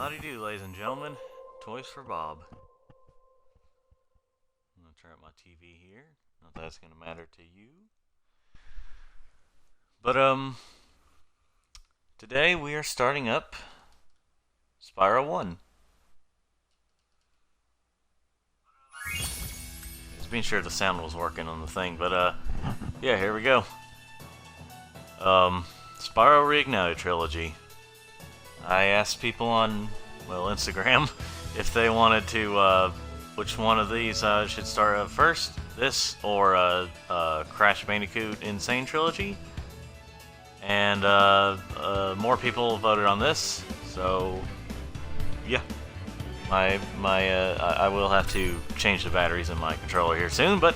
Howdy do, ladies and gentlemen. Toys for Bob. I'm gonna turn up my TV here. Not that that's gonna matter to you. But today we are starting up Spyro 1. Just being sure the sound was working on the thing, but yeah, here we go. Spyro Reignited Trilogy. I asked people on, well, Instagram if they wanted to, which one of these should start up first, this or Crash Bandicoot Insane Trilogy, and more people voted on this. So yeah, I will have to change the batteries in my controller here soon, but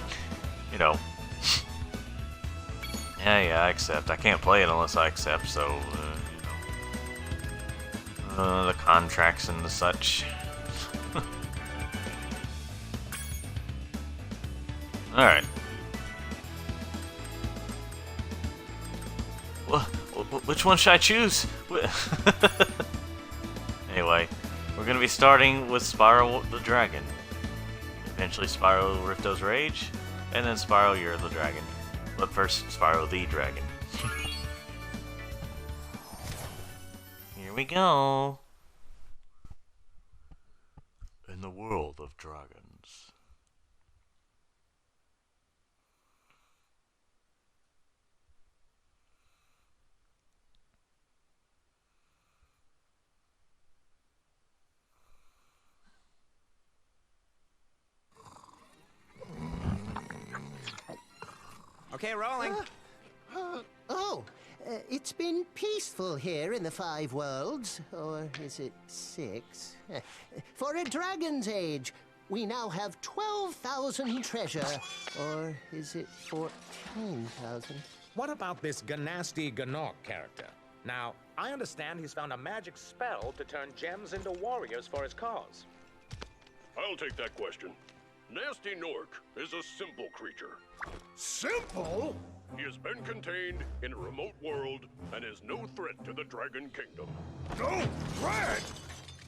you know, yeah, I accept. I can't play it unless I accept, so the contracts and the such. Alright. Which one should I choose? Anyway, we're going to be starting with Spyro the Dragon. Eventually Spyro Rifto's Rage, and then Spyro Year of the Dragon. But first, Spyro the Dragon. Here we go. In the world of dragons. Okay, rolling. It's been peaceful here in the Five Worlds, or is it 6? For a dragon's age, we now have 12,000 treasure, or is it 14,000? What about this Ganasty Ganok character? Now, I understand he's found a magic spell to turn gems into warriors for his cause. I'll take that question. Nasty Nork is a simple creature. Simple? He has been contained in a remote world and is no threat to the Dragon Kingdom. No threat?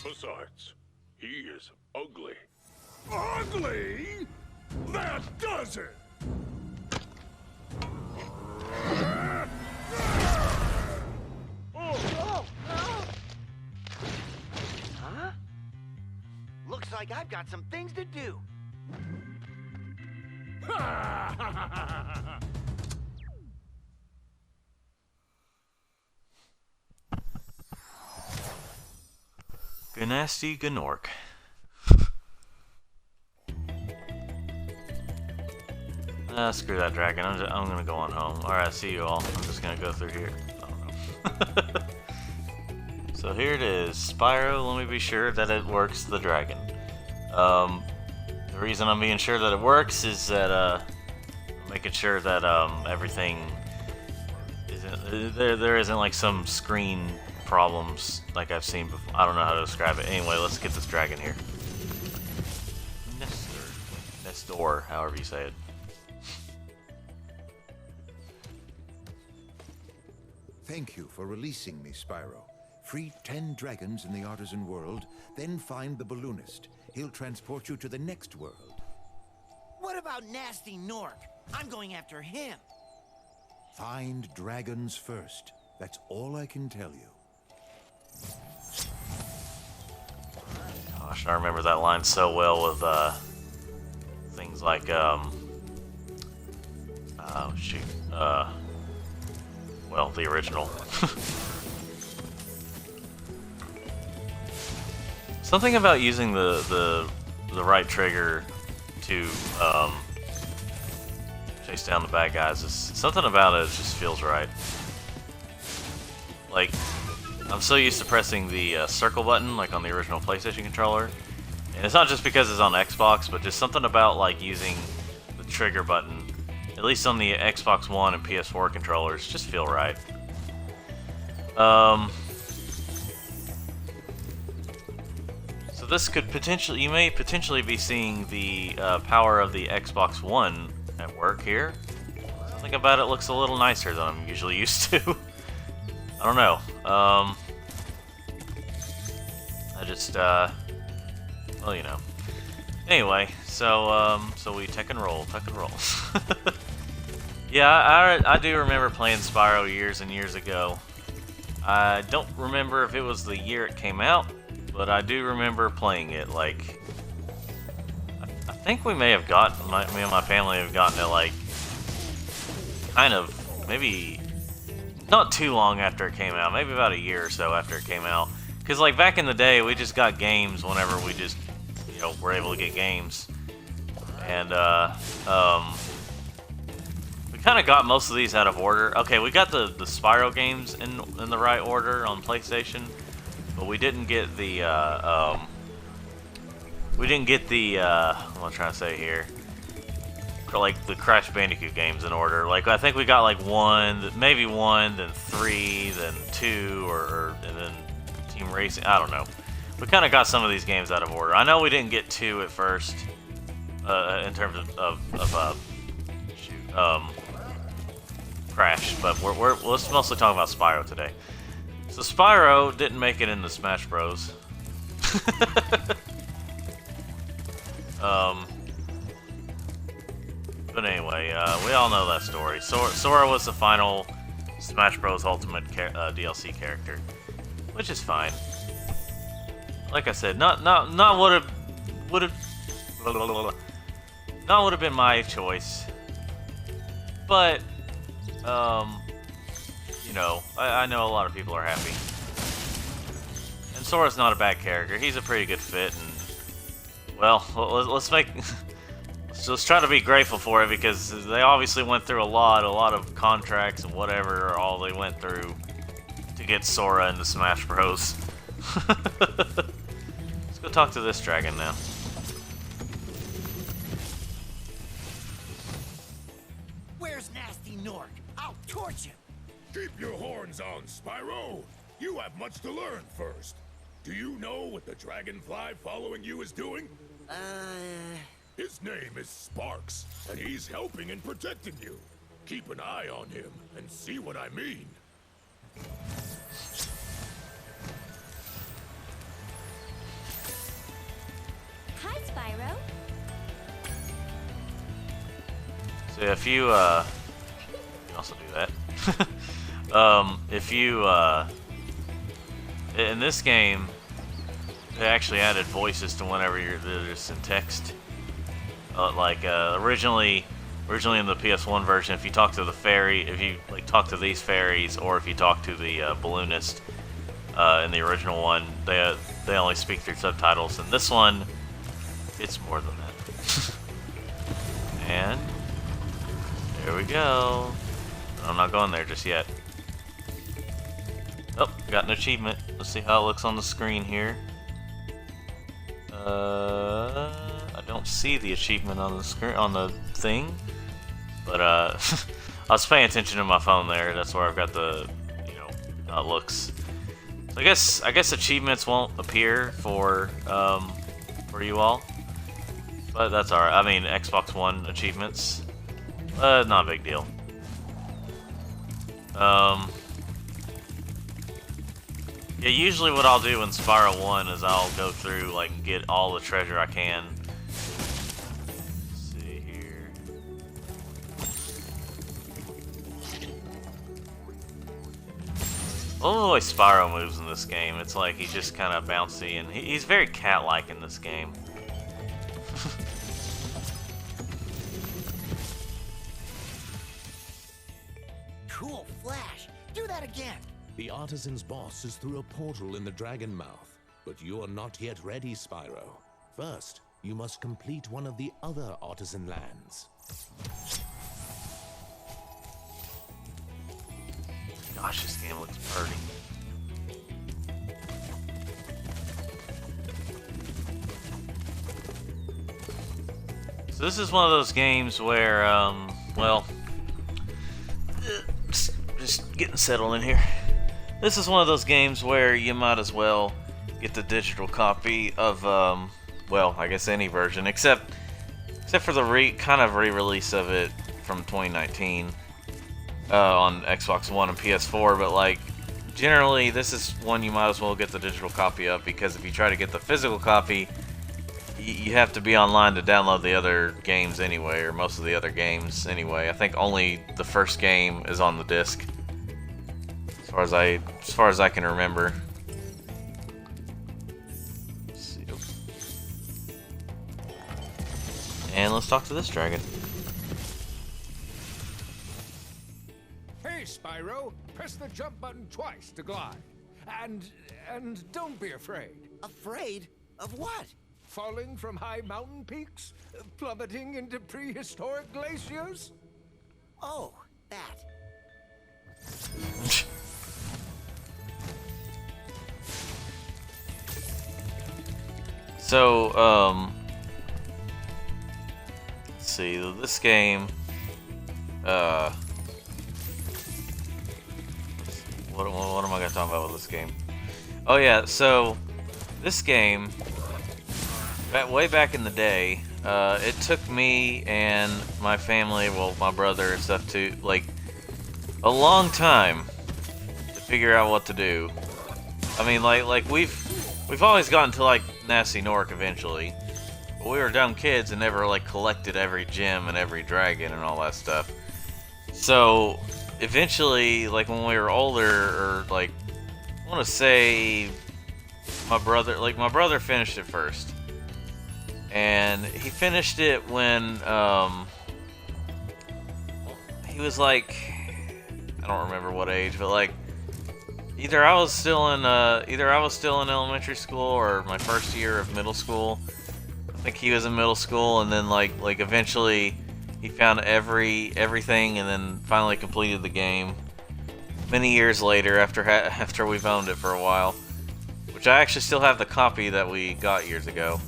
Besides, he is ugly. Ugly? That does it! Huh? Looks like I've got some things to do. Ganasty Ganork. Screw that dragon. I'm gonna go on home. Alright, see you all. I'm just gonna go through here. Oh, no. So here it is. Spyro, let me be sure that it works, the dragon. The reason I'm being sure that it works is that, making sure that, everything isn't, there isn't like some screen problems like I've seen before. I don't know how to describe it. Anyway, let's get this dragon here. Nestor, however you say it. Thank you for releasing me, Spyro. Free 10 dragons in the artisan world, then find the balloonist. He'll transport you to the next world. What about Nasty Nork? I'm going after him. Find dragons first. That's all I can tell you. Gosh, I remember that line so well with things like oh shoot, well, the original. Something about using the right trigger to chase down the bad guys is something about it just feels right. Like, I'm so used to pressing the circle button, like on the original PlayStation controller, and it's not just because it's on Xbox, but just something about like using the trigger button, at least on the Xbox One and PS4 controllers, just feel right. So this could potentially, you may potentially be seeing the power of the Xbox One at work here. Something about it looks a little nicer than I'm usually used to. I don't know. just, well, you know. Anyway, so we tuck and roll. Yeah, I do remember playing Spyro years and years ago. I don't remember if it was the year it came out, but I do remember playing it. Like, I think we may have gotten, me and my family have gotten it, like, kind of, maybe not too long after it came out, maybe about a year or so after it came out. Because, like, back in the day, we just got games whenever we just, you know, were able to get games. And, we kind of got most of these out of order. Okay, we got the Spyro games in the right order on PlayStation, but we didn't get the, what am I trying to say here? Like the Crash Bandicoot games in order. Like, I think we got like 1, maybe 1, then 3, then 2, and then Team Racing. I don't know. We kind of got some of these games out of order. I know we didn't get 2 at first, in terms of Crash, but let's mostly talk about Spyro today. So Spyro didn't make it into Smash Bros. But anyway, we all know that story. Sora was the final Smash Bros. Ultimate DLC character, which is fine. Like I said, not would have been my choice, but you know, I know a lot of people are happy. And Sora's not a bad character. He's a pretty good fit, and well, let's try to be grateful for it, because they obviously went through a lot of contracts and whatever all they went through to get Sora into Smash Bros. Let's go talk to this dragon now. Where's Nasty Nork? I'll torch him. Keep your horns on, Spyro. You have much to learn first. Do you know what the dragonfly following you is doing? His name is Sparks, and he's helping and protecting you. Keep an eye on him and see what I mean. Hi, Spyro. So if you can also do that. If you in this game, they actually added voices to whenever they're just in text. Originally in the PS1 version, if you talk to the fairy, if you like talk to these fairies, or if you talk to the balloonist in the original one, they only speak through subtitles. In this one, it's more than that. And there we go. I'm not going there just yet. Oh, got an achievement. Let's see how it looks on the screen here. I don't see the achievement on the screen, on the thing, but I was paying attention to my phone there. That's where I've got the, you know, how it looks. So I guess achievements won't appear for you all, but that's alright. I mean, Xbox One achievements, not a big deal. Yeah, usually what I'll do in Spyro 1 is I'll go through, like, and get all the treasure I can. Let's see here. I love the way Spyro moves in this game. It's like he's just kind of bouncy, and he's very cat-like in this game. Cool flash. Do that again. The artisan's boss is through a portal in the dragon mouth, but you are not yet ready, Spyro. First, you must complete one of the other artisan lands. Gosh, this game looks pretty. So this is one of those games where, well, just getting settled in here. This is one of those games where you might as well get the digital copy of, well, I guess any version, except for the kind of re-release of it from 2019 on Xbox One and PS4. But like, generally, this is one you might as well get the digital copy of, because if you try to get the physical copy, you have to be online to download the other games anyway, or most of the other games anyway. I think only the first game is on the disc, as far as I can remember. Let's see. And let's talk to this dragon. Hey, Spyro, press the jump button twice to glide. And don't be afraid. Afraid? Of what? Falling from high mountain peaks? Plummeting into prehistoric glaciers? Oh, that. So, let's see, this game, what am I gonna talk about with this game? Oh yeah, so, this game, way back in the day, it took me and my family, well, my brother and stuff, to, like, a long time to figure out what to do. I mean, like we've always gotten to, like, Nasty Nork eventually, but we were dumb kids and never, like, collected every gem and every dragon and all that stuff. So, eventually, like, when we were older, or, like, I want to say my brother finished it first. And he finished it when he was like, I don't remember what age, but like either I was still in elementary school or my first year of middle school. I think he was in middle school, and then like eventually he found everything, and then finally completed the game many years later after we've owned it for a while, which I actually still have the copy that we got years ago.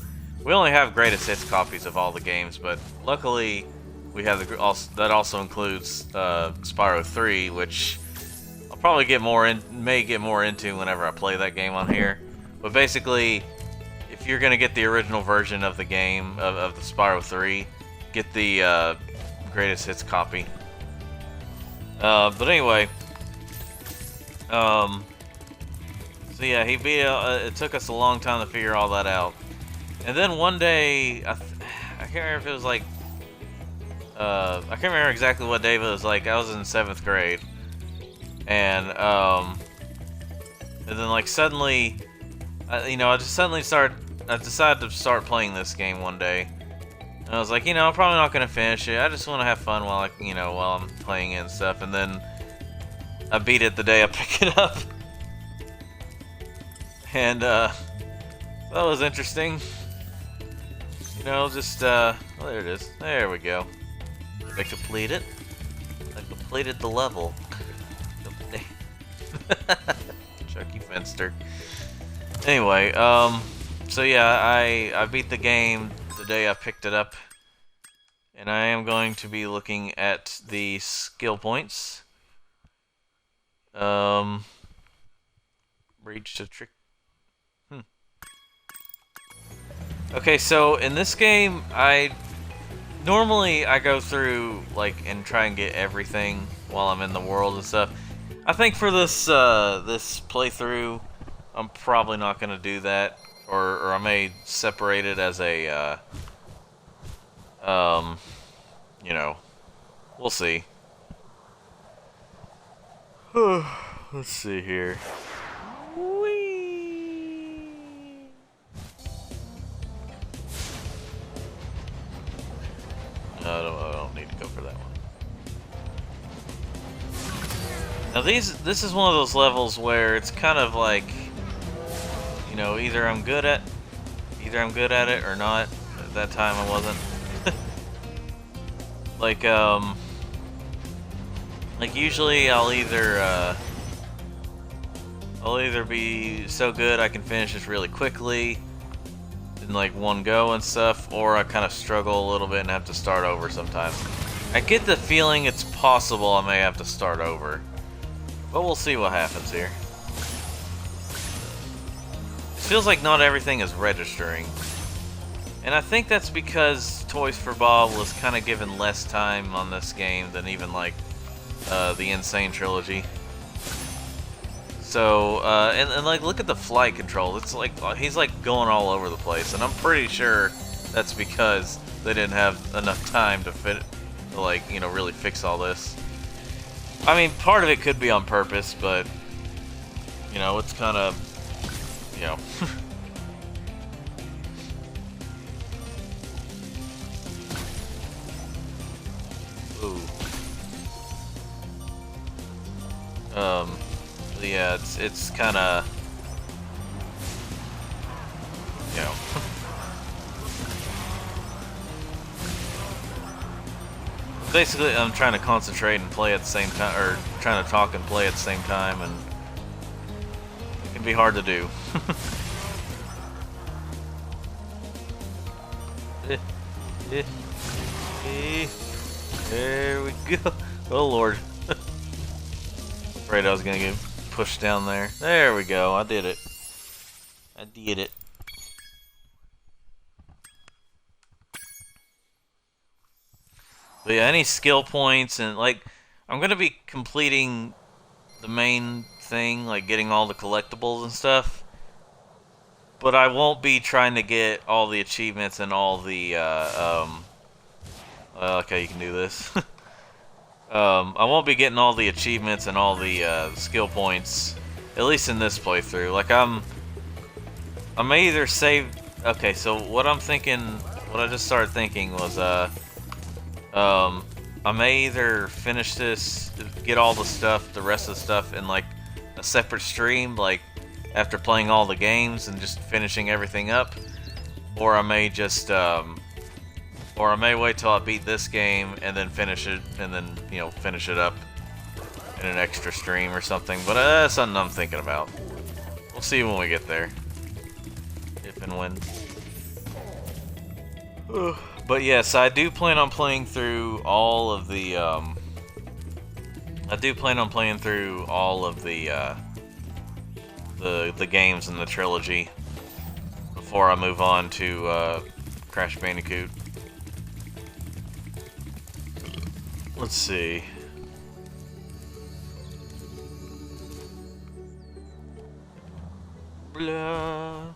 We only have greatest hits copies of all the games, but luckily we have that also includes Spyro 3, which I'll probably may get more into whenever I play that game on here. But basically, if you're gonna get the original version of the game of the Spyro 3, get the greatest hits copy. But anyway, so yeah, he beat it. It took us a long time to figure all that out. And then one day, I can't remember if it was like, I can't remember exactly what day, but it was like, I was in 7th grade. And then like suddenly, I decided to start playing this game one day. And I was like, I'm probably not going to finish it. I just want to have fun while I'm playing it and stuff. And then I beat it the day I picked it up. And, that was interesting. Oh, there it is. There we go. I completed the level. Chucky Fenster. Anyway, so yeah, I beat the game the day I picked it up. And I am going to be looking at the skill points. Reached a trick. Okay, so in this game, normally I go through and try and get everything while I'm in the world and stuff. I think for this this playthrough, I'm probably not gonna do that, or I may separate it as a we'll see. Let's see here. No, I don't need to go for that one. Now this is one of those levels where it's kind of like, either I'm good at it or not. At that time I wasn't. like usually I'll either be so good I can finish this really quickly in one go and stuff, or I kind of struggle a little bit and have to start over sometimes. I get the feeling it's possible I may have to start over, but we'll see what happens here. It feels like not everything is registering, and I think that's because Toys for Bob was kind of given less time on this game than even the Insane Trilogy. So, and like, look at the flight control. It's like, he's like going all over the place, and I'm pretty sure that's because they didn't have enough time to fit, to like, you know, really fix all this. I mean, part of it could be on purpose, but, you know, it's kind of, you know. Ooh. Yeah, it's kind of, you know. Basically, I'm trying to concentrate and play at the same time, or trying to talk and play at the same time, and it can be hard to do. There we go. Oh Lord. Afraid I was gonna get pushed down there. There we go. I did it. I did it. But yeah, any skill points, and like, I'm gonna be completing the main thing, like getting all the collectibles and stuff. But I won't be trying to get all the achievements and all the, I like how you can do this. I won't be getting all the achievements and all the skill points, at least in this playthrough. Like, I may either save. Okay, so what I'm thinking, what I just started thinking was, I may either finish this, get all the stuff, the rest of the stuff, in like a separate stream, like after playing all the games and just finishing everything up, or I may just, or I may wait till I beat this game and then finish it, and then, you know, finish it up in an extra stream or something. But that's something I'm thinking about. We'll see when we get there, if and when. But yes, I do plan on playing through all of the, the games in the trilogy before I move on to Crash Bandicoot. Let's see. Blah.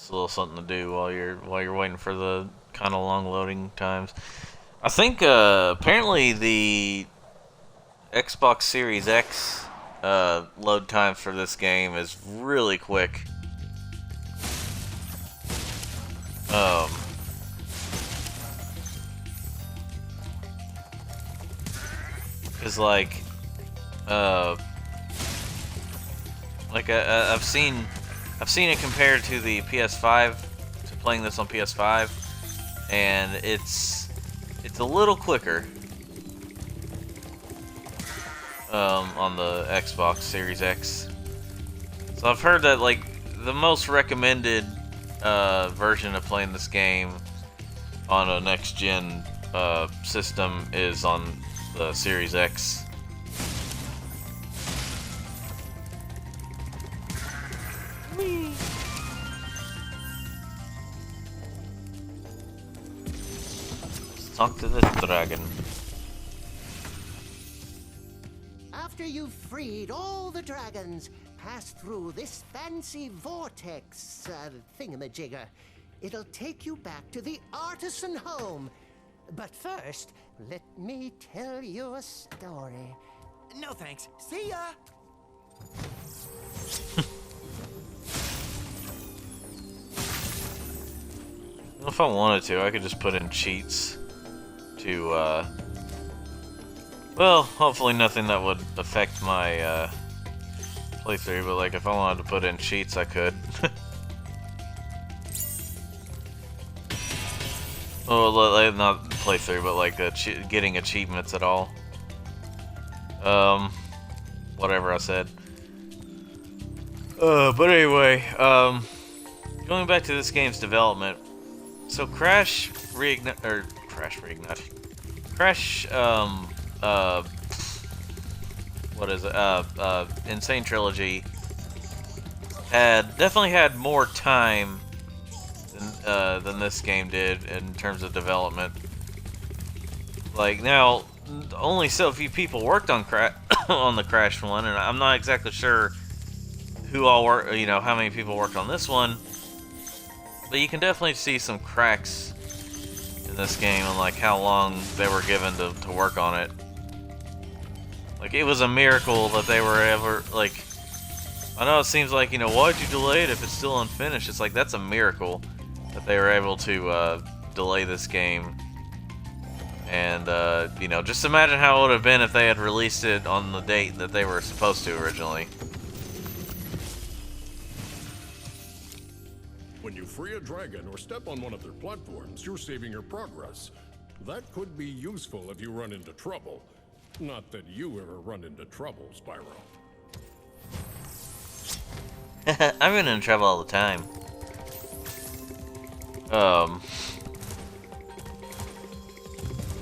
A little something to do while you're waiting for the kind of long loading times. I think apparently the Xbox Series X load time for this game is really quick. Cause like I've seen it compared to the PS5, to playing this on PS5, and it's a little quicker on the Xbox Series X. So I've heard that like the most recommended version of playing this game on a next-gen system is on the Series X. Talk to the dragon. After you've freed all the dragons, pass through this fancy vortex thingamajigger. It'll take you back to the artisan home. But first, let me tell you a story. No thanks. See ya! If I wanted to, I could just put in cheats to, well, hopefully nothing that would affect my, playthrough, but, like, if I wanted to put in cheats, I could. Well, not playthrough, but, like, getting achievements at all. Whatever I said. But anyway, going back to this game's development, so Crash, what is it? Insane Trilogy definitely had more time than this game did in terms of development. Like now, only so few people worked on on the Crash one, and I'm not exactly sure who all work, you know, how many people worked on this one. But you can definitely see some cracks in this game and like how long they were given to work on it. Like it was a miracle that they were ever like. I know it seems like, you know, why'd you delay it if it's still unfinished? It's like that's a miracle that they were able to delay this game. And you know, just imagine how it would have been if they had released it on the date that they were supposed to originally. When you free a dragon or step on one of their platforms, you're saving your progress. That could be useful if you run into trouble. Not that you ever run into trouble, Spyro. I'm running in trouble all the time.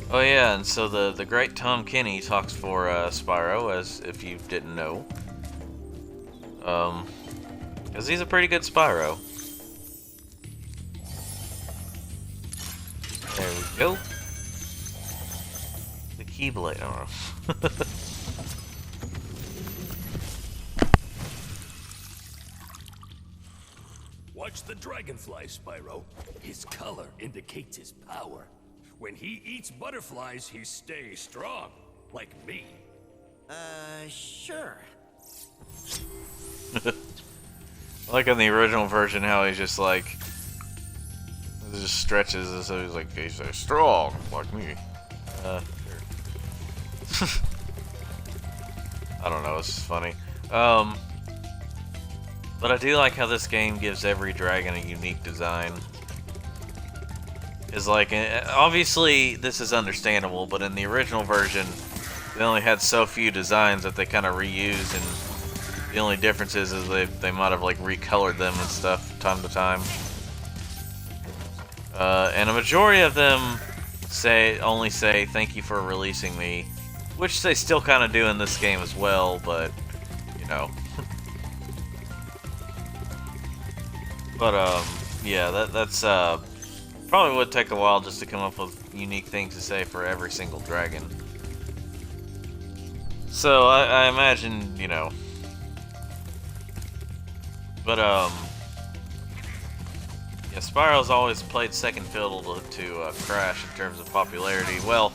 Oh yeah, and so the great Tom Kenny talks for Spyro, as if you didn't know. Because he's a pretty good Spyro. There we go. The Keyblade, I don't know. Watch the dragonfly, Spyro. His color indicates his power. When he eats butterflies, he stays strong, like me. Sure. Like in the original version, how he's just like, it just stretches, and so he's like, he's so strong, like me. Sure. I don't know, it's just funny. But I do like how this game gives every dragon a unique design. Is like, obviously this is understandable, but in the original version, they only had so few designs that they kind of reused, and the only difference is they might have like recolored them and stuff time to time. And a majority of them only say thank you for releasing me, which they still kind of do in this game as well, but you know. But yeah, that's probably would take a while just to come up with unique things to say for every single dragon. So I imagine, you know. But yeah, Spyro's always played second fiddle to Crash in terms of popularity. Well,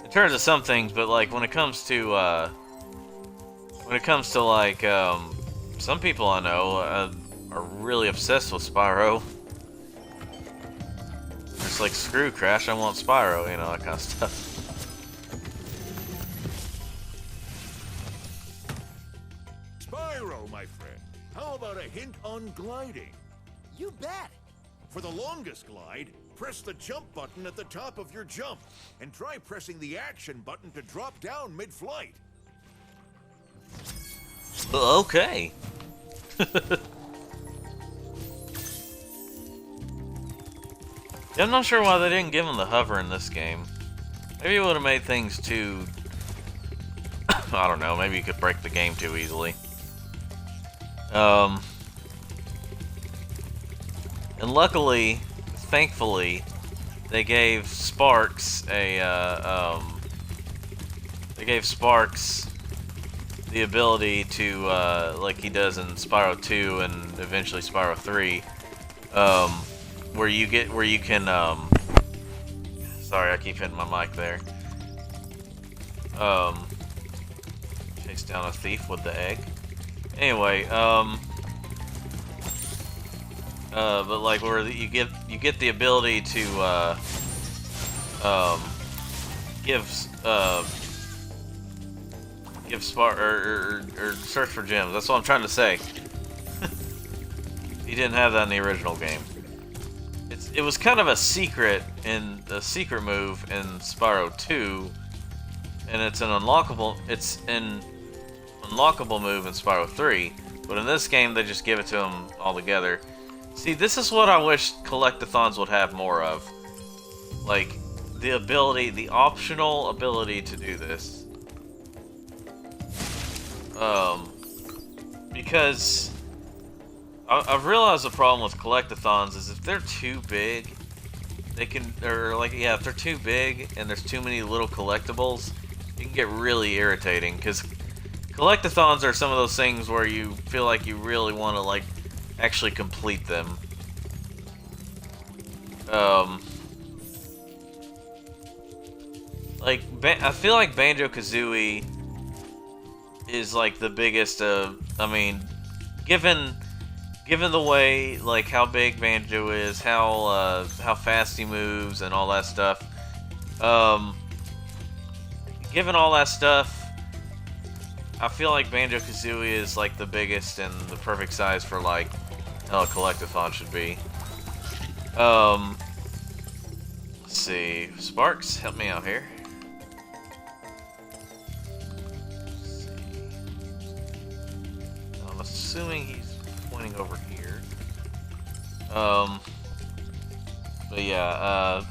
in terms of some things, but like when it comes to like some people I know are really obsessed with Spyro. It's like, screw Crash, I want Spyro, you know, that kind of stuff. Spyro, my friend, how about a hint on gliding? You bet. For the longest glide, press the jump button at the top of your jump, and try pressing the action button to drop down mid-flight. Okay. Yeah, I'm not sure why they didn't give him the hover in this game. Maybe it would have made things too... I don't know, maybe you could break the game too easily. And luckily, thankfully, they gave Sparks a, they gave Sparks the ability to, like he does in Spyro 2 and eventually Spyro 3, where you can, sorry, I keep hitting my mic there. Chase down a thief with the egg. Anyway, but like where you get the ability to, give Spark or search for gems. That's what I'm trying to say. He didn't have that in the original game. It was kind of a secret move in Spyro 2, and it's an unlockable move in Spyro 3. But in this game, they just give it to him all together. See, this is what I wish collectathons would have more of, like the optional ability to do this. Because I've realized the problem with collectathons is if they're too big, they can, or like, yeah, if they're too big and there's too many little collectibles, it can get really irritating, because collectathons are some of those things where you feel like you really want to, like, actually complete them. Like, I feel like Banjo-Kazooie is, like, the biggest, I mean, given the way, like, how big Banjo is, how fast he moves and all that stuff, given all that stuff, I feel like Banjo-Kazooie is, like, the biggest and the perfect size for, like, how a collectathon should be. Let's see. Sparks, help me out here. Let's see. I'm assuming he's pointing over here. But yeah,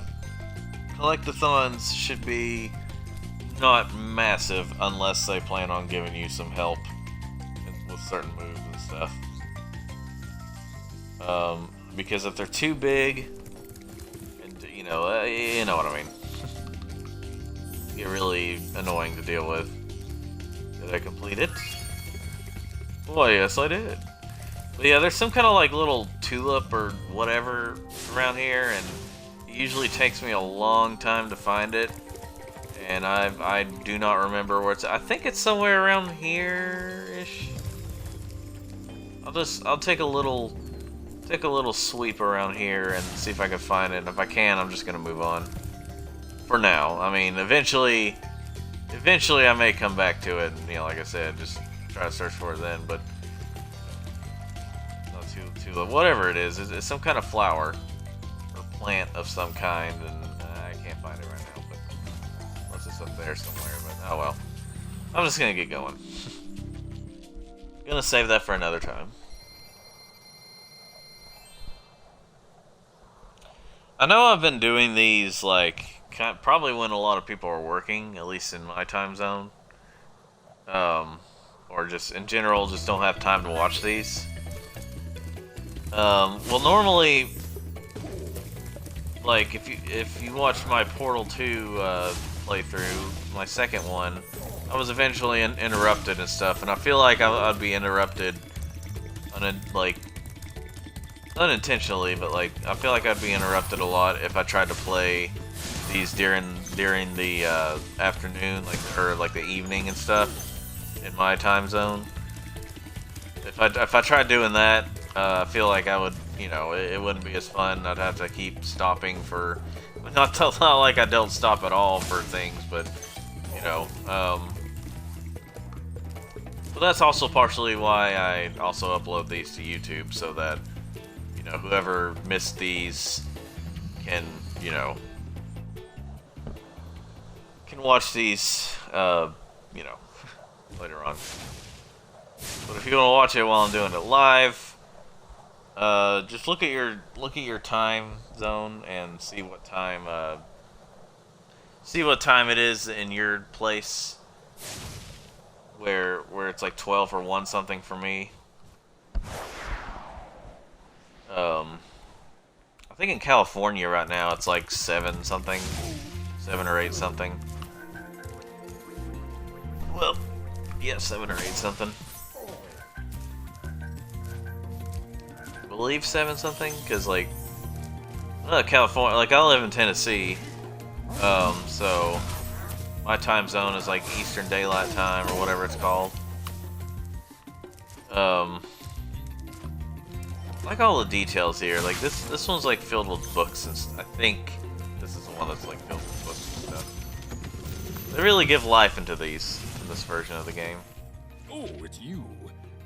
collectathons should be not massive unless they plan on giving you some help with certain moves and stuff. Because if they're too big, and you know what I mean, get really annoying to deal with. Did I complete it? Well, yes, I did. But yeah, there's some kind of like little tulip or whatever around here, and it usually takes me a long time to find it. And I do not remember where it's. I think it's somewhere around here-ish. I'll take a little sweep around here and see if I can find it. And if I can, I'm just gonna move on. For now, I mean, eventually I may come back to it. And, you know, like I said, just try to search for it then. But not too whatever it is, it's some kind of flower or plant of some kind, and I can't find it right now. But unless it's up there somewhere. But oh well, I'm just gonna get going. Gonna save that for another time. I know I've been doing these, like, probably when a lot of people are working, at least in my time zone. Or just, in general, just don't have time to watch these. Well, normally, like, if you watch my Portal 2 playthrough, my second one, I was eventually interrupted and stuff, and I feel like I'd be interrupted, like, unintentionally, but like I feel like I'd be interrupted a lot if I tried to play these during the afternoon, or the evening and stuff in my time zone. If I tried doing that, I feel like I would, you know, it wouldn't be as fun. I'd have to keep stopping for, not like I don't stop at all for things, but you know. But that's also partially why I also upload these to YouTube, so that, you know, whoever missed these can, you know, can watch these, you know, later on. But if you want to watch it while I'm doing it live, just look at your time zone and see what time it is in your place, where it's like 12 or 1 something for me. I think in California right now it's like 7 something, 7 or 8 something. Well, yeah, 7 or 8 something. I believe 7 something, because like, California, like I live in Tennessee, so my time zone is like Eastern Daylight Time or whatever it's called. I like all the details here. Like this one's like filled with books, and I think this is the one that's like filled with books and stuff. They really give life into these in this version of the game. Oh, it's you.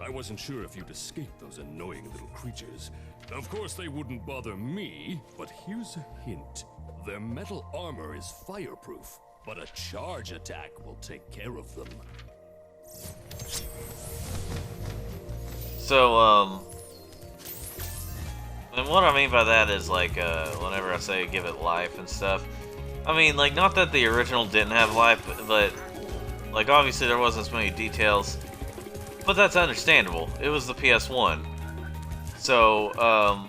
I wasn't sure if you'd escaped those annoying little creatures. Of course they wouldn't bother me, but here's a hint. Their metal armor is fireproof, but a charge attack will take care of them. So, and what I mean by that is, like, whenever I say give it life and stuff, I mean, like, not that the original didn't have life, but like, obviously there wasn't as many details. But that's understandable. It was the PS1. So,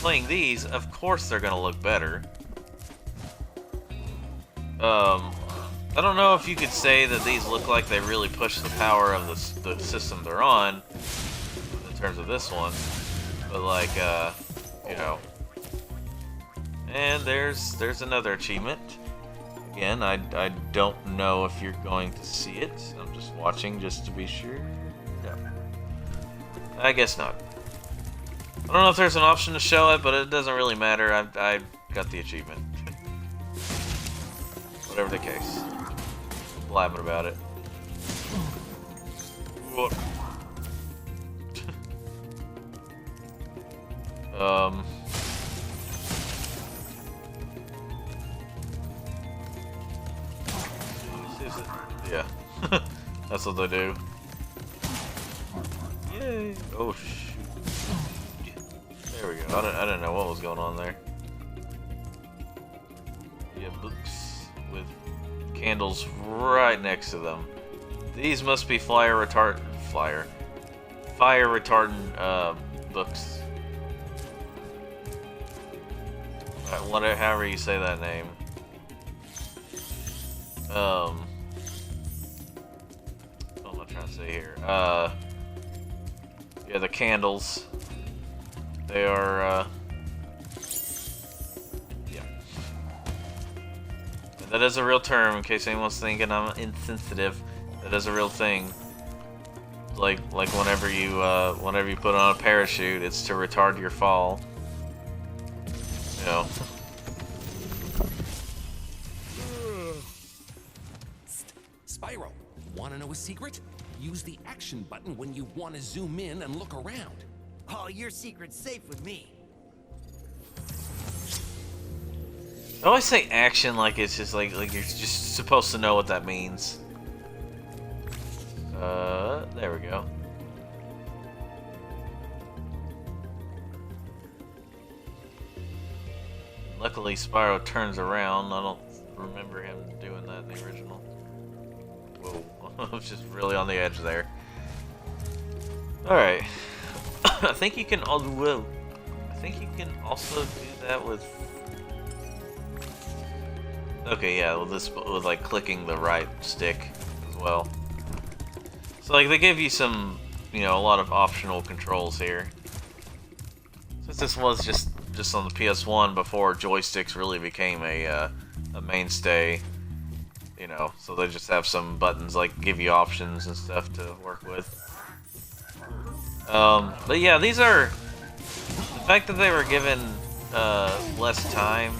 playing these, of course they're gonna look better. I don't know if you could say that these look like they really push the power of the system they're on, in terms of this one. But like, you know. And there's another achievement. Again, I don't know if you're going to see it. I'm just watching just to be sure. No. I guess not. I don't know if there's an option to show it, but it doesn't really matter. I got the achievement. Whatever the case. I'm blabbing about it. Yeah. That's what they do. Yay! Oh shoot. There we go. I didn't know what was going on there. Yeah, books with candles right next to them. These must be fire retardant books. Whatever, however you say that name. What am I trying to say here? Yeah, the candles. They are, yeah. And that is a real term, in case anyone's thinking I'm insensitive. That is a real thing. Like whenever you put on a parachute, it's to retard your fall. You know. Spyro, want to know a secret? Use the action button when you want to zoom in and look around. Oh, your secret's safe with me. I always say action like it's just like you're just supposed to know what that means. There we go. Luckily, Spyro turns around. I don't remember him doing that in the original. Whoa, I was just really on the edge there. Alright. I think you can also do that with... Okay, yeah, with like clicking the right stick as well. So like they give you some, you know, a lot of optional controls here. Since this was just on the PS1 before joysticks really became a mainstay, you know, so they just have some buttons like give you options and stuff to work with. But yeah, these are the fact that they were given less time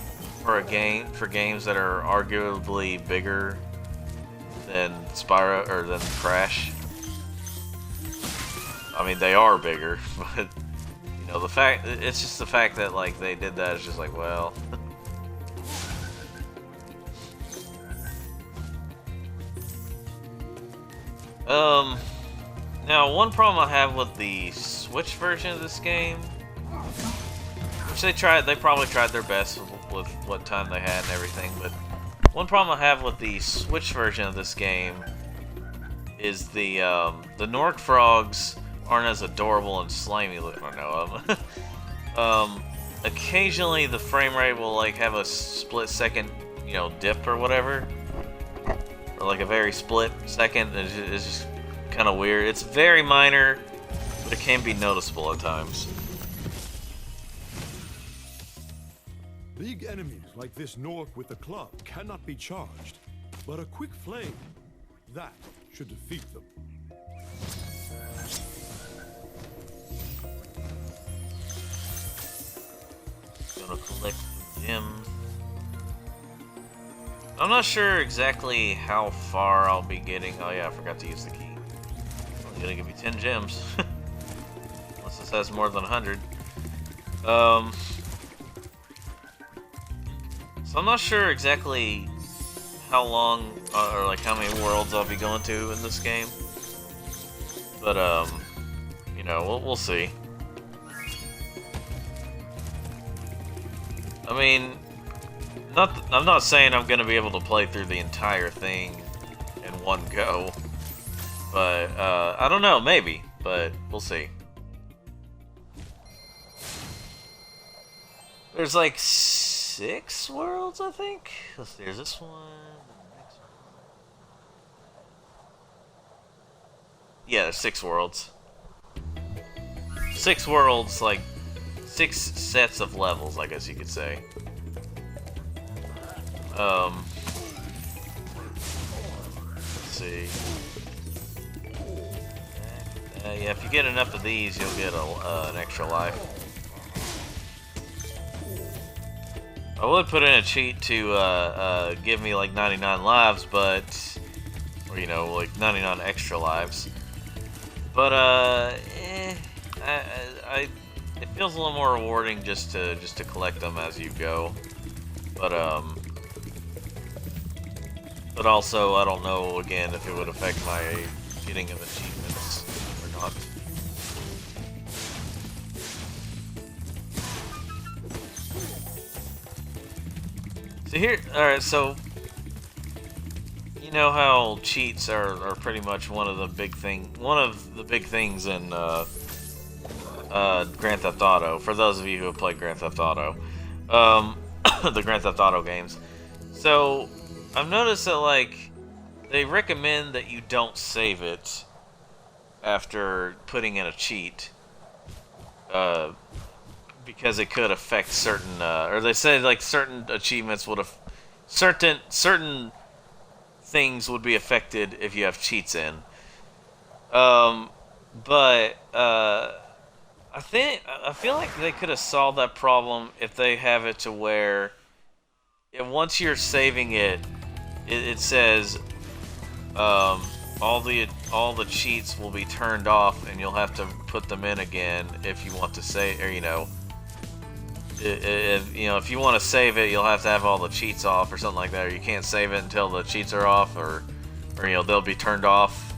for games that are arguably bigger than Spyro or than Crash. I mean, they are bigger, but you know, it's just the fact that like they did that is just like, well. Now one problem I have with the Switch version of this game, which they probably tried their best with what time they had and everything, but one problem I have with the Switch version of this game is the Nork frogs aren't as adorable and slimy looking. Occasionally the frame rate will like have a split second, you know, dip or whatever, or like a very split second. It's just kind of weird. It's very minor, but it can be noticeable at times. Big enemies like this Nork with the club cannot be charged, but a quick flame, that should defeat them. Gonna collect the gems. I'm not sure exactly how far I'll be getting. Oh yeah, I forgot to use the key. Only gonna give me 10 gems. Unless this has more than 100. So I'm not sure exactly how long or like how many worlds I'll be going to in this game. But you know, we'll see. I mean, I'm not saying I'm gonna be able to play through the entire thing in one go. But I don't know, maybe, but we'll see. There's like 6 worlds, I think. Let's see, there's this one, the next one. Yeah, there's 6 worlds. 6 worlds, like 6 sets of levels, I guess you could say. Let's see. Yeah, if you get enough of these, you'll get an extra life. I would put in a cheat to give me like 99 lives, but, or you know, like 99 extra lives. But it feels a little more rewarding just to collect them as you go. But also I don't know again if it would affect my getting of achievements or not. So here, alright, so you know how cheats are pretty much one of the big things in Grand Theft Auto. For those of you who have played Grand Theft Auto, the Grand Theft Auto games. So I've noticed that like they recommend that you don't save it after putting in a cheat. Because it could affect certain, or they say like certain achievements would have, certain things would be affected if you have cheats in. But I feel like they could have solved that problem if they have it to where, once you're saving it, it says all the cheats will be turned off, and you'll have to put them in again if you want to save, or you know. If you want to save it, you'll have to have all the cheats off or something like that, or you can't save it until the cheats are off, or they'll be turned off,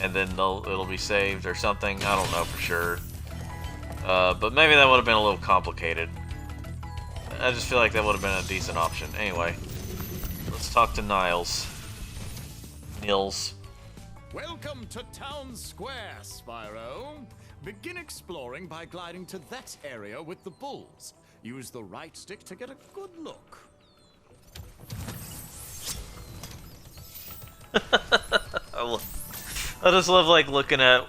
and then it'll be saved or something. I don't know for sure, but maybe that would have been a little complicated. I just feel like that would have been a decent option. Anyway, let's talk to Nils. Welcome to Town Square, Spyro. Begin exploring by gliding to that area with the bulls. Use the right stick to get a good look. I just love like looking at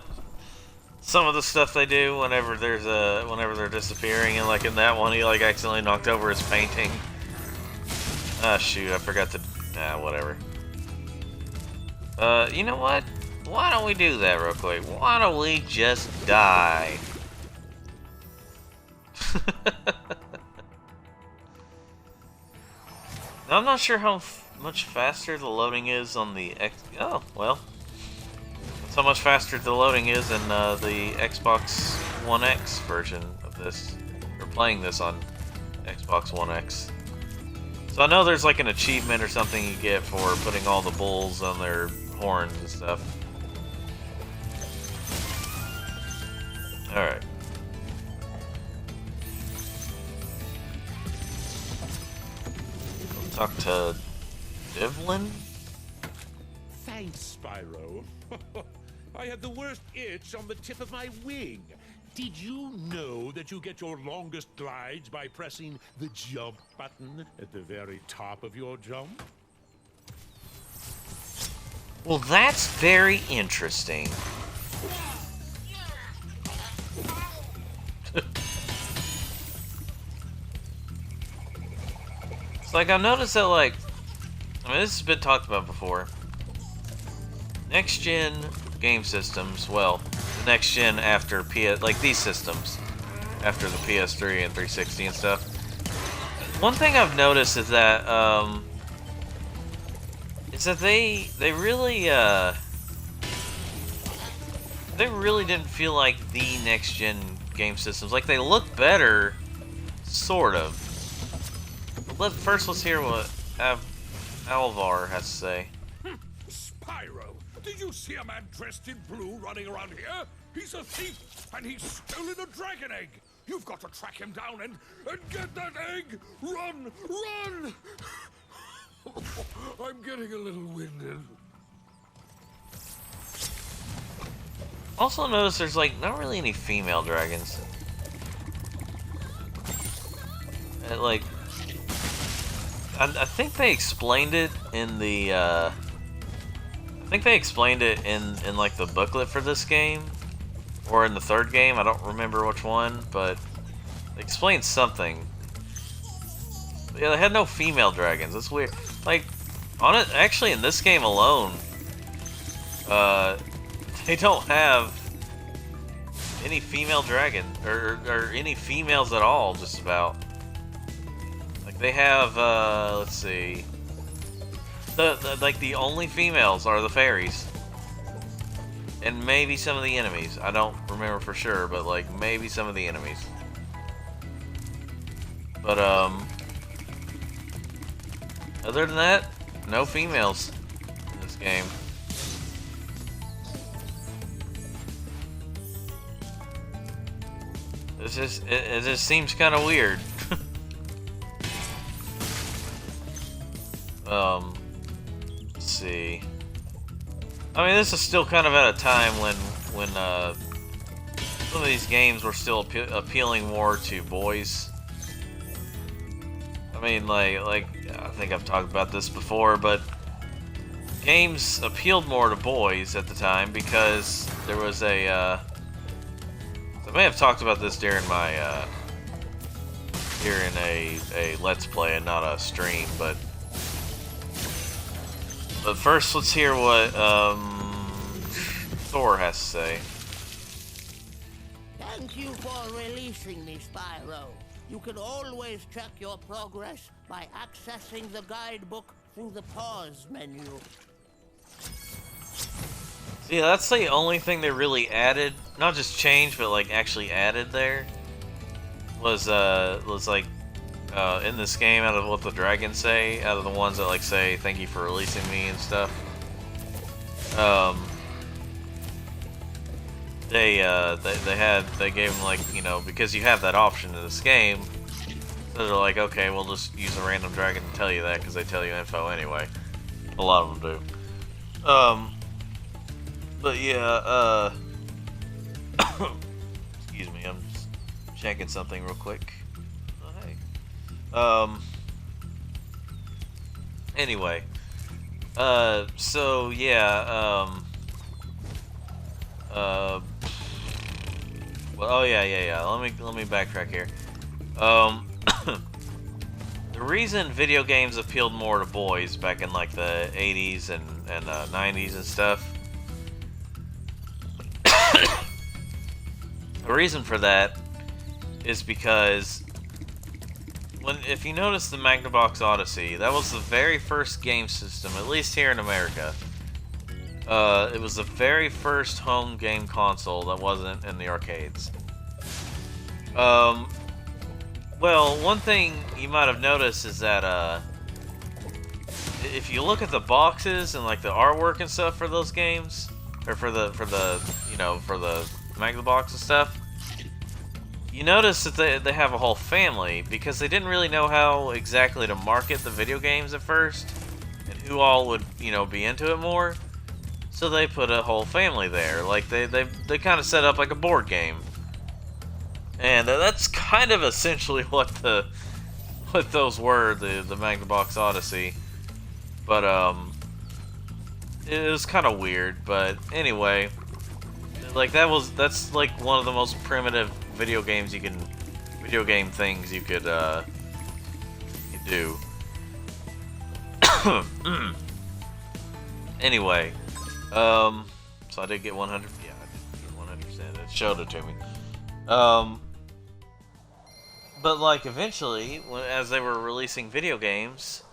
some of the stuff they do whenever they're disappearing, and like in that one he like accidentally knocked over his painting. Ah shoot, I forgot to whatever. You know what? Why don't we do that real quick? Why don't we just die? Now, I'm not sure how much faster the loading is on the Oh, well. That's how much faster the loading is in the Xbox One X version of this. Or playing this on Xbox One X. So I know there's like an achievement or something you get for putting all the bulls on their horns and stuff. Alright. We'll talk to Devlin? Thanks, Spyro. I had the worst itch on the tip of my wing. Did you know that you get your longest glides by pressing the jump button at the very top of your jump? Well, that's very interesting. It's like I've noticed that, like, I mean, this has been talked about before. Next gen game systems, well, the next gen after like these systems, after the PS3 and 360 and stuff. One thing I've noticed is that they really didn't feel like the next gen game systems. Like, they look better, sort of. First, let's hear what Alvar has to say. Spyro, did you see a man dressed in blue running around here? He's a thief, and he's stolen a dragon egg. You've got to track him down and get that egg. Run, run! I'm getting a little winded. Also notice there's like not really any female dragons. Like, I think they explained it in the I think they explained it in like the booklet for this game, or in the third game. I don't remember which one, but they explained something. But yeah, they had no female dragons. That's weird. Like, on it, actually in this game alone, they don't have any female dragon or any females at all. Just about. Like they have, let's see. Like the only females are the fairies, and maybe some of the enemies. I don't remember for sure, but like maybe some of the enemies. But other than that, no females in this game. It just seems kind of weird. Let's see. I mean, this is still kind of at a time when some of these games were still appealing more to boys. I mean, like I think I've talked about this before, but games appealed more to boys at the time because there was a. I may have talked about this during my during a Let's Play and not a stream, but first let's hear what Thor has to say. Thank you for releasing me, Spyro. You can always check your progress by accessing the guidebook through the pause menu. See, that's the only thing they really added, not just changed, but like actually added there, was like in this game, out of what the dragons say, out of the ones that like say thank you for releasing me and stuff. They gave them, like, you know, because you have that option in this game, so they're like, okay, we'll just use a random dragon to tell you that because they tell you info anyway. A lot of them do. But yeah, excuse me, I'm just checking something real quick. Oh, hey. Anyway, so yeah, well, oh yeah. Let me backtrack here. The reason video games appealed more to boys back in like the 80s and 90s and stuff. The reason for that is because if you notice the Magnavox Odyssey, that was the very first game system, at least here in America. It was the very first home game console that wasn't in the arcades. Well, one thing you might have noticed is that if you look at the boxes and like the artwork and stuff for those games, or for the you know, for the Magnavox and stuff, you notice that they have a whole family because they didn't really know how exactly to market the video games at first and who all would, you know, be into it more. So they put a whole family there. Like they kind of set up like a board game. And that's kind of essentially what those were, the Magnavox Odyssey. But it was kind of weird, but anyway, like that's like one of the most primitive video game things you could do. Anyway, so I did get 100. Yeah, I did get 100%. It showed it to me. But like eventually, as they were releasing video games,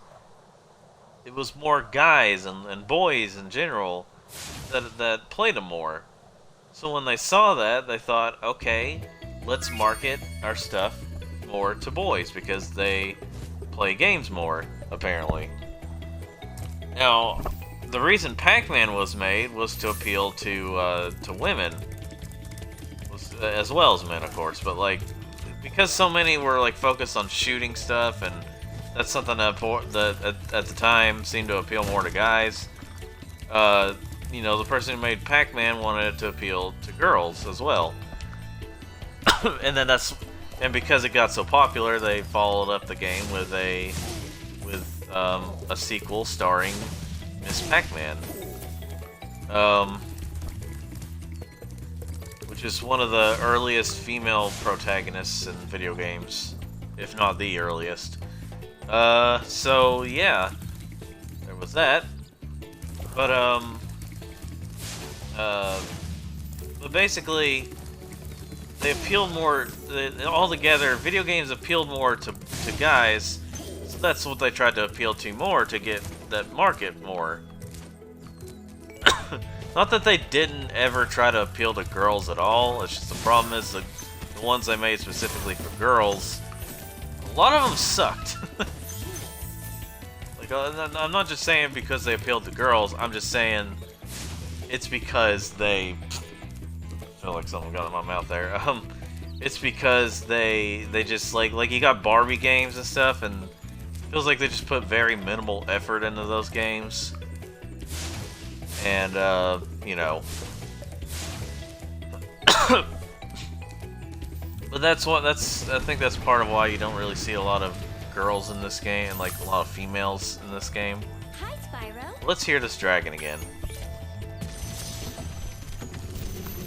it was more guys and boys in general that played them more. So when they saw that, they thought, okay, let's market our stuff more to boys because they play games more, apparently. Now, the reason Pac-Man was made was to appeal to women, as well as men, of course. But like, because so many were like focused on shooting stuff, and that's something that at the time seemed to appeal more to guys. you know, the person who made Pac-Man wanted it to appeal to girls as well. And then because it got so popular, they followed up the game with a sequel starring Miss Pac-Man, which is one of the earliest female protagonists in video games, if not the earliest. So yeah, there was that. But basically, they appealed more. Altogether, video games appealed more to guys. So that's what they tried to appeal to more to get that market more. Not that they didn't ever try to appeal to girls at all. It's just the problem is the ones they made specifically for girls, a lot of them sucked. Like, I'm not just saying because they appealed to girls. I'm just saying it's because they. I feel like something got in my mouth there. It's because they just like you got Barbie games and stuff, and it feels like they just put very minimal effort into those games. And you know, but I think that's part of why you don't really see a lot of girls in this game and like a lot of females in this game. Hi, Spyro. Let's hear this dragon again.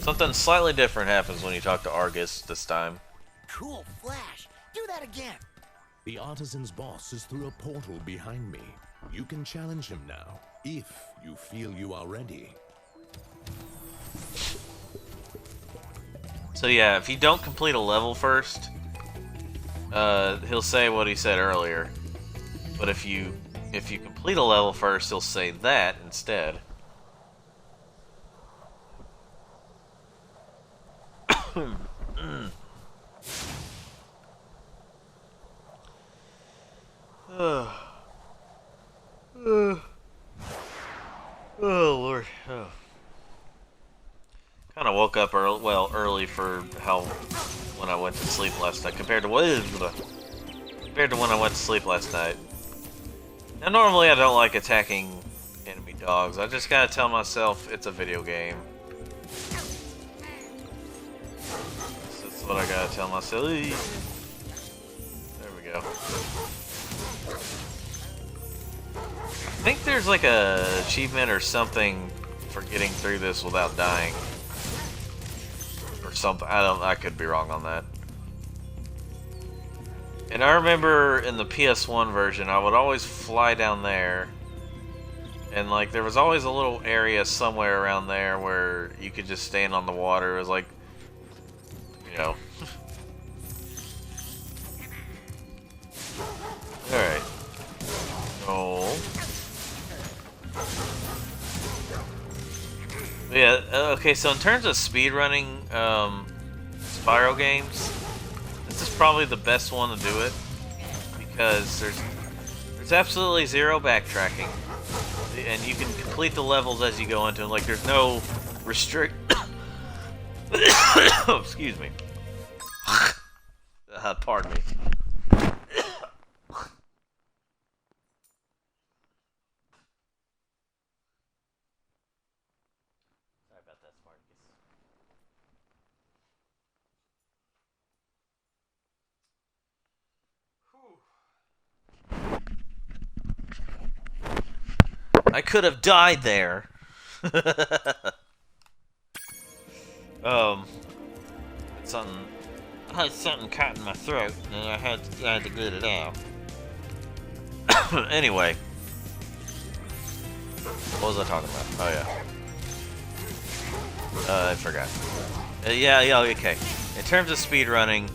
Something slightly different happens when you talk to Argus this time. Cool flash. Do that again. The artisan's boss is through a portal behind me. You can challenge him now, if you feel you are ready. So yeah, if you don't complete a level first, he'll say what he said earlier. But if you complete a level first, he'll say that instead. Oh Lord. Oh. Kind of woke up early for when I went to sleep last night compared to when I went to sleep last night. Now normally I don't like attacking enemy dogs. I just gotta tell myself it's a video game. That's what I gotta tell myself. There we go. I think there's like a achievement or something for getting through this without dying. Or something. I could be wrong on that. And I remember in the PS1 version, I would always fly down there. And like there was always a little area somewhere around there where you could just stand on the water. It was like, you know. Alright. Oh. Yeah, okay, so in terms of speedrunning Spyro games, this is probably the best one to do it because there's absolutely zero backtracking, and you can complete the levels as you go into them. Like there's no oh, excuse me. Pardon me. I could have died there. I had something caught in my throat, and I had to get it out. Anyway, what was I talking about? Oh yeah, I forgot. Yeah, okay. In terms of speedrunning,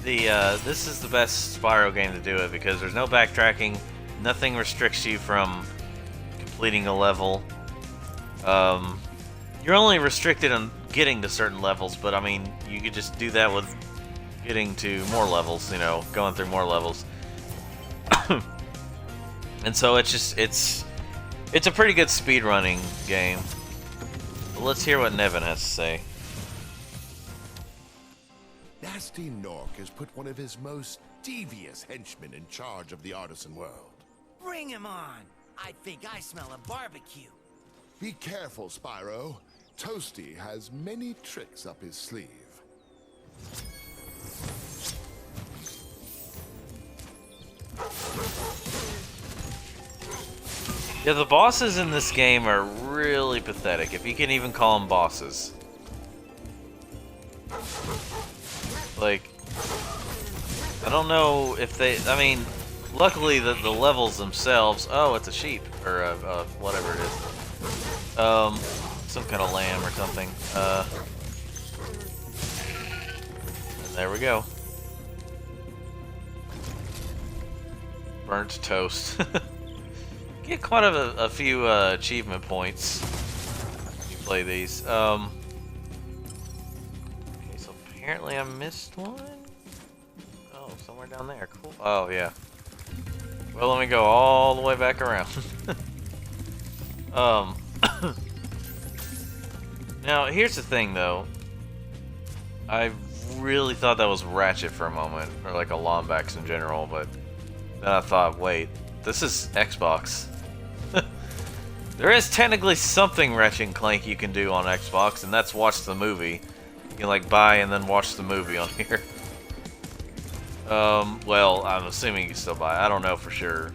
this is the best Spyro game to do it because there's no backtracking. Nothing restricts you from completing a level. You're only restricted on getting to certain levels, but I mean, you could just do that with getting to more levels, you know, going through more levels. And so it's a pretty good speedrunning game. But let's hear what Nevin has to say. Nasty Nork has put one of his most devious henchmen in charge of the artisan world. Bring him on. I think I smell a barbecue. Be careful, Spyro. Toasty has many tricks up his sleeve. Yeah, the bosses in this game are really pathetic, if you can even call them bosses. Like, I don't know if they, I mean, luckily the levels themselves, oh, it's a sheep, or whatever it is. Some kind of lamb or something. And there we go. Burnt toast. Get quite a few achievement points when you play these. Okay, so apparently I missed one. Oh, somewhere down there. Cool. Oh, yeah. Well, let me go all the way back around. Now, here's the thing, though. I really thought that was Ratchet for a moment, or like a Lombax in general, but then I thought, wait, this is Xbox. There is technically something Ratchet and Clank you can do on Xbox, and that's watch the movie. You can like buy and then watch the movie on here. Well, I'm assuming you can still buy. I don't know for sure.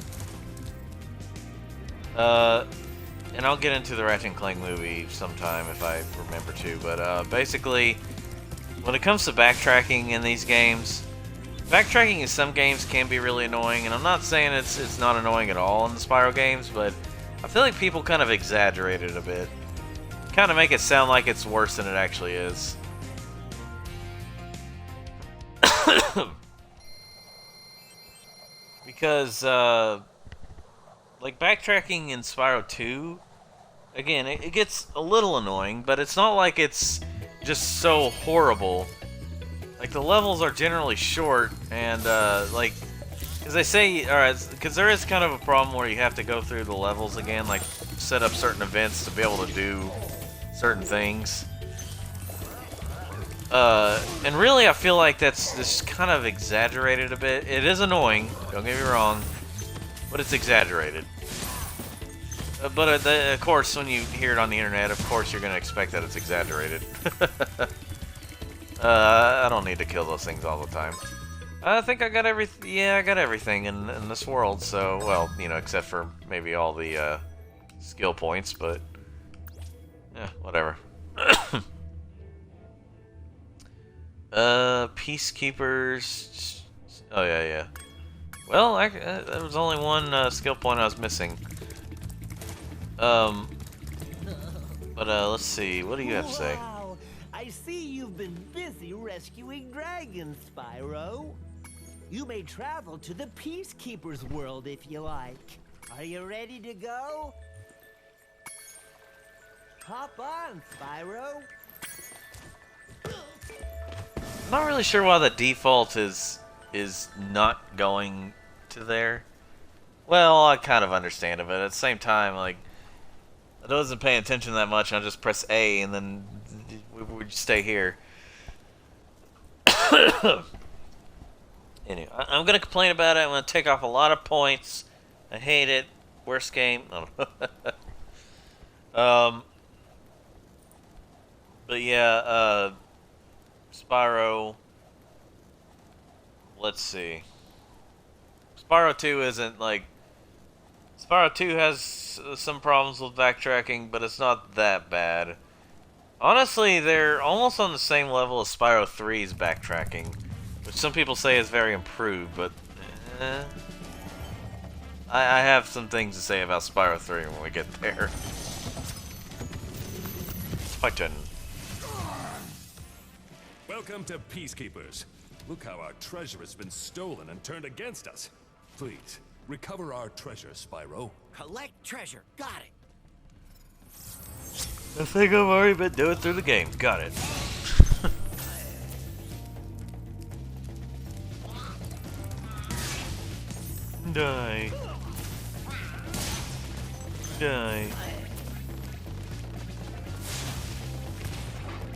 And I'll get into the Ratchet and Clank movie sometime if I remember to. But basically, when it comes to backtracking in these games, backtracking in some games can be really annoying, and I'm not saying it's not annoying at all in the Spyro games, but I feel like people kind of exaggerate it a bit. Kind of make it sound like it's worse than it actually is. Because, like, backtracking in Spyro 2, again, it gets a little annoying, but it's not like it's just so horrible. Like, the levels are generally short, and, like, because they say, alright, because there is kind of a problem where you have to go through the levels again, like, set up certain events to be able to do certain things. And really, I feel like that's just kind of exaggerated a bit. It is annoying, don't get me wrong, but it's exaggerated. But of course, when you hear it on the internet, of course you're going to expect that it's exaggerated. I don't need to kill those things all the time. I think I got everything. Yeah, I got everything in this world. So, well, you know, except for maybe all the skill points, but yeah, whatever. Peacekeepers. Oh yeah, yeah. Well, there was only one skill point I was missing. But let's see. What do you have to say? Wow, I see you've been busy rescuing dragons, Spyro. You may travel to the Peacekeeper's world if you like. Are you ready to go? Hop on, Spyro. I'm not really sure why the default is not going to there. Well, I kind of understand it, but at the same time, like, I wasn't paying attention that much, and I just press A, and then we just stay here. Anyway, I'm gonna complain about it. I'm gonna take off a lot of points. I hate it. Worst game. I don't know. But yeah, Spyro. Let's see. Spyro 2 isn't like. Spyro 2 has some problems with backtracking, but it's not that bad. Honestly, they're almost on the same level as Spyro 3's backtracking, which some people say is very improved, but I have some things to say about Spyro 3 when we get there. Fightin'. Welcome to Peacekeepers. Look how our treasure has been stolen and turned against us. Please, recover our treasure, Spyro. Collect treasure. Got it. I think I've already been doing through the game. Got it. Die. Die.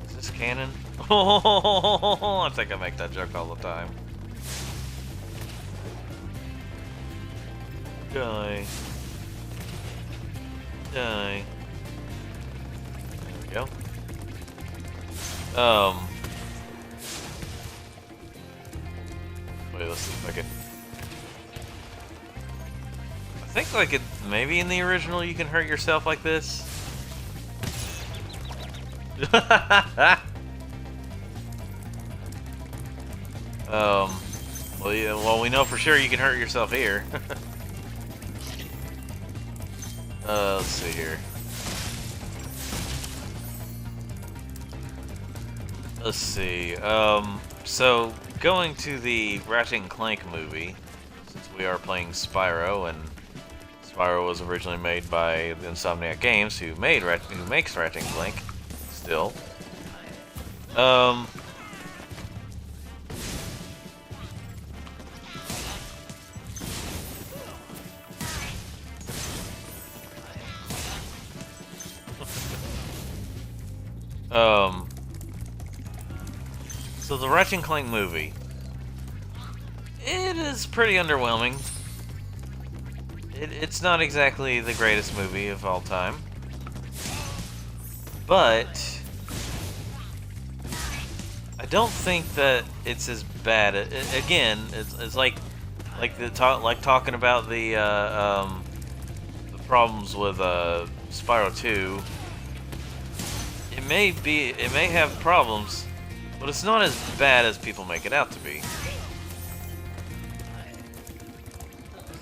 Is this canon? Oh, I think I make that joke all the time. Die. Die. There we go. Wait, let's see if I can... I think like it, maybe in the original you can hurt yourself like this. Well, yeah, well, we know for sure you can hurt yourself here. Let's see here. Let's see. So going to the Ratchet and Clank movie, since we are playing Spyro, and Spyro was originally made by the Insomniac Games, who makes Ratchet and Clank, still. So the Ratchet and Clank movie, it is pretty underwhelming. It's not exactly the greatest movie of all time, but I don't think that it's as bad. Again, it's like talking about the problems with Spyro 2. It may have problems, but it's not as bad as people make it out to be.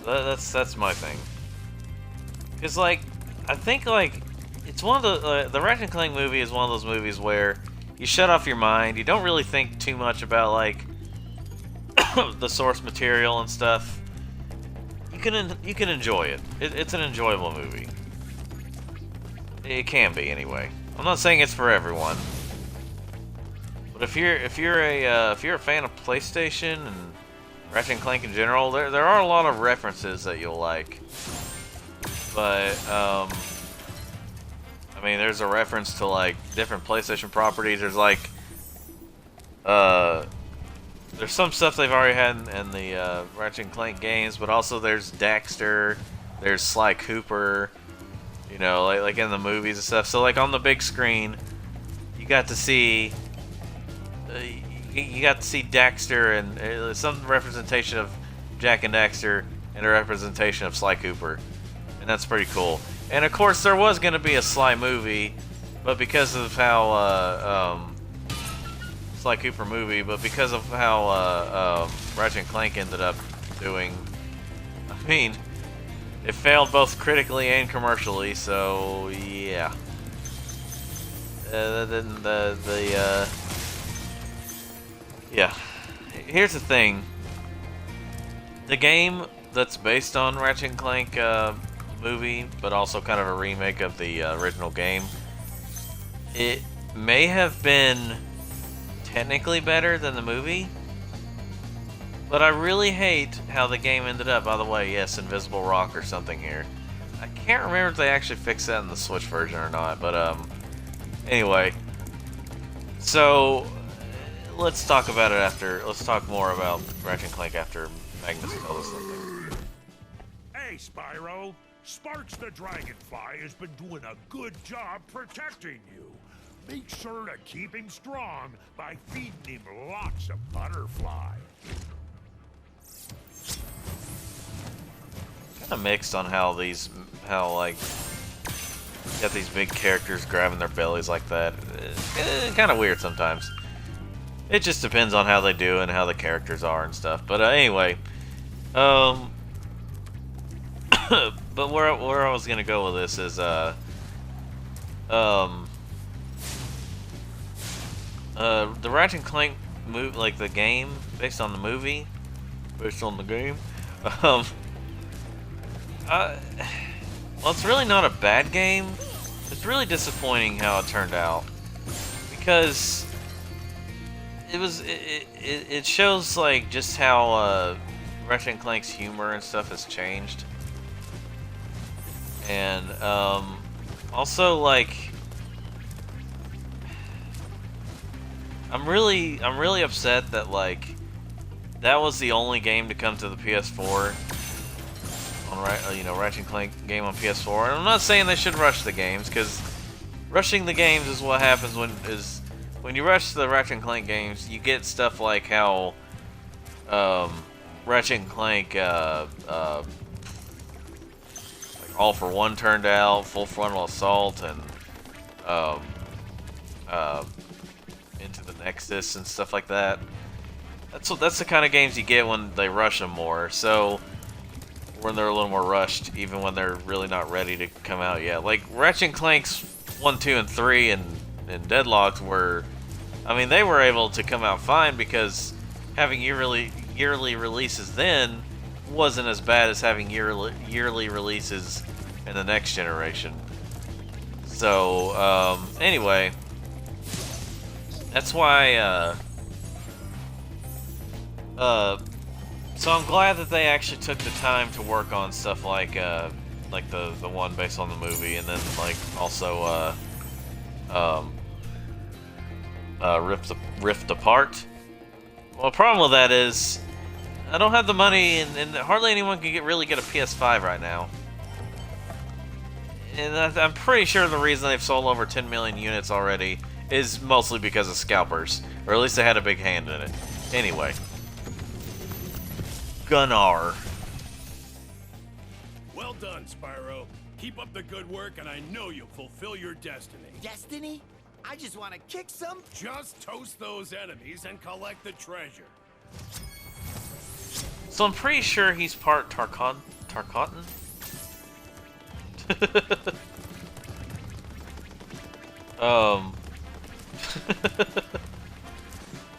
So that's my thing. Cause like, I think like, it's one of the Ratchet and Clank movie is one of those movies where you shut off your mind. You don't really think too much about like the source material and stuff. You can enjoy it. It's an enjoyable movie. It can be anyway. I'm not saying it's for everyone, but if you're a fan of PlayStation and Ratchet and Clank in general, there are a lot of references that you'll like. But I mean, there's a reference to like different PlayStation properties. There's like there's some stuff they've already had in the Ratchet and Clank games, but also there's Daxter, there's Sly Cooper. You know, like in the movies and stuff. So like on the big screen, you got to see Daxter and some representation of Jak and Daxter and a representation of Sly Cooper, and that's pretty cool. And of course, there was going to be a Sly movie, but because of how Sly Cooper movie, but because of how Ratchet and Clank ended up doing, I mean. It failed both critically and commercially, so yeah. Yeah. Here's the thing. The game that's based on Ratchet and Clank movie, but also kind of a remake of the original game, it may have been technically better than the movie. But I really hate how the game ended up. By the way, yes, Invisible Rock or something here. I can't remember if they actually fixed that in the Switch version or not, but anyway. So let's talk about it after. Let's talk more about Ratchet and Clank after Magnus tells us something. Hey, Spyro. Sparks the Dragonfly has been doing a good job protecting you. Make sure to keep him strong by feeding him lots of butterfly. Kind of mixed on how like you got these big characters grabbing their bellies like that. Kind of weird sometimes. It just depends on how they do and how the characters are and stuff. But anyway, but where I was gonna go with this is the Ratchet and Clank movie, like the game based on the movie, well, it's really not a bad game. It's really disappointing how it turned out, because it shows like just how Ratchet and Clank's humor and stuff has changed, and also like I'm really upset that like that was the only game to come to the PS4 on you know, Ratchet and Clank game on PS4. And I'm not saying they should rush the games, because rushing the games is what happens when you rush the Ratchet and Clank games. You get stuff like how Ratchet and Clank like All for One turned out, Full Frontal Assault, and Into the Nexus and stuff like that. That's the kind of games you get when they rush them more. So when they're a little more rushed, even when they're really not ready to come out yet. Like Ratchet and Clank's 1, 2, and 3 and Deadlocked were, I mean, they were able to come out fine because having yearly releases then wasn't as bad as having yearly releases in the next generation. So anyway, that's why so I'm glad that they actually took the time to work on stuff like the one based on the movie, and then like also Rift Apart. Well, the problem with that is I don't have the money, and hardly anyone can really get a PS5 right now. And I'm pretty sure the reason they've sold over 10 million units already is mostly because of scalpers, or at least they had a big hand in it. Anyway. Gunnar. Well done, Spyro. Keep up the good work, and I know you'll fulfill your destiny. Destiny? I just want to kick some. Just toast those enemies and collect the treasure. So I'm pretty sure he's part Tarkatan? I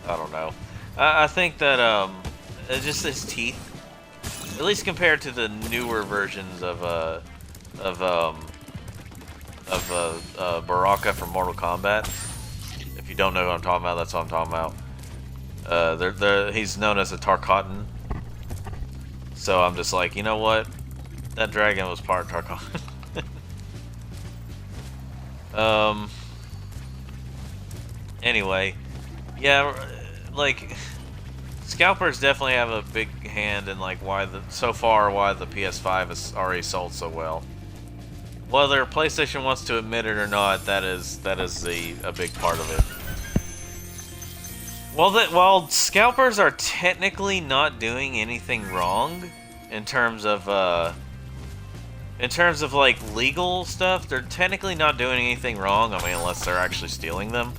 don't know. I think that just his teeth, at least compared to the newer versions of Baraka from Mortal Kombat. If you don't know who I'm talking about, that's what I'm talking about. He's known as a Tarkatan. So I'm just like, you know what? That dragon was part Tarkatan. Anyway, yeah, like scalpers definitely have a big hand in like why the PS5 has already sold so well. Whether PlayStation wants to admit it or not, that is a big part of it. While scalpers are technically not doing anything wrong in terms of like legal stuff, they're technically not doing anything wrong. I mean, unless they're actually stealing them.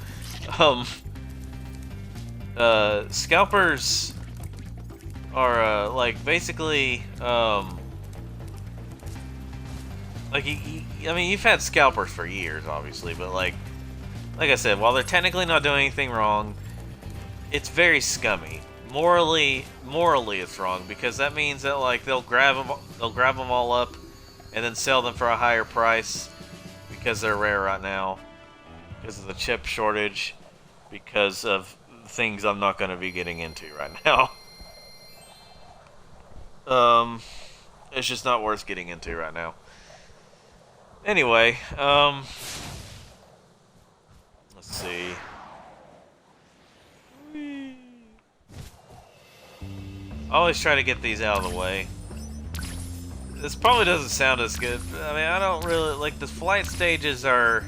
Scalpers are like basically like I mean, you've had scalpers for years, obviously, but like I said, while they're technically not doing anything wrong, it's very scummy. Morally, it's wrong because that means that like they'll grab them all up and then sell them for a higher price because they're rare right now, because of the chip shortage, because of things I'm not going to be getting into right now. It's just not worth getting into right now. Anyway, let's see. I always try to get these out of the way. This probably doesn't sound as good. I mean, I don't really like the flight stages are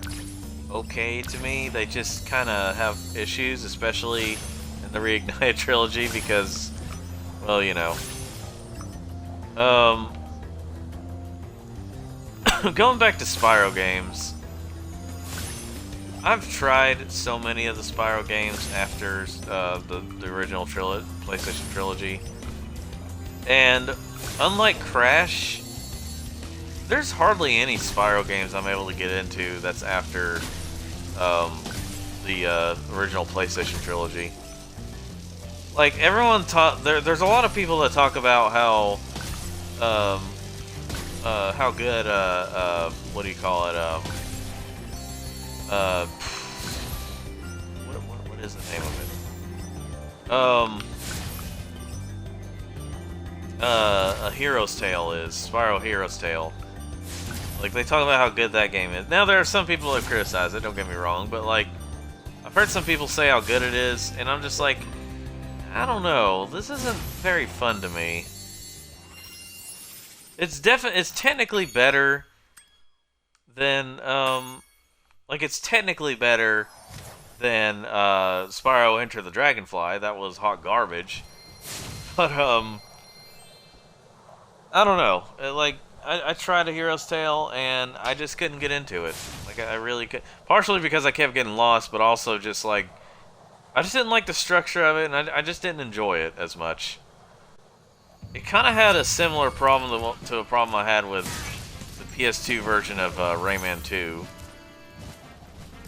okay to me. They just kind of have issues, especially in the Reignited Trilogy, because, well, you know. Going back to Spyro games, I've tried so many of the Spyro games after the original PlayStation Trilogy, and unlike Crash, there's hardly any Spyro games I'm able to get into that's after the original PlayStation Trilogy. Like, everyone there's a lot of people that talk about how good what do you call it, what is the name of it? A Hero's Tale is Spyro Hero's Tale. Like, they talk about how good that game is. Now, there are some people that criticize it, don't get me wrong, but like, I've heard some people say how good it is, and I'm just like, I don't know, this isn't very fun to me. It's technically better than it's technically better than Spyro Enter the Dragonfly. That was hot garbage. But I don't know. I tried A Hero's Tale and I just couldn't get into it. Like I really could. Partially because I kept getting lost, but also just like I just didn't like the structure of it, and I just didn't enjoy it as much. It kind of had a similar problem to a problem I had with the PS2 version of Rayman 2.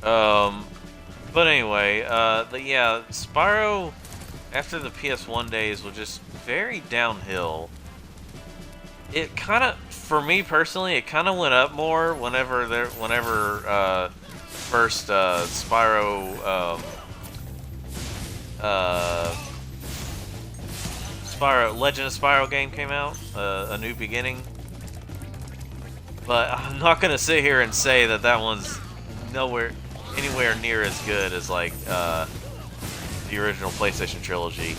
But anyway, yeah, Spyro after the PS1 days was just very downhill. It kind of, for me personally, it kind of went up more whenever first Spyro Legend of Spyro game came out, A New Beginning. But I'm not gonna sit here and say that that one's anywhere near as good as like the original PlayStation trilogy.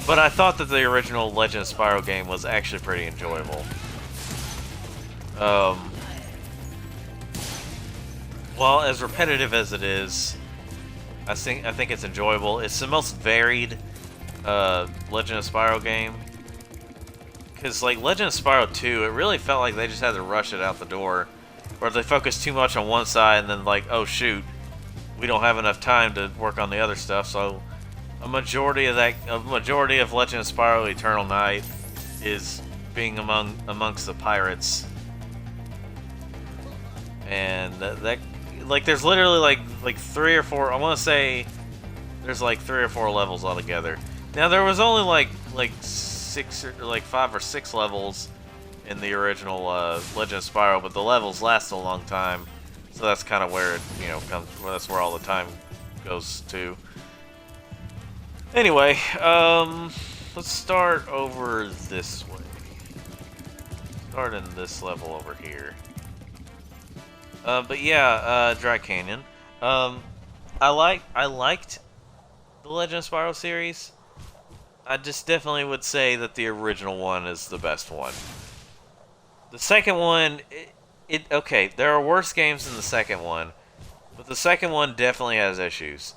But I thought that the original Legend of Spyro game was actually pretty enjoyable. Well, as repetitive as it is, I think it's enjoyable. It's the most varied Legend of Spyro game. Because like Legend of Spyro 2, it really felt like they just had to rush it out the door. Or they focused too much on one side and then like, oh shoot, we don't have enough time to work on the other stuff, so a majority of Legend of Spyro Eternal Night is being amongst the pirates, and that like there's literally like 3 or 4. I want to say there's like 3 or 4 levels altogether. Now there was only like 6 or like 5 or 6 levels in the original Legend of Spyro, but the levels last a long time, so that's kind of where it comes. That's where all the time goes to. Anyway, let's start over this way. Start in this level over here. But yeah, Dry Canyon. I liked the Legend of Spyro series. I just definitely would say that the original one is the best one. The second one, okay, there are worse games than the second one, but the second one definitely has issues.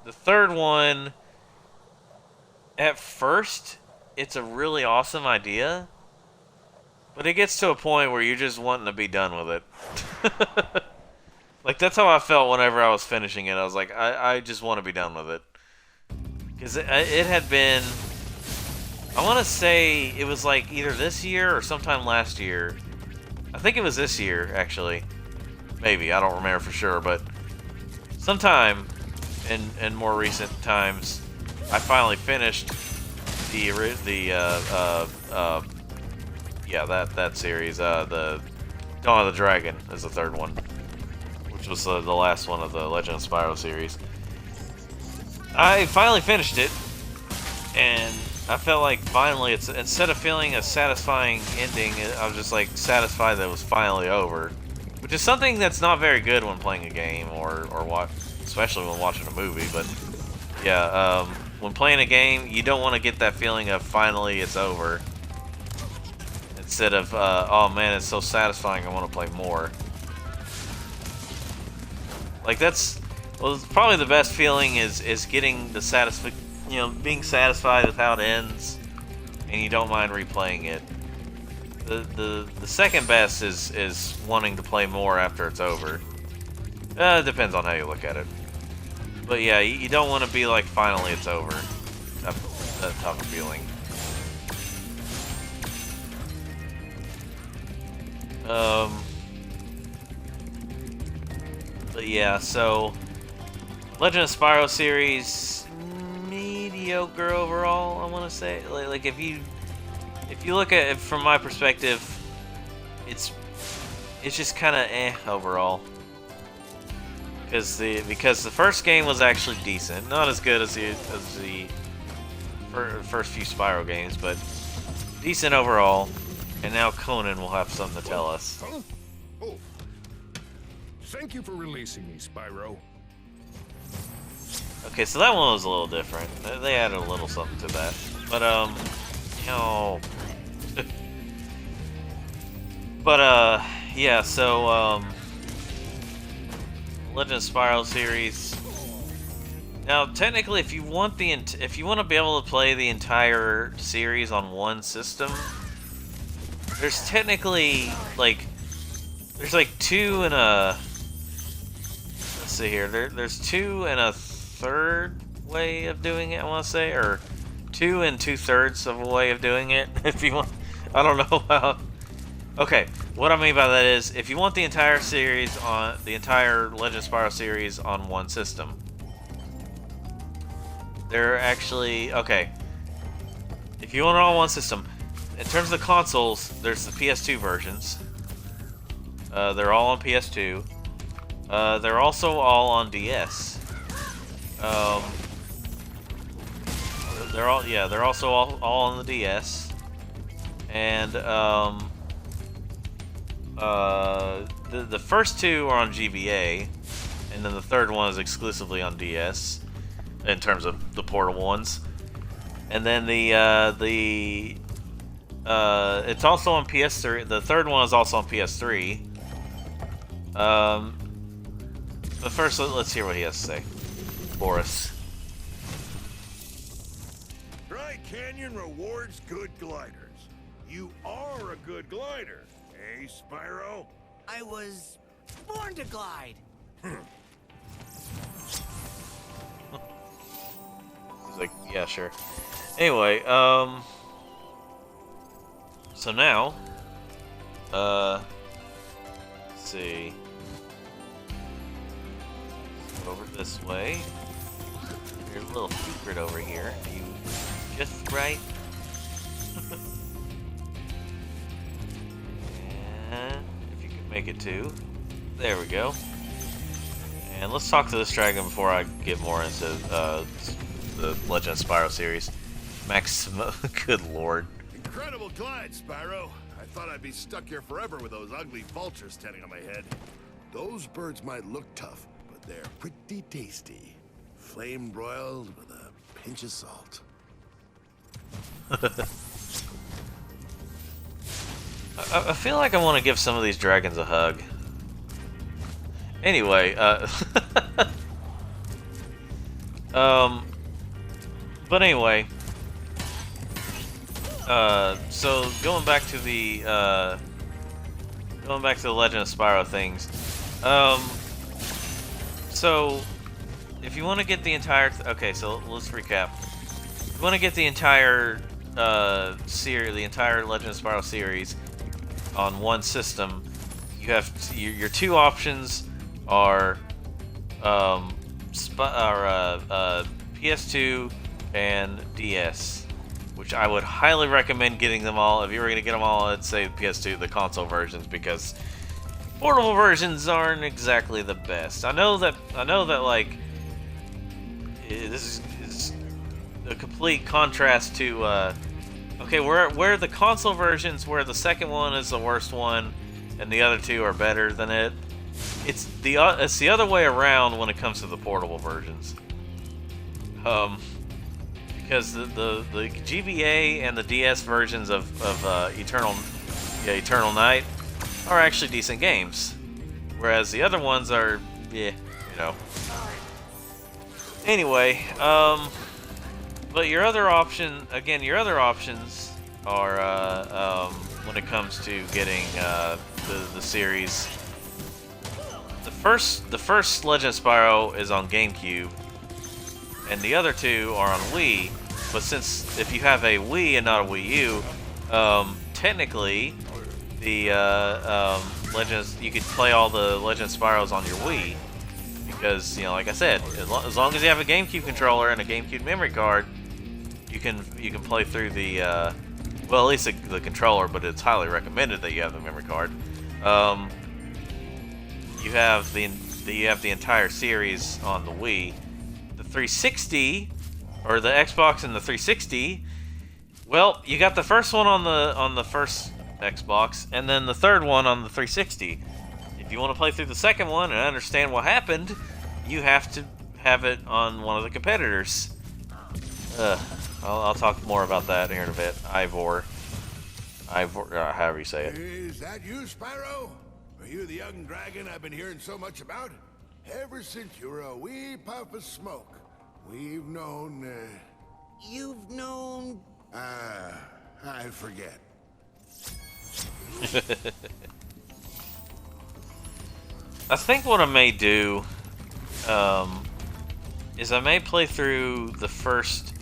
The third one, at first, it's a really awesome idea, but it gets to a point where you're just wanting to be done with it. Like, that's how I felt whenever I was finishing it. I was like, I just want to be done with it. Because it had been, I want to say it was like either this year or sometime last year. I think it was this year, actually. Maybe, I don't remember for sure, but sometime in more recent times, I finally finished that series. The Dawn of the Dragon is the third one, which was the last one of the Legend of Spyro series. I finally finished it, and I felt like finally, instead of feeling a satisfying ending, I was just like satisfied that it was finally over, which is something that's not very good when playing a game or especially when watching a movie. But yeah, when playing a game, you don't want to get that feeling of finally it's over, instead of oh man, it's so satisfying, I want to play more. Like probably the best feeling is getting the being satisfied with how it ends, and you don't mind replaying it. The second best is wanting to play more after it's over. It depends on how you look at it. But yeah, you don't want to be like, finally it's over. That type of feeling. But yeah, so Legend of Spyro series, mediocre overall, I want to say. Like if you look at it from my perspective, it's just kind of overall. Because the first game was actually decent, not as good as the first few Spyro games, but decent overall. And now Conan will have something to tell us. Huh? Oh. Thank you for releasing me, Spyro. Okay, so that one was a little different. They added a little something to that. But, But yeah. So Legend of Spyro series. Now, technically, if you want to be able to play the entire series on one system, there's technically there's like two and a. Let's see here. There's two and a third way of doing it. I want to say, or 2 2/3 of a way of doing it. If you want, I don't know how. Okay, what I mean by that is, if you want the entire series on the entire Legend of Spyro series on one system, they're actually okay. If you want it on one system, in terms of the consoles, there's the PS2 versions. They're all on PS2. They're also all on DS. They're also all on the DS. And the first two are on GBA, and then the third one is exclusively on DS in terms of the portable ones. And then it's also on PS3. The third one is also on PS3. But first, let's hear what he has to say. Boris. Dry Canyon rewards good gliders. You are a good glider, eh, Spyro? I was born to glide. He's like, yeah, sure. Anyway, so now, let's see. Go over this way. There's a little secret over here. Are you just right? And if you can make it to. There we go. And let's talk to this dragon before I get more into the Legend of Spyro series. Maximo, good lord. Incredible glide, Spyro. I thought I'd be stuck here forever with those ugly vultures standing on my head. Those birds might look tough, but they're pretty tasty. Flame broiled with a pinch of salt. I feel like I want to give some of these dragons a hug. Anyway, but anyway, so going back to the Legend of Spyro things, so if you want to get the entire, okay, so let's recap. If you want to get the entire series, the entire Legend of Spyro series on one system, you have your two options are PS2 and DS, which I would highly recommend getting them all. If you were going to get them all, I'd say PS2, the console versions, because portable versions aren't exactly the best. I know that like this is a complete contrast to okay, where the console versions, where the second one is the worst one and the other two are better than it. It's the other way around when it comes to the portable versions. Because the GBA and the DS versions of Eternal Night are actually decent games, whereas the other ones are, yeah, you know. Anyway, but your other options are when it comes to getting the series. The first Legend of Spyro is on GameCube, and the other two are on Wii. But if you have a Wii and not a Wii U, technically the you could play all the Legend of Spyros on your Wii, because, you know, like I said, as long as you have a GameCube controller and a GameCube memory card, you can play through the well, at least the controller, but it's highly recommended that you have the memory card. You have the entire series on the Wii. The 360, or the Xbox and the 360, well, you got the first one on the first Xbox, and then the third one on the 360. If you want to play through the second one and understand what happened, you have to have it on one of the competitors. I'll talk more about that here in a bit. Ivor. however you say it. Is that you, Spyro? Are you the young dragon I've been hearing so much about? Ever since you were a wee puff of smoke, we've known, You've known... I forget. I think what I may do is I may play through the first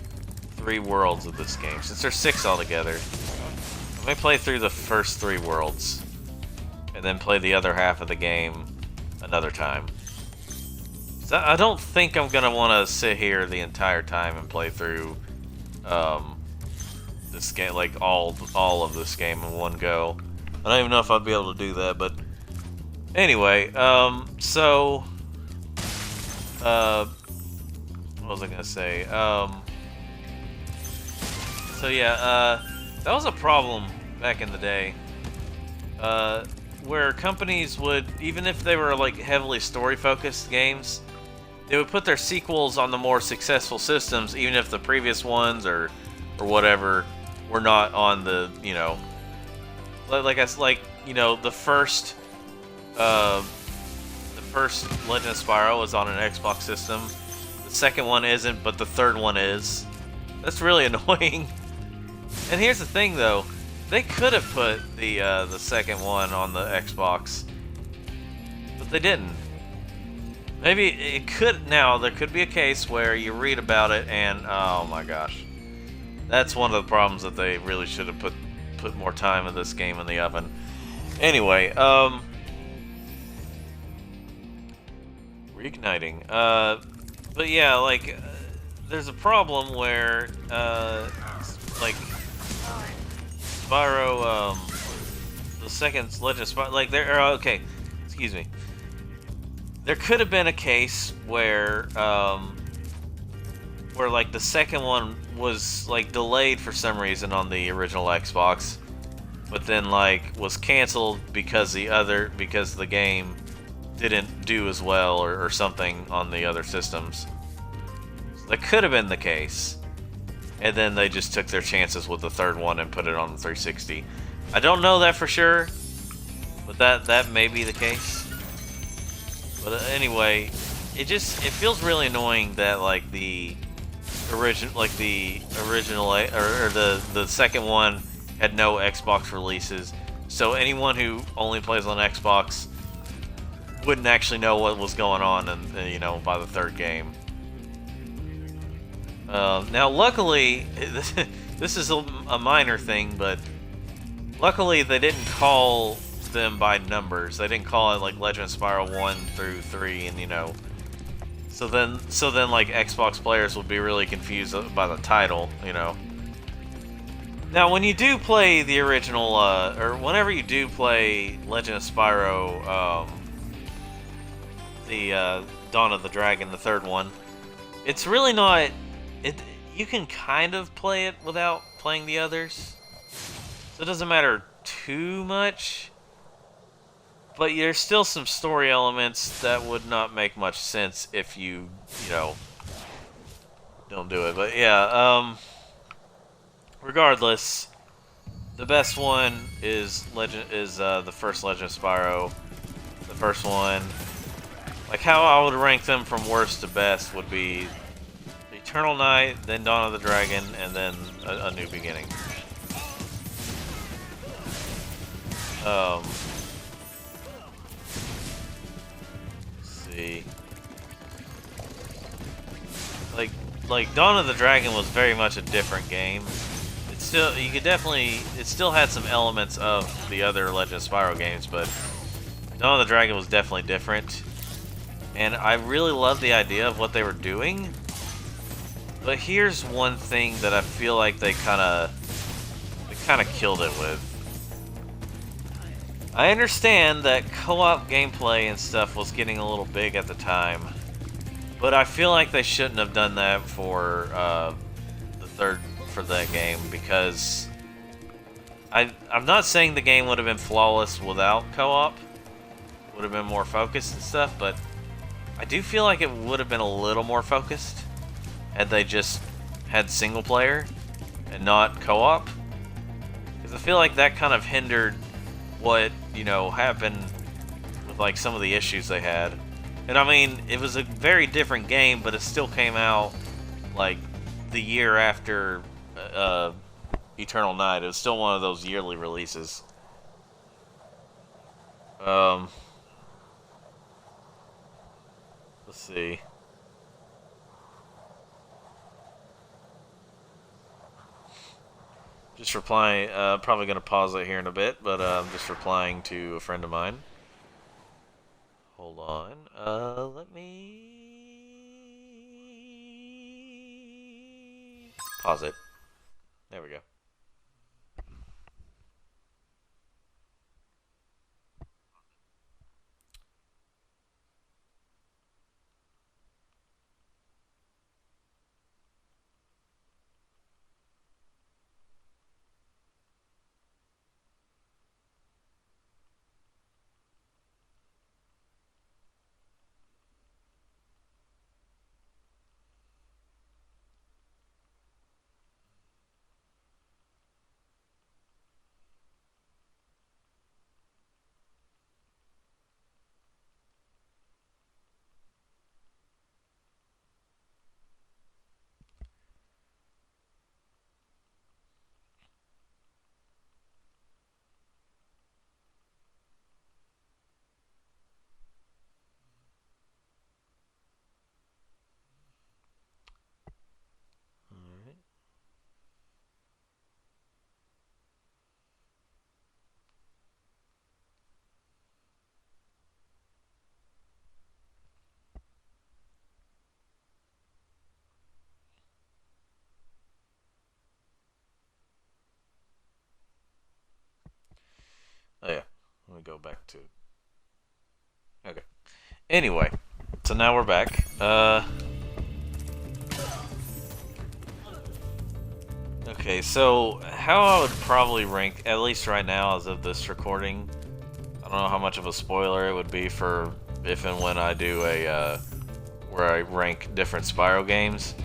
3 worlds of this game, since there's 6 altogether. I may play through the first 3 worlds, and then play the other half of the game another time. So I don't think I'm gonna want to sit here the entire time and play through this game, like all of this game in one go. I don't even know if I'd be able to do that, but anyway, so what was I gonna say? So yeah, that was a problem back in the day, where companies would, even if they were like heavily story-focused games, they would put their sequels on the more successful systems, even if the previous ones or whatever were not on the, you know, you know, the first Legend of Spyro was on an Xbox system. The second one isn't, but the third one is. That's really annoying. And here's the thing, though. They could have put the second one on the Xbox, but they didn't. Maybe it could now. There could be a case where you read about it and oh my gosh, that's one of the problems that they really should have put more time in this game in the oven. Anyway, reigniting. But yeah, like there's a problem where like Spyro, the second Legend of Spyro, like there. Okay, excuse me. There could have been a case where like the second one was like delayed for some reason on the original Xbox, but then like was canceled because the game didn't do as well or something on the other systems. So that could have been the case, and then they just took their chances with the third one and put it on the 360. I don't know that for sure, but that may be the case. But anyway, it feels really annoying that like the original or the second one had no Xbox releases, so anyone who only plays on Xbox wouldn't actually know what was going on, and you know, by the third game. Now, luckily, this is a minor thing, but luckily they didn't call them by numbers. They didn't call it like Legend of Spyro 1 through 3, and you know, so then like Xbox players would be really confused by the title, you know. Now, when you do play the original, or whenever you do play Legend of Spyro, the Dawn of the Dragon, the third one, it's really not. You can kind of play it without playing the others, so it doesn't matter too much. But there's still some story elements that would not make much sense if you know, don't do it. But yeah, regardless, the best one is the first Legend of Spyro. The first one, like how I would rank them from worst to best, would be Eternal Night, then Dawn of the Dragon, and then a New Beginning. Like Dawn of the Dragon was very much a different game. It still had some elements of the other Legend of Spyro games, but Dawn of the Dragon was definitely different. And I really love the idea of what they were doing. But here's one thing that I feel like they kind of killed it with. I understand that co-op gameplay and stuff was getting a little big at the time, but I feel like they shouldn't have done that for that game, because I'm not saying the game would have been flawless without co-op, would have been more focused and stuff, but I do feel like it would have been a little more focused had they just had single player and not co-op. Because I feel like that kind of hindered what, you know, happened with like some of the issues they had. And I mean, it was a very different game, but it still came out like the year after Eternal Night. It was still one of those yearly releases. Let's see. Just replying, probably going to pause it here in a bit, but I'm just replying to a friend of mine. Hold on. Let me pause it. There we go. Oh yeah, let me go back to. Okay. Anyway, so now we're back. Okay, so how I would probably rank, at least right now as of this recording, I don't know how much of a spoiler it would be for if and when I do a, where I rank different Spyro games.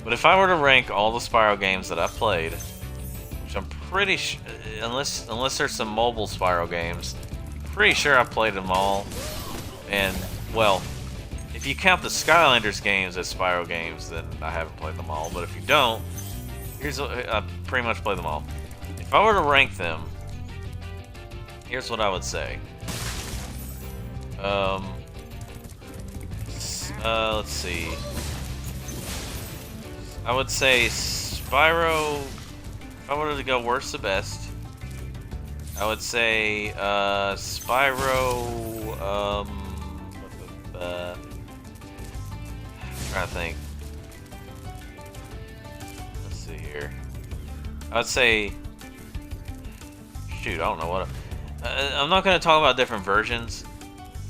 But if I were to rank all the Spyro games that I've played, which I'm pretty sure, unless there's some mobile Spyro games, pretty sure I've played them all. And, well, if you count the Skylanders games as Spyro games, then I haven't played them all. But if you don't, I pretty much played them all. If I were to rank them, here's what I would say. Let's see. I would say Spyro, if I were to go worst to best, I would say Spyro, I'm trying to think. Let's see here. I would say, shoot, I don't know what. I'm not going to talk about different versions.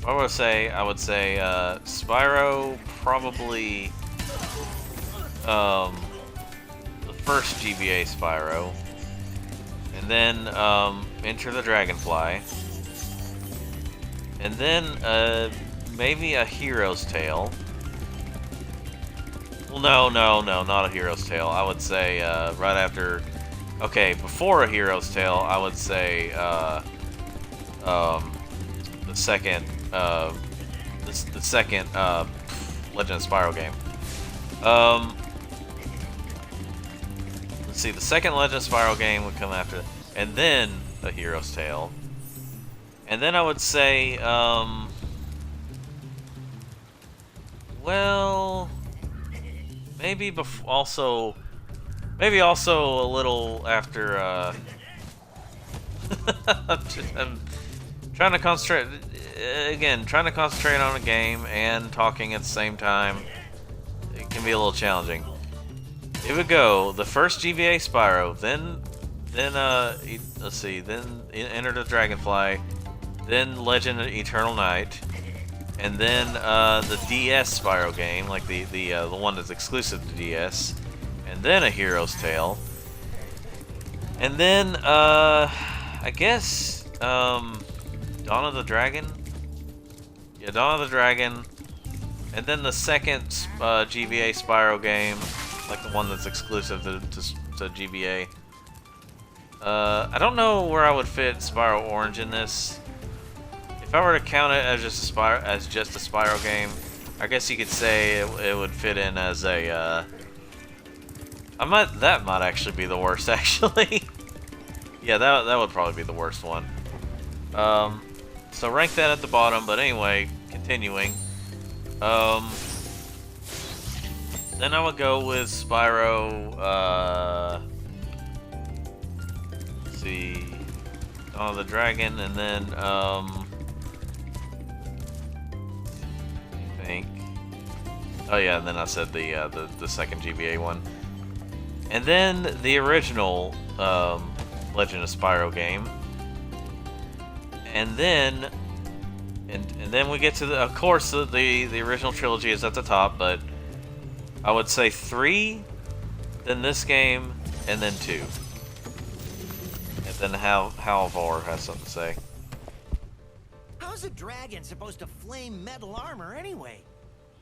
What would I say? I would say Spyro, probably the first GBA Spyro, and then Enter the Dragonfly, and then maybe a Hero's Tale. Well, no, not a Hero's Tale. I would say right after, okay, before a Hero's Tale, I would say the second Legend of Spyro game. Let's see, the second Legend of Spyro game would come after, and then a Hero's Tale, and then I would say, well, maybe also a little after. I'm trying to concentrate again. Trying to concentrate on a game and talking at the same time. It can be a little challenging. It would go the first GBA Spyro, then let's see, then Enter the Dragonfly, then Legend of Eternal Night, and then the DS Spyro game, like the one that's exclusive to DS, and then a Hero's Tale, and then I guess Dawn of the Dragon. Yeah, Dawn of the Dragon, and then the second GBA Spyro game, like the one that's exclusive to GBA. I don't know where I would fit Spyro Orange in this. If I were to count it as just a Spyro game, I guess you could say it would fit in as a. That might actually be the worst, actually. Yeah, that would probably be the worst one. So rank that at the bottom. But anyway, continuing. Then I would go with Spyro. Let's see, Dawn of the Dragon, and then I think. Oh yeah, and then I said the second GBA one, and then the original Legend of Spyro game, and then we get to of course the original trilogy is at the top, but I would say 3, then this game, and then 2. And then Halvor has something to say. How's a dragon supposed to flame metal armor anyway?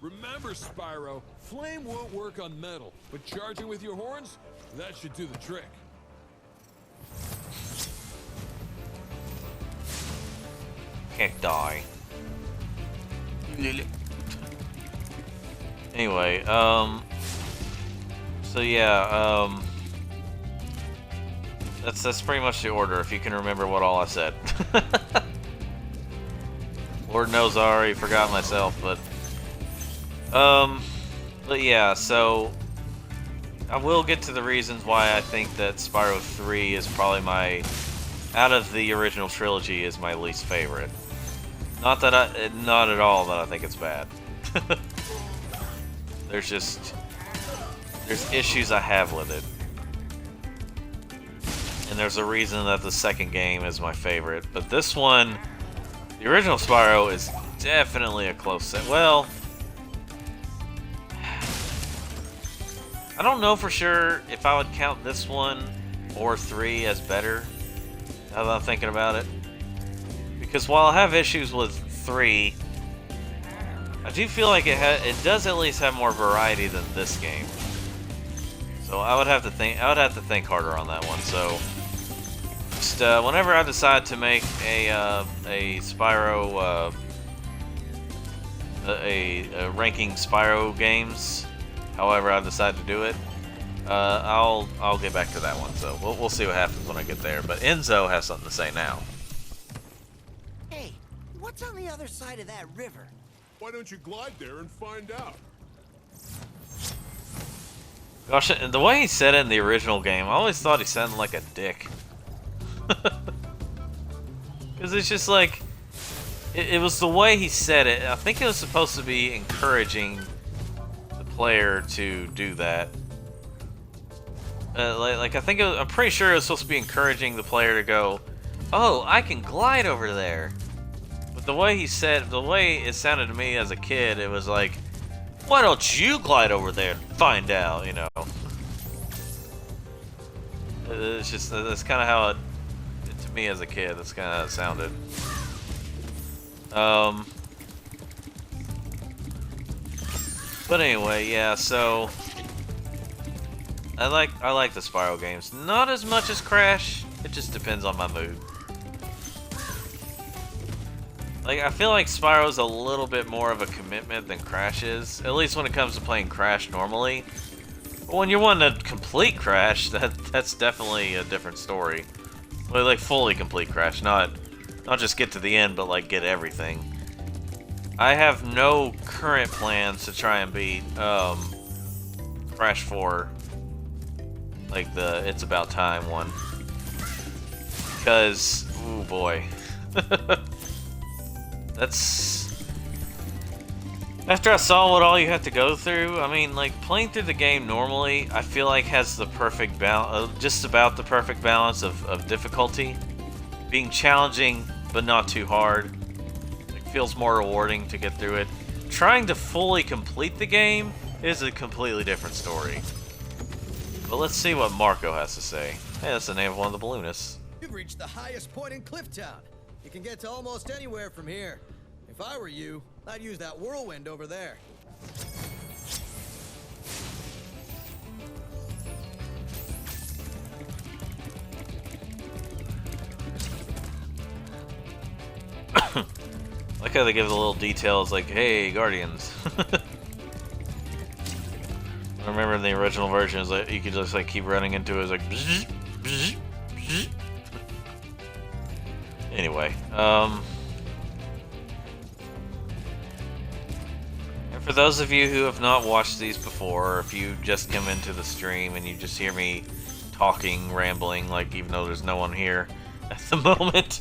Remember, Spyro, flame won't work on metal, but charging with your horns, that should do the trick. Can't die. Anyway, so yeah, that's pretty much the order, if you can remember what all I said. Lord knows I already forgot myself, but yeah, so I will get to the reasons why I think that Spyro 3 is probably out of the original trilogy, is my least favorite. Not at all that I think it's bad. There's issues I have with it. And there's a reason that the second game is my favorite. But this one, the original Spyro, is definitely a close set. Well, I don't know for sure if I would count this one or 3 as better, now that I'm thinking about it. Because while I have issues with 3, I do feel like it does at least have more variety than this game. So I would have to think harder on that one. So just whenever I decide to make a Spyro a ranking Spyro games, however I decide to do it, I'll get back to that one. So we'll see what happens when I get there. But Enzo has something to say now. Hey, what's on the other side of that river? Why don't you glide there and find out? Gosh, the way he said it in the original game, I always thought he sounded like a dick. Because it's just like, it was the way he said it. I think it was supposed to be encouraging the player to do that. Like I think I'm pretty sure it was supposed to be encouraging the player to go, "Oh, I can glide over there." But the way he said, the way it sounded to me as a kid, it was like, "Why don't you glide over there and find out?" You know. It's just that's kind of how to me as a kid. That's kind of how it sounded. But anyway, yeah. So I like the Spyro games. Not as much as Crash. It just depends on my mood. Like, I feel like Spyro's a little bit more of a commitment than Crash is, at least when it comes to playing Crash normally. But when you're wanting to complete Crash, that's definitely a different story. Like fully complete Crash, not just get to the end, but like get everything. I have no current plans to try and beat Crash 4, like the It's About Time one, because oh boy. That's after I saw what all you have to go through. I mean, like playing through the game normally, I feel like has the perfect balance, just about the perfect balance of difficulty, being challenging but not too hard. It feels more rewarding to get through it. Trying to fully complete the game is a completely different story. But let's see what Marco has to say. Hey, that's the name of one of the balloonists. You've reached the highest point in Clifftown. You can get to almost anywhere from here. If I were you, I'd use that whirlwind over there. I like how they give the little details like, hey, Guardians. I remember in the original version, is like you could just like keep running into it, like. Bzz, bzz, bzz. Anyway, and for those of you who have not watched these before, or if you just come into the stream and you just hear me talking, rambling, like even though there's no one here at the moment.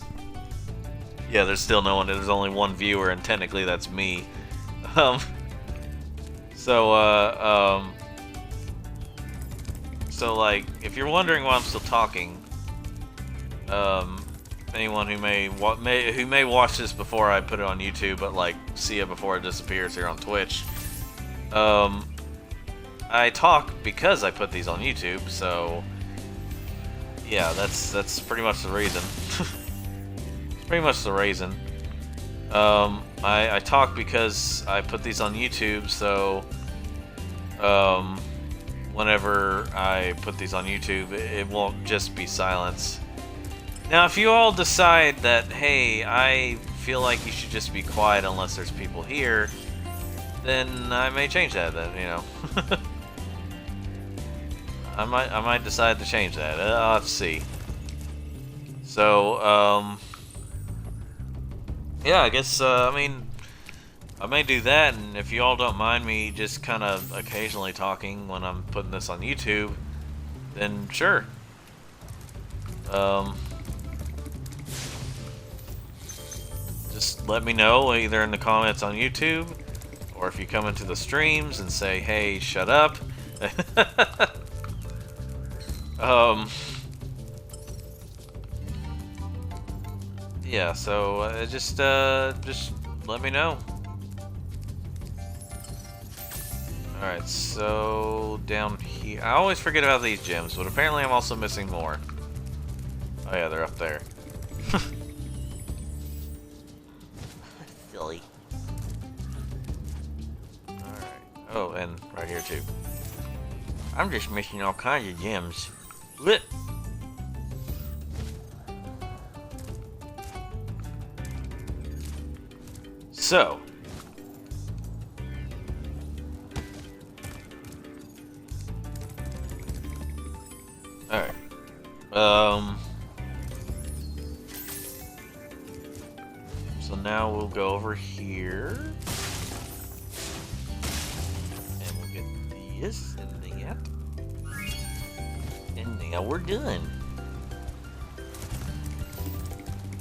Yeah, there's still no one. There's only one viewer, and technically that's me. So like, if you're wondering why I'm still talking, anyone who may watch this before I put it on YouTube, but like see it before it disappears here on Twitch, I talk because I put these on YouTube. So yeah, that's pretty much the reason. Pretty much the reason. I talk because I put these on YouTube, so whenever I put these on YouTube, it won't just be silence. Now, if you all decide that, hey, I feel like you should just be quiet unless there's people here, then I may change that. Then, you know, I might decide to change that. I'll have to see. So, yeah, I guess, I mean, I may do that, and if you all don't mind me just kind of occasionally talking when I'm putting this on YouTube, then sure. Just let me know either in the comments on YouTube, or if you come into the streams and say, hey, shut up. Yeah, so just let me know. Alright, so down here, I always forget about these gems, but apparently I'm also missing more. Oh yeah, they're up there. Silly. Alright, oh, and right here too. I'm just missing all kinds of gems. Lit. So, alright, so now we'll go over here, and we'll get this, and that, and now we're done.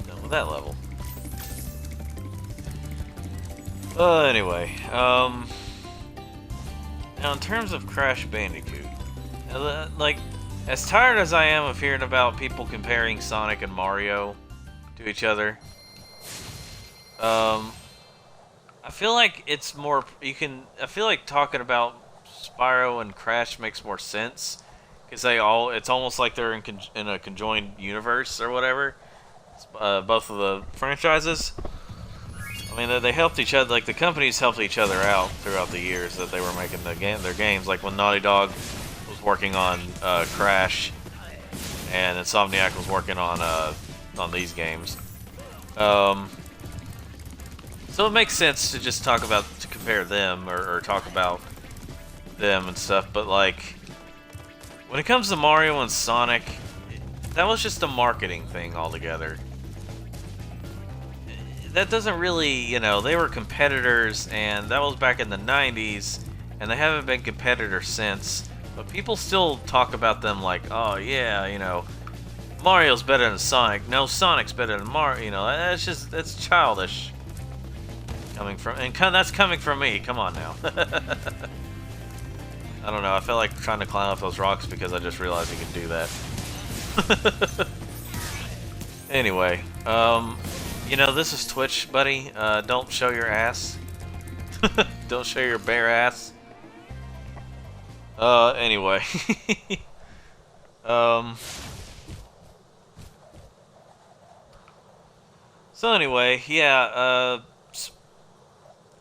Done with that level. Anyway, now in terms of Crash Bandicoot, like, as tired as I am of hearing about people comparing Sonic and Mario to each other, I feel like it's more, I feel like talking about Spyro and Crash makes more sense, because it's almost like they're in a conjoined universe or whatever, both of the franchises. I mean, they helped each other, like the companies helped each other out throughout the years that they were making their games. Like when Naughty Dog was working on Crash, and Insomniac was working on these games. So it makes sense to just compare them or talk about them and stuff. But like, when it comes to Mario and Sonic, that was just a marketing thing altogether. That doesn't really, you know, they were competitors, and that was back in the 90s, and they haven't been competitors since, but people still talk about them like, oh yeah, you know, Mario's better than Sonic, no, Sonic's better than Mario, you know, that's childish, that's coming from me, come on now. I don't know, I felt like trying to climb up those rocks because I just realized you can do that. Anyway, you know, this is Twitch, buddy. Don't show your ass. Don't show your bare ass. Anyway. So anyway, yeah,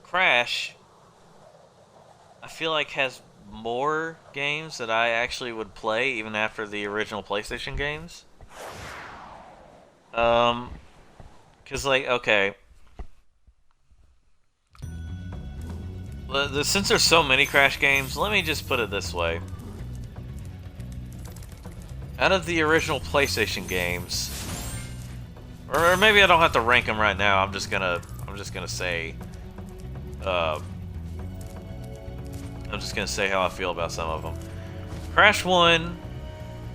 Crash, I feel like has more games that I actually would play even after the original PlayStation games. Cause like, okay, Since there's so many Crash games, let me just put it this way. Out of the original PlayStation games, or maybe I don't have to rank them right now. I'm just gonna say, I'm just gonna say how I feel about some of them. Crash 1,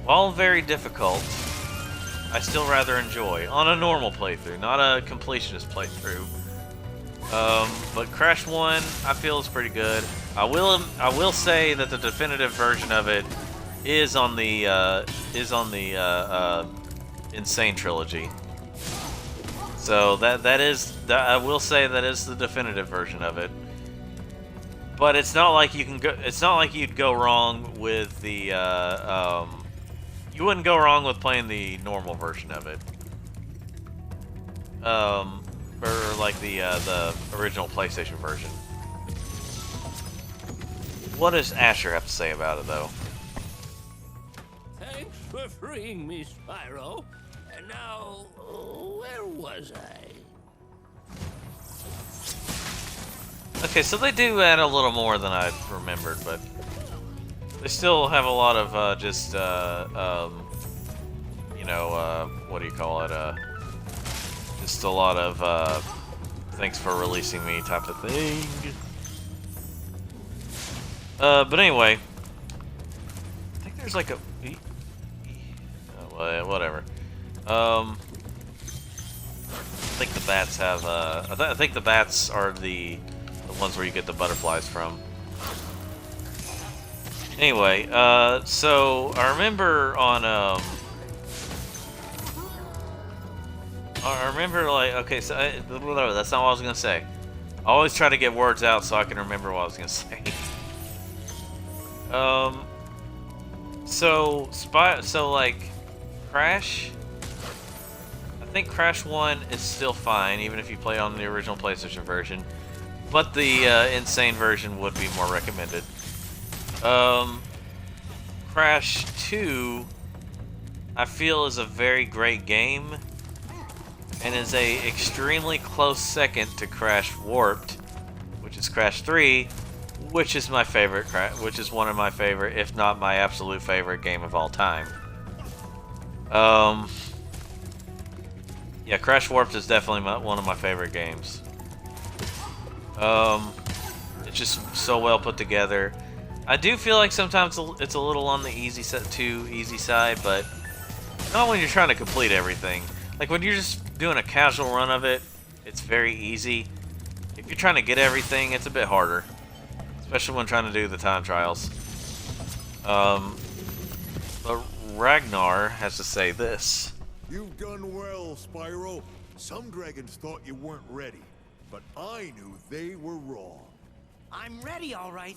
while very difficult, I still rather enjoy on a normal playthrough, not a completionist playthrough. But Crash 1, I feel is pretty good. I will say that the definitive version of it is on the Insane Trilogy. So I will say that is the definitive version of it. But it's not like you can go. It's not like you'd go wrong with the. You wouldn't go wrong with playing the normal version of it. Or like the original PlayStation version. What does Asher have to say about it, though? Thanks for freeing me, Spyro. And now, where was I? Okay, so they do add a little more than I remembered, but they still have a lot of you know, what do you call it? Just a lot of thanks for releasing me type of thing. But anyway, I think there's like a whatever. I think the bats have I think the bats are the ones where you get the butterflies from. Anyway, so I remember on I remember, like, okay, so whatever, that's not what I was gonna say. I always try to get words out so I can remember what I was gonna say. So like Crash, I think Crash 1 is still fine, even if you play on the original PlayStation version. But the Insane version would be more recommended. Crash 2, I feel, is a very great game, and is a extremely close second to Crash Warped, which is Crash 3, which is my favorite, which is one of my favorite, if not my absolute favorite game of all time. Yeah, Crash Warped is definitely one of my favorite games. It's just so well put together. I do feel like sometimes it's a little on the easy side, but not when you're trying to complete everything. Like when you're just doing a casual run of it, it's very easy. If you're trying to get everything, it's a bit harder, especially when trying to do the time trials. But Ragnar has to say this. You've done well, Spyro. Some dragons thought you weren't ready, but I knew they were wrong. I'm ready, all right.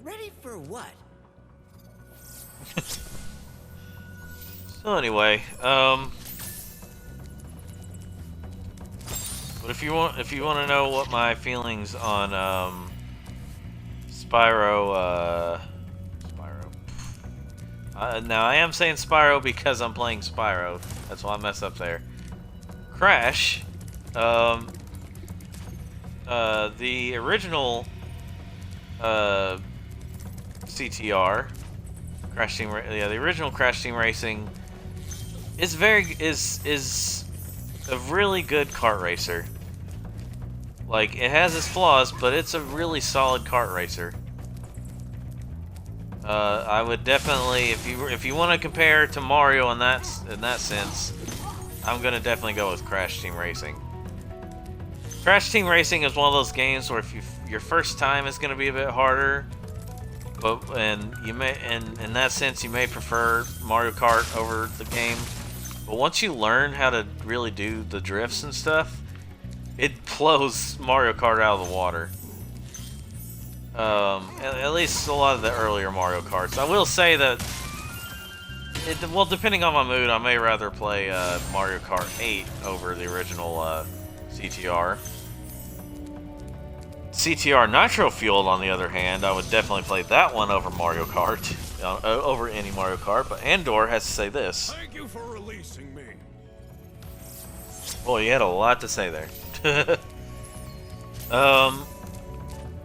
Ready for what? So anyway, but if you want to know what my feelings on Spyro, now I am saying Spyro because I'm playing Spyro. That's why I messed up there. Crash, the original CTR, Crash Team, the original Crash Team Racing is a really good kart racer. Like, it has its flaws, but it's a really solid kart racer. I would definitely, if you want to compare to Mario in that sense, I'm gonna definitely go with Crash Team Racing. Crash Team Racing is one of those games where if your first time is gonna be a bit harder, and you may, in that sense, you may prefer Mario Kart over the game. But once you learn how to really do the drifts and stuff, it blows Mario Kart out of the water. At least a lot of the earlier Mario Karts. I will say that, well, depending on my mood, I may rather play Mario Kart 8 over the original CTR. CTR Nitro Fueled, on the other hand, I would definitely play that one over Mario Kart, over any Mario Kart. But Andor has to say this. Thank you for releasing me. Boy, you had a lot to say there.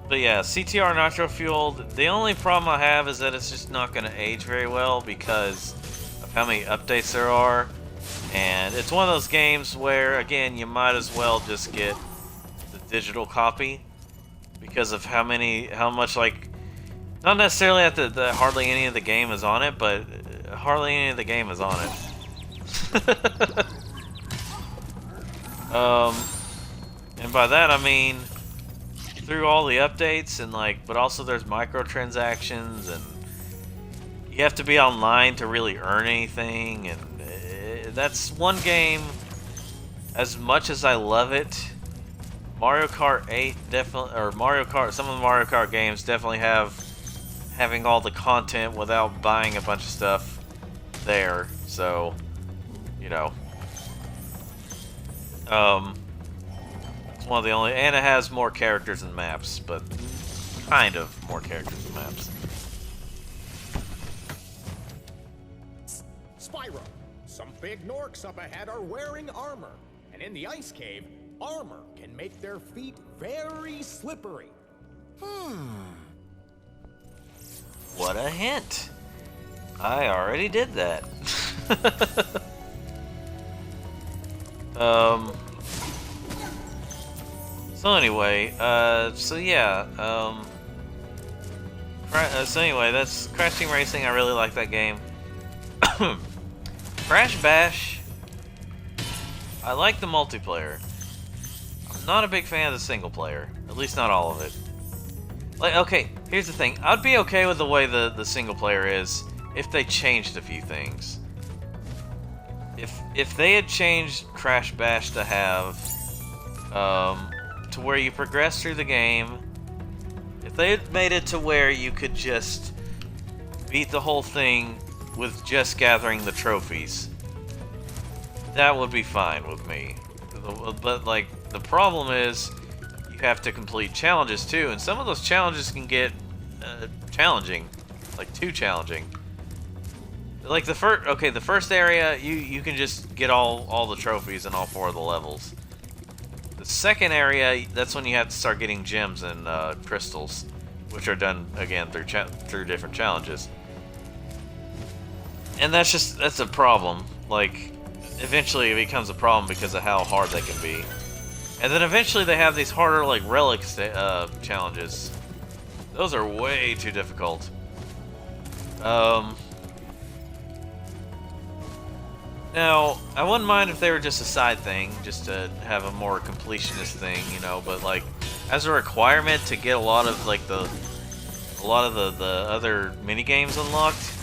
But yeah, CTR Nitro Fueled, the only problem I have is that it's just not going to age very well because of how many updates there are. And it's one of those games where, again, you might as well just get the digital copy because of how much, like, not necessarily that hardly any of the game is on it, but hardly any of the game is on it. And by that I mean through all the updates and like, but also there's microtransactions and you have to be online to really earn anything, and that's one game. As much as I love it, Mario Kart 8 definitely, or Mario Kart, some of the Mario Kart games definitely having all the content without buying a bunch of stuff there. So, you know, it's one of the only, and it has more characters and maps, but kind of more characters and maps. Spyro, some big Norks up ahead are wearing armor, and in the ice cave, armor can make their feet very slippery. What a hint! I already did that. So anyway, so yeah, so anyway, that's Crash Team Racing. I really like that game. Crash Bash, I like the multiplayer. I'm not a big fan of the single player, at least not all of it. Like, okay, here's the thing. I'd be okay with the way the single player is if they changed a few things. If they had changed Crash Bash to have to where you progress through the game, if they had made it to where you could just beat the whole thing with just gathering the trophies, that would be fine with me. But like, the problem is you have to complete challenges too, and some of those challenges can get challenging, like too challenging. Like the first area, you can just get all the trophies in all 4 of the levels. The second area, that's when you have to start getting gems and crystals, which are done again through different challenges. And that's a problem. Like, eventually it becomes a problem because of how hard they can be. And then eventually they have these harder, like, relic challenges. Those are way too difficult. Now, I wouldn't mind if they were just a side thing, just to have a more completionist thing, you know, but like, as a requirement to get a lot of the other mini games unlocked,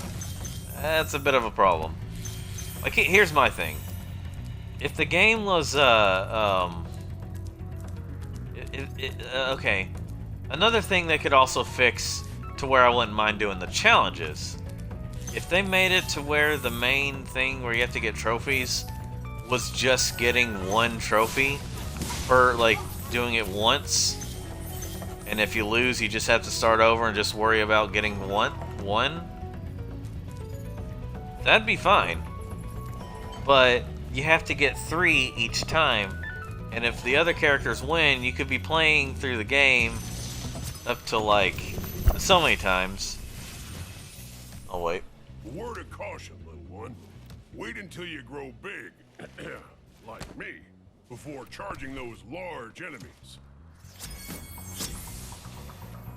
that's a bit of a problem. Like, here's my thing. If the game was, okay, another thing they could also fix to where I wouldn't mind doing the challenges. If they made it to where the main thing where you have to get trophies was just getting 1 trophy for, like, doing it once, and if you lose, you just have to start over and just worry about getting one, that'd be fine. But you have to get 3 each time, and if the other characters win, you could be playing through the game up to, like, so many times. Oh, wait. Word of caution, little one. Wait until you grow big, like me, before charging those large enemies.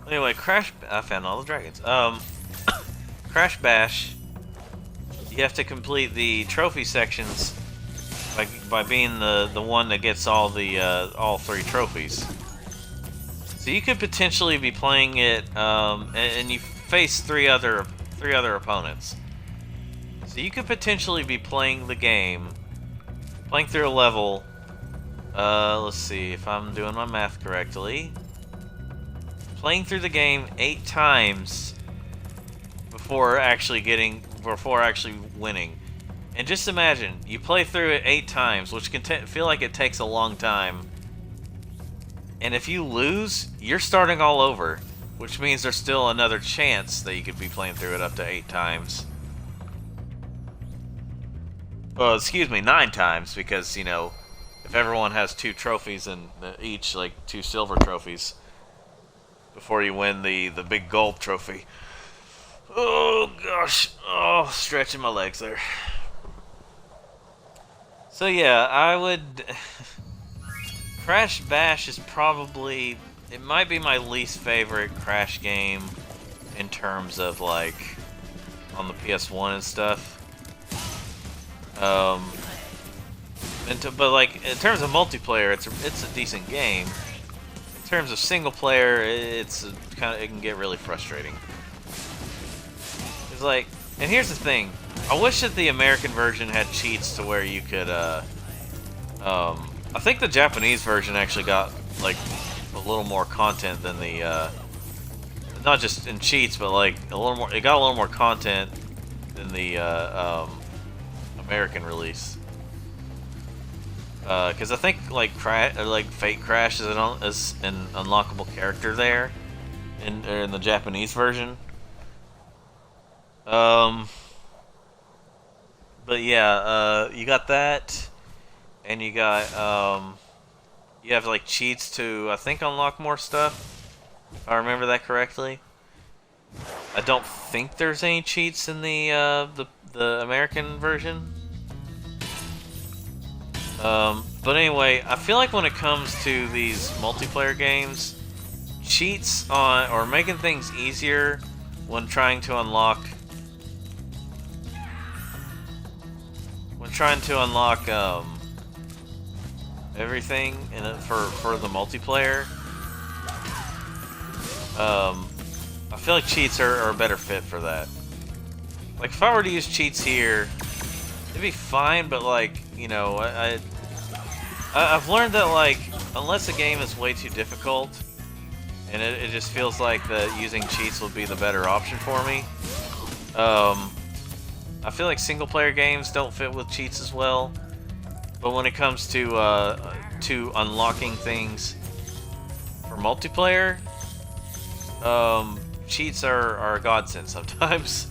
Anyway, I found all the dragons. Crash Bash, you have to complete the trophy sections by being the one that gets all 3 trophies. So you could potentially be playing it, and you face 3 other opponents. So you could potentially be playing the game, playing through a level, let's see if I'm doing my math correctly, playing through the game 8 times before actually winning. And just imagine, you play through it 8 times, which can feel like it takes a long time, and if you lose, you're starting all over. Which means there's still another chance that you could be playing through it up to 8 times. Well, excuse me, 9 times, because, you know, if everyone has 2 trophies and each, like, 2 silver trophies, before you win the big gold trophy. Oh gosh, oh, stretching my legs there. So yeah, I would. Crash Bash is probably, it might be my least favorite Crash game in terms of like on the PS1 and stuff. But like in terms of multiplayer, it's a decent game. In terms of single player, it can get really frustrating. It's like, and here's the thing, I wish that the American version had cheats to where you could I think the Japanese version actually got like a little more content than the not just in cheats, but like a little more. It got a little more content than the American release. Because I think like Fate Crash is an unlockable character there in the Japanese version. But yeah, you got that. And you got, you have like cheats to, I think, unlock more stuff. If I remember that correctly. I don't think there's any cheats in the American version. But anyway, I feel like when it comes to these multiplayer games, cheats on, or making things easier when trying to unlock, everything in it for the multiplayer. I feel like cheats are a better fit for that. Like if I were to use cheats here, it'd be fine, but like, you know, I've learned that like unless a game is way too difficult, and it just feels like that using cheats would be the better option for me. I feel like single player games don't fit with cheats as well. But when it comes to unlocking things for multiplayer, cheats are a godsend sometimes.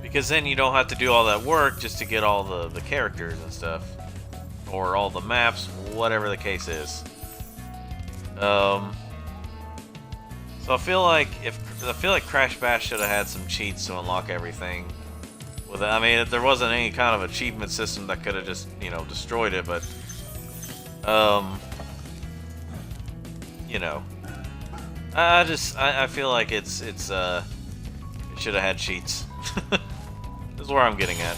Because then you don't have to do all that work just to get all the characters and stuff, or all the maps, whatever the case is. So I feel like Crash Bash should have had some cheats to unlock everything. I mean, if there wasn't any kind of achievement system that could have just, you know, destroyed it, but, you know, I feel like it should have had cheats. This is where I'm getting at.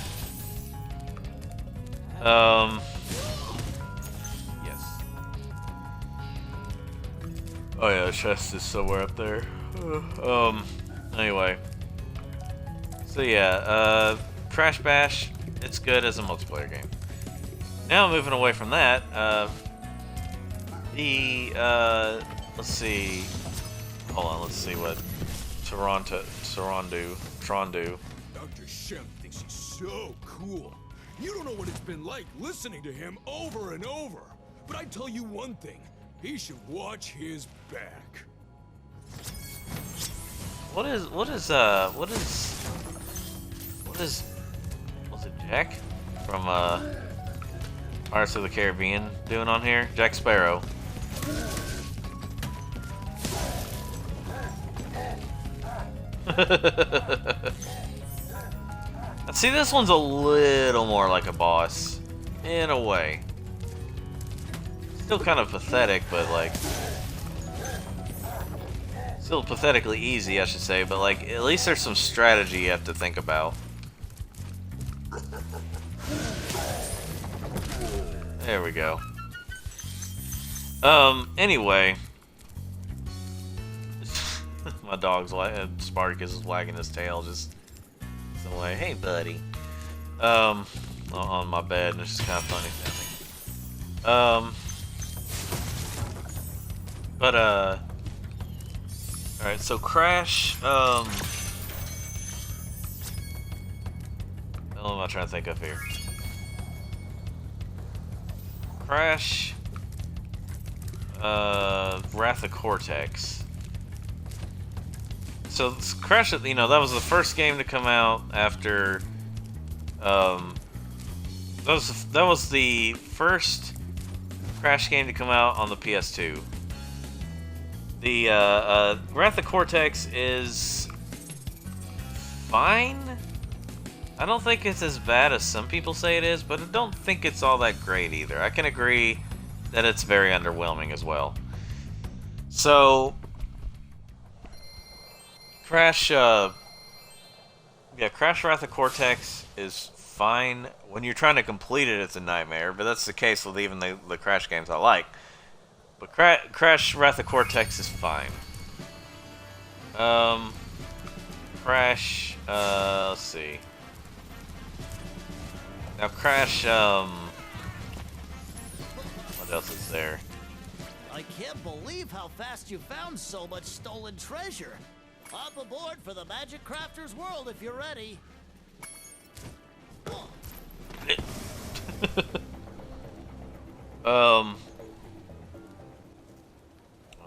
Yes. Oh yeah, the chest is somewhere up there. Anyway. So yeah, Crash Bash, it's good as a multiplayer game. Now moving away from that, let's see, hold on, let's see what Trondu. Dr. Shem thinks he's so cool. You don't know what it's been like listening to him over and over. But I tell you one thing, he should watch his back. Was it Jack from Pirates of the Caribbean doing on here? Jack Sparrow. See, this one's a little more like a boss, in a way. Still kind of pathetic, but like, still pathetically easy, I should say, but like, at least there's some strategy you have to think about. There we go. Anyway. My dog's Spartacus is wagging his tail just some way. Hey, buddy. On my bed, and it's just kind of funny sounding. Alright, so Crash, what am I trying to think of here? Crash, Wrath of Cortex. So Crash, you know, that was the first game to come out after, that was the first Crash game to come out on the PS2. The Wrath of Cortex is fine. I don't think it's as bad as some people say it is, but I don't think it's all that great either. I can agree that it's very underwhelming as well. So, Crash Wrath of Cortex is fine. When you're trying to complete it, it's a nightmare, but that's the case with even the Crash games I like. But Crash Wrath of Cortex is fine. Crash, let's see. Now Crash, what else is there? I can't believe how fast you found so much stolen treasure. Hop aboard for the Magic Crafter's world if you're ready. What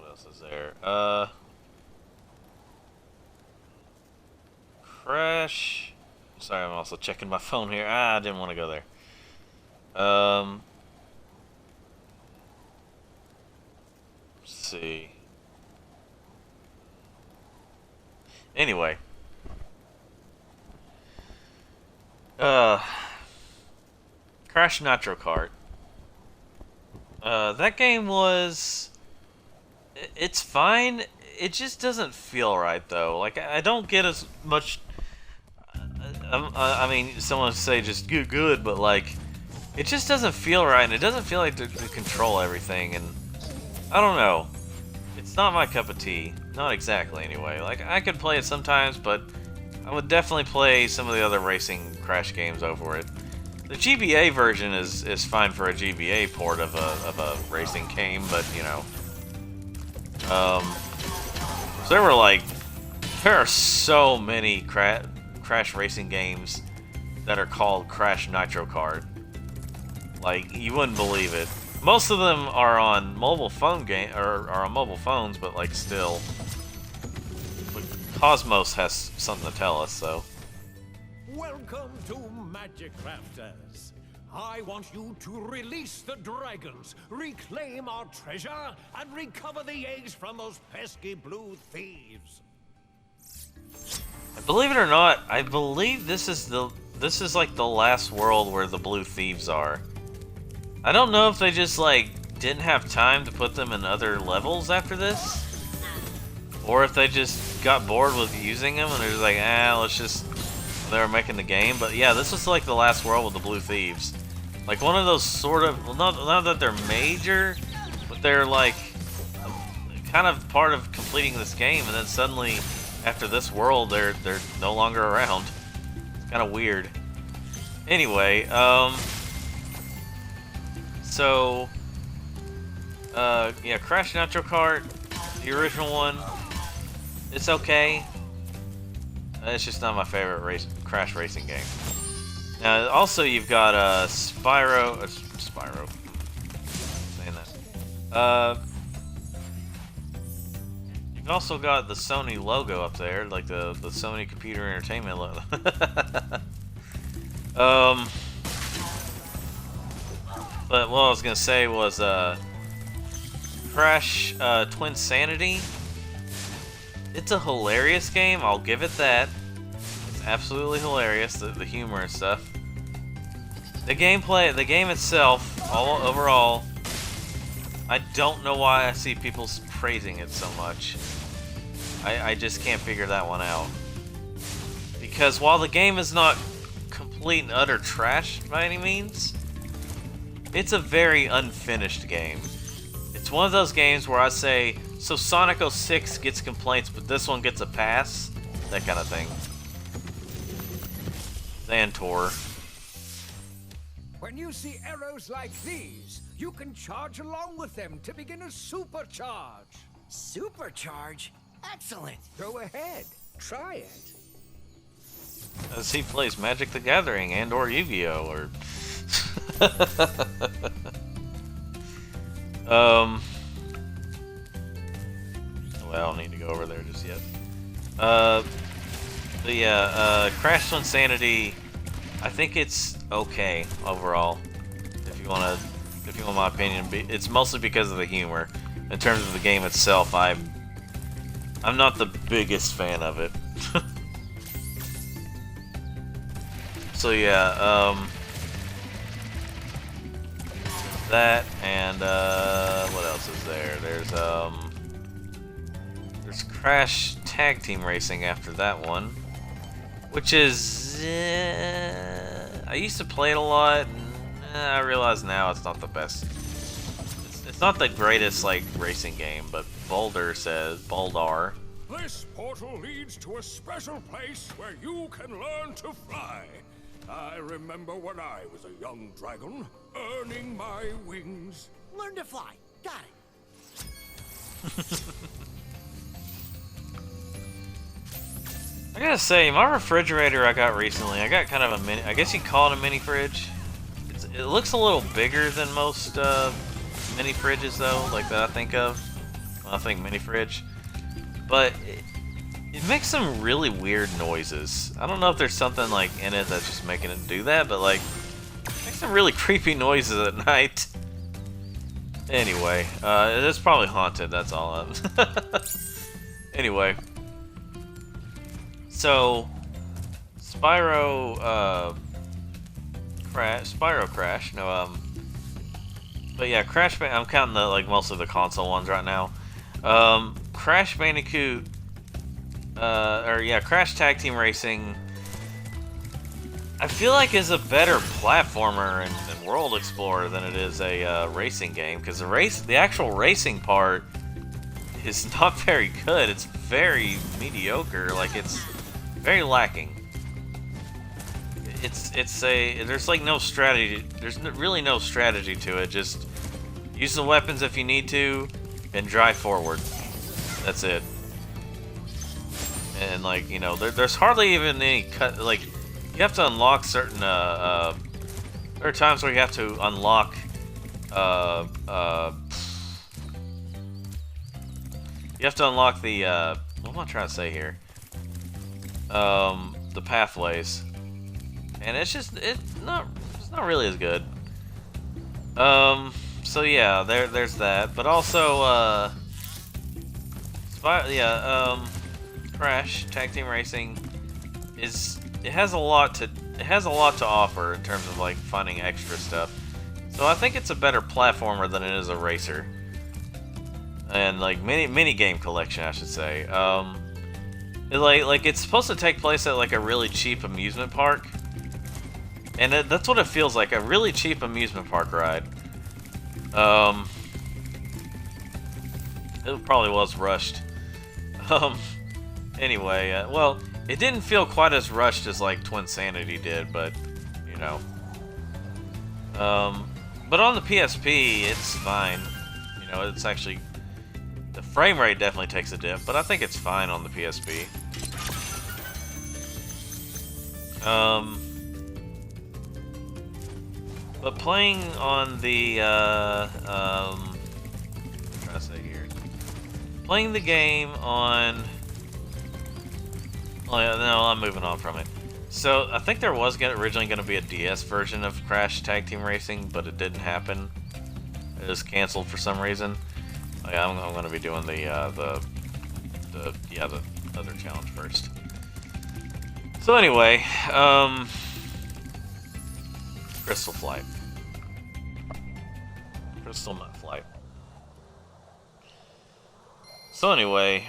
else is there? Crash. Sorry, I'm also checking my phone here. I didn't want to go there. Let's see. Anyway. Crash Nitro Kart. That game was... It's fine. It just doesn't feel right, though. Like, I don't get as much... I mean, someone would say just good, but, like, it just doesn't feel right, and it doesn't feel like to control everything, and I don't know. It's not my cup of tea. Not exactly, anyway. Like, I could play it sometimes, but I would definitely play some of the other racing Crash games over it. The GBA version is fine for a GBA port of a racing game, but, you know. So there are so many Crash racing games that are called Crash Nitro Kart. Like, you wouldn't believe it. Most of them are on mobile phone are on mobile phones, but like still, Cosmos has something to tell us. So, welcome to Magic Crafters. I want you to release the dragons, reclaim our treasure, and recover the eggs from those pesky blue thieves. Believe it or not, I believe this is like the last world where the blue thieves are. I don't know if they just like didn't have time to put them in other levels after this, or if they just got bored with using them and they're just like, let's just. They were making the game, but yeah, this was like the last world with the blue thieves. Like one of those sort of, well, not that they're major, but they're like kind of part of completing this game, and then suddenly after this world, they're no longer around. It's kind of weird. Anyway, so, yeah, Crash Nitro Kart, the original one, it's okay. It's just not my favorite Crash racing game. Now, also you've got Spyro, saying that. You've also got the Sony logo up there, like the Sony Computer Entertainment logo. But what I was gonna say was Crash Twin Sanity. It's a hilarious game, I'll give it that. It's absolutely hilarious, the humor and stuff. The gameplay, the game itself, overall, I don't know why I see people praising it so much. I just can't figure that one out. Because while the game is not complete and utter trash by any means, it's a very unfinished game. It's one of those games where I say, so Sonic 06 gets complaints, but this one gets a pass? That kind of thing. Xantor. When you see arrows like these, you can charge along with them to begin a supercharge. Supercharge? Excellent. Go ahead, try it. As he plays Magic the Gathering and or Yu-Gi-Oh! Or... well, I don't need to go over there just yet. But yeah, Crash Twin Sanity, I think it's okay overall. If you want my opinion, it's mostly because of the humor. In terms of the game itself, I'm I'm not the biggest fan of it. So yeah, that and what else is there? There's Crash Tag Team Racing after that one, which is I used to play it a lot. And, I realize now it's not the best. It's not the greatest like racing game, but Boulder says Boldar. This portal leads to a special place where you can learn to fly. I remember when I was a young dragon, earning my wings. Learn to fly. Got it. I gotta say, my refrigerator I got recently, I got kind of a mini, I guess you'd call it a mini fridge. It looks a little bigger than most mini fridges though, like that I think of when I think mini fridge. But it makes some really weird noises. I don't know if there's something like in it that's just making it do that, but like, it makes some really creepy noises at night. Anyway, it's probably haunted, that's all. Anyway. So, Spyro Crash, no, but yeah, I'm counting the, like, most of the console ones right now. Crash Bandicoot, Crash Tag Team Racing, I feel like is a better platformer and world explorer than it is a racing game, because the actual racing part is not very good. It's very mediocre, like, it's very lacking. There's like no strategy. There's really no strategy to it. Just use the weapons if you need to, and drive forward. That's it. And like, you know, there's hardly even any cut. Like, you have to unlock certain. There are times where you have to unlock. You have to unlock the. What am I trying to say here? The pathways, and it's not really as good. So yeah, there's that, but also Crash Tag Team Racing has a lot to offer in terms of like finding extra stuff. So I think it's a better platformer than it is a racer, and like mini game collection, I should say. Like it's supposed to take place at like a really cheap amusement park, and that's what it feels like, a really cheap amusement park ride. It probably was rushed. Anyway, well, it didn't feel quite as rushed as like Twin Sanity did, but you know. But on the PSP, it's fine. You know, it's actually. The frame rate definitely takes a dip, but I think it's fine on the PSP. But playing on the, I'm trying to say here. Playing the game on... Oh, yeah, no, I'm moving on from it. So, I think there was originally going to be a DS version of Crash Tag Team Racing, but it didn't happen. It was canceled for some reason. Yeah, I'm going to be doing the other challenge first. So anyway, Crystal Flight. Crystal Nut Flight. So anyway,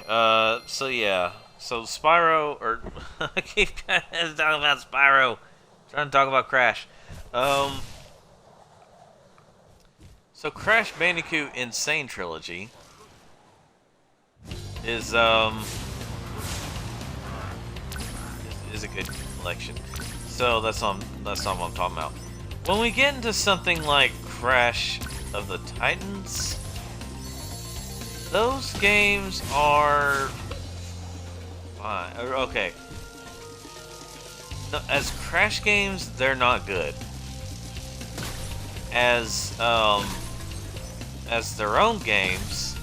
so yeah. So Spyro, or I keep talking about Spyro. Trying to talk about Crash. So Crash Bandicoot Insane Trilogy is a good collection. So that's not what I'm talking about. When we get into something like Crash of the Titans, those games are fine. Okay. As Crash games, they're not good. As their own games,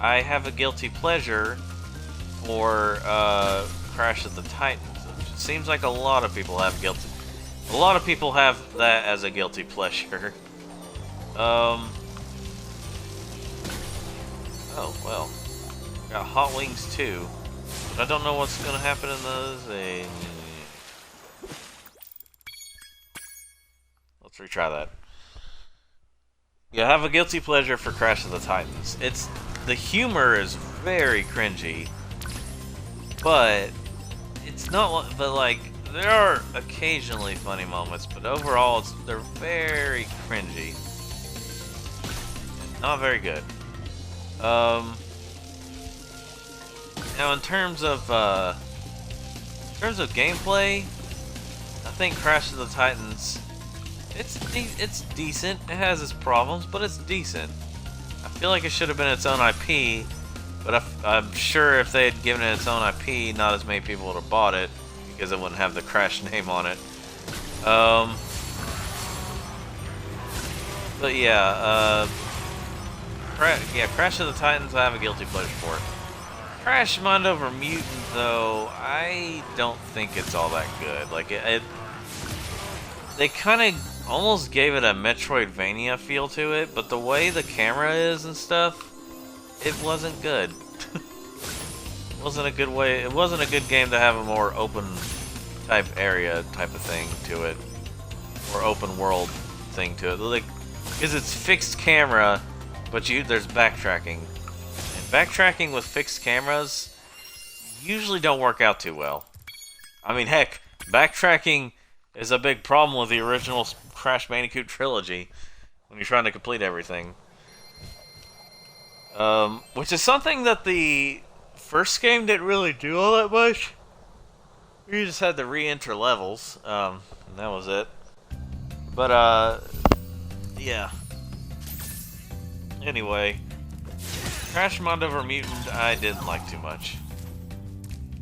I have a guilty pleasure for Crash of the Titans. It seems like a lot of people have that as a guilty pleasure. Oh well. We got Hot Wings 2. But I don't know what's gonna happen in those. Let's retry that. Yeah, I have a guilty pleasure for Crash of the Titans. The humor is very cringy, but it's not. But like, there are occasionally funny moments, but overall, they're very cringy. Not very good. Now, in terms of gameplay, I think Crash of the Titans, it's decent. It has its problems, but it's decent. I feel like it should have been its own IP, but I'm sure if they had given it its own IP, not as many people would have bought it because it wouldn't have the Crash name on it. But yeah, Crash of the Titans, I have a guilty pleasure for it. Crash Mind Over Mutant, though, I don't think it's all that good. Like, they kind of almost gave it a Metroidvania feel to it, but the way the camera is and stuff, it wasn't good. It wasn't a good way. It wasn't a good game to have a more open type area type of thing to it, or open world thing to it. Like, because it's fixed camera, but there's backtracking. Backtracking with fixed cameras usually don't work out too well. I mean, heck, backtracking is a big problem with the original Crash Bandicoot trilogy when you're trying to complete everything. Which is something that the first game didn't really do all that much. You just had to re-enter levels, and that was it. But, yeah. Anyway. Crash Mind Over Mutant, I didn't like too much.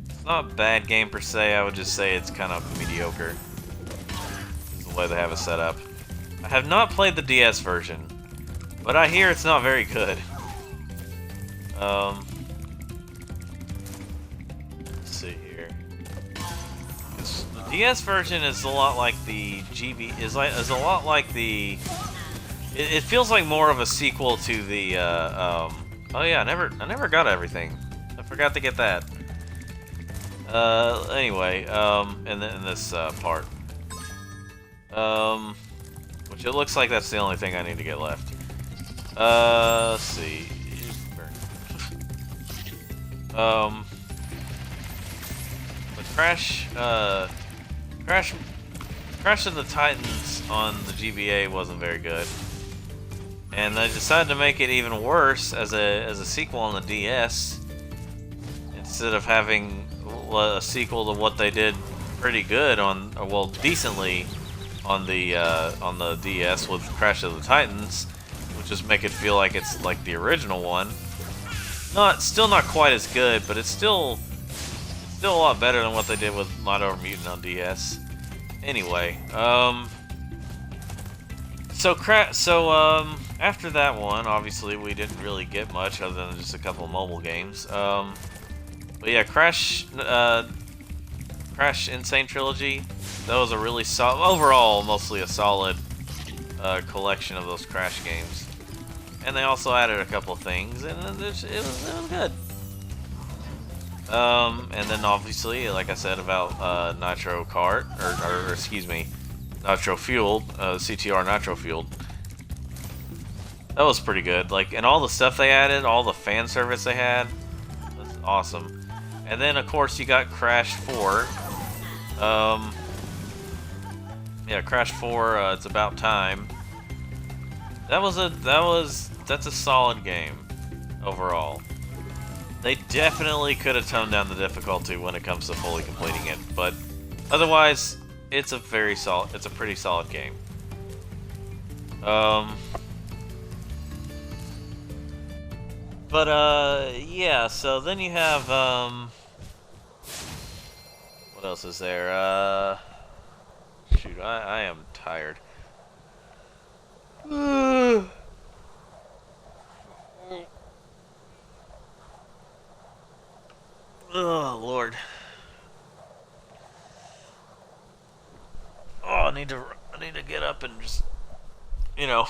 It's not a bad game per se, I would just say it's kind of mediocre. Is the way they have it set up. I have not played the DS version, but I hear it's not very good. Let's see here. The DS version is a lot like the GB. Is a lot like the. It feels like more of a sequel to the. Oh yeah, I never got everything. I forgot to get that. Anyway, in this part. Which it looks like that's the only thing I need to get left. Let's see. But Crash of the Titans on the GBA wasn't very good. And they decided to make it even worse as a sequel on the DS, instead of having a sequel to what they did pretty good on, well, decently on the DS with Crash of the Titans, which just make it feel like it's like the original one. Still not quite as good, but it's still a lot better than what they did with Mind Over Mutant on DS. Anyway, after that one, obviously, we didn't really get much other than just a couple of mobile games. But yeah, Crash Insane Trilogy, that was a really solid, overall, mostly a solid collection of those Crash games. And they also added a couple of things, and it was good. And then obviously, like I said about Nitro Kart, or excuse me, Nitro Fueled, CTR Nitro Fueled. That was pretty good. Like, and all the stuff they added, all the fan service they had, was awesome. And then of course you got Crash 4. Yeah, Crash 4. It's About Time. That's a solid game overall. They definitely could have toned down the difficulty when it comes to fully completing it, but otherwise, it's a pretty solid game. Yeah, so then you have, what else is there? Shoot, I am tired. Oh, Lord. Oh, I need to get up and just, you know.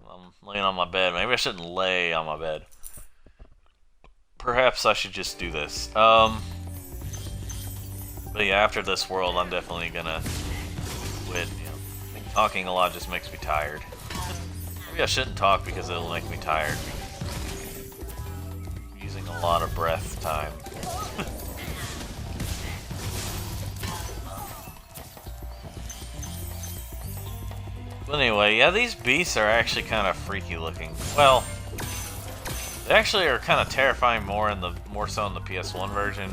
I'm I'm laying on my bed. Maybe I shouldn't lay on my bed. Perhaps I should just do this. But yeah, after this world, I'm definitely gonna quit. You know, talking a lot just makes me tired. Maybe I shouldn't talk because it'll make me tired. I'm using a lot of breath time. But anyway, yeah, these beasts are actually kind of freaky looking. Well, they actually are kind of terrifying more so in the PS1 version.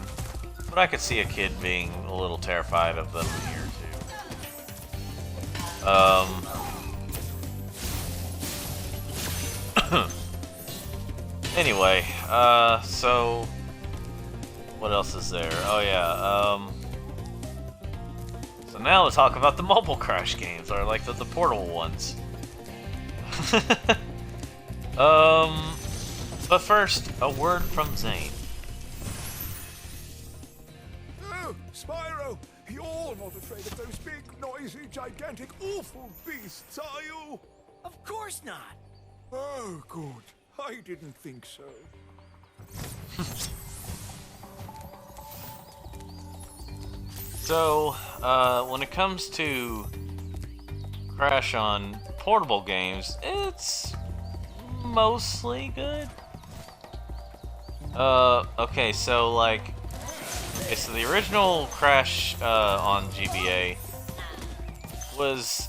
But I could see a kid being a little terrified of them here too. Anyway, so what else is there? Oh yeah, so now let's talk about the mobile Crash games, or like the portable ones. But first, a word from Zane. Oh, Spyro, you're not afraid of those big, noisy, gigantic, awful beasts, are you? Of course not. Oh, good. I didn't think so. So, when it comes to Crash on portable games, it's mostly good. Okay, so like, so the original Crash on GBA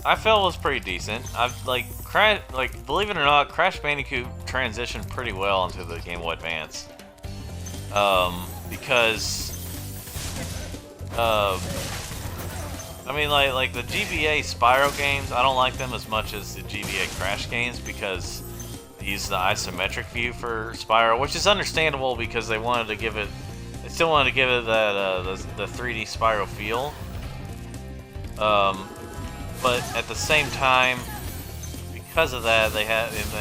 I felt was pretty decent. Believe it or not, Crash Bandicoot transitioned pretty well into the Game Boy Advance. Because I mean, like the GBA Spyro games, I don't like them as much as the GBA Crash games because they use the isometric view for Spyro, which is understandable because they still wanted to give it that the 3D Spyro feel. But at the same time, because of that, they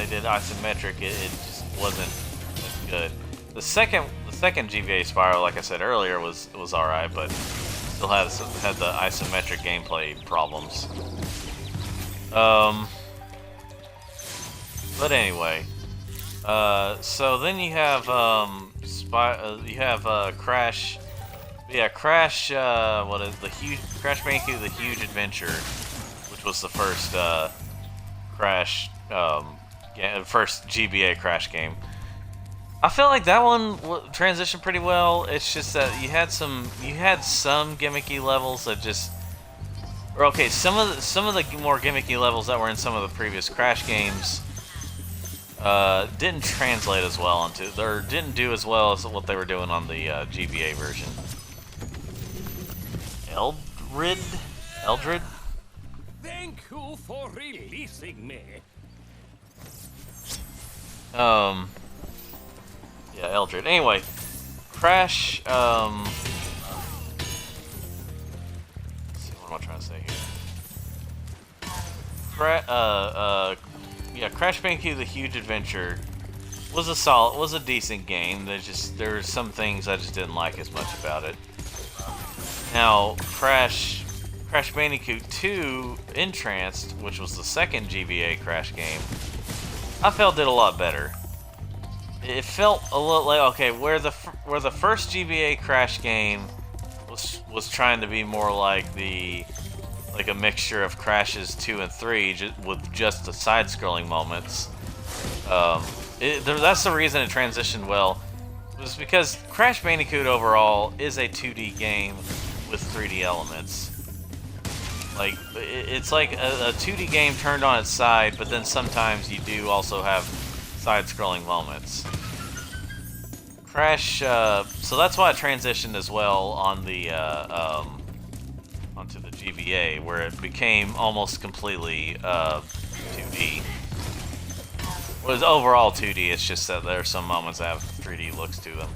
did isometric. It just wasn't as good. The second GBA Spyro, like I said earlier, was alright, but still had the isometric gameplay problems. But anyway, so then you have Crash. Yeah, Crash. What is Crash Bandicoot: The Huge Adventure, which was the first Crash, first GBA Crash game. I feel like that one transitioned pretty well. It's just that you had some gimmicky levels that just, or okay, some of the more gimmicky levels that were in some of the previous Crash games didn't translate as well or didn't do as well as what they were doing on the GBA version. Eldred? Thank you for releasing me. Yeah, Eldred. Anyway, Crash, let's see, what am I trying to say here? Yeah, Crash Bandicoot: The Huge Adventure was a decent game. There were some things I just didn't like as much about it. Now, Crash Bandicoot 2 Entranced, which was the second GBA Crash game, I felt did a lot better. It felt a little like, okay, where the first GBA Crash game was trying to be more like a mixture of Crashes 2 and 3 with just the side-scrolling moments. That's the reason it transitioned well. Was because Crash Bandicoot overall is a 2D game with 3D elements. Like, it's like a 2D game turned on its side, but then sometimes you do also have side-scrolling moments. Crash, so that's why it transitioned as well on the onto the GBA, where it became almost completely 2D. It was overall 2D. It's just that there are some moments that have 3D looks to them.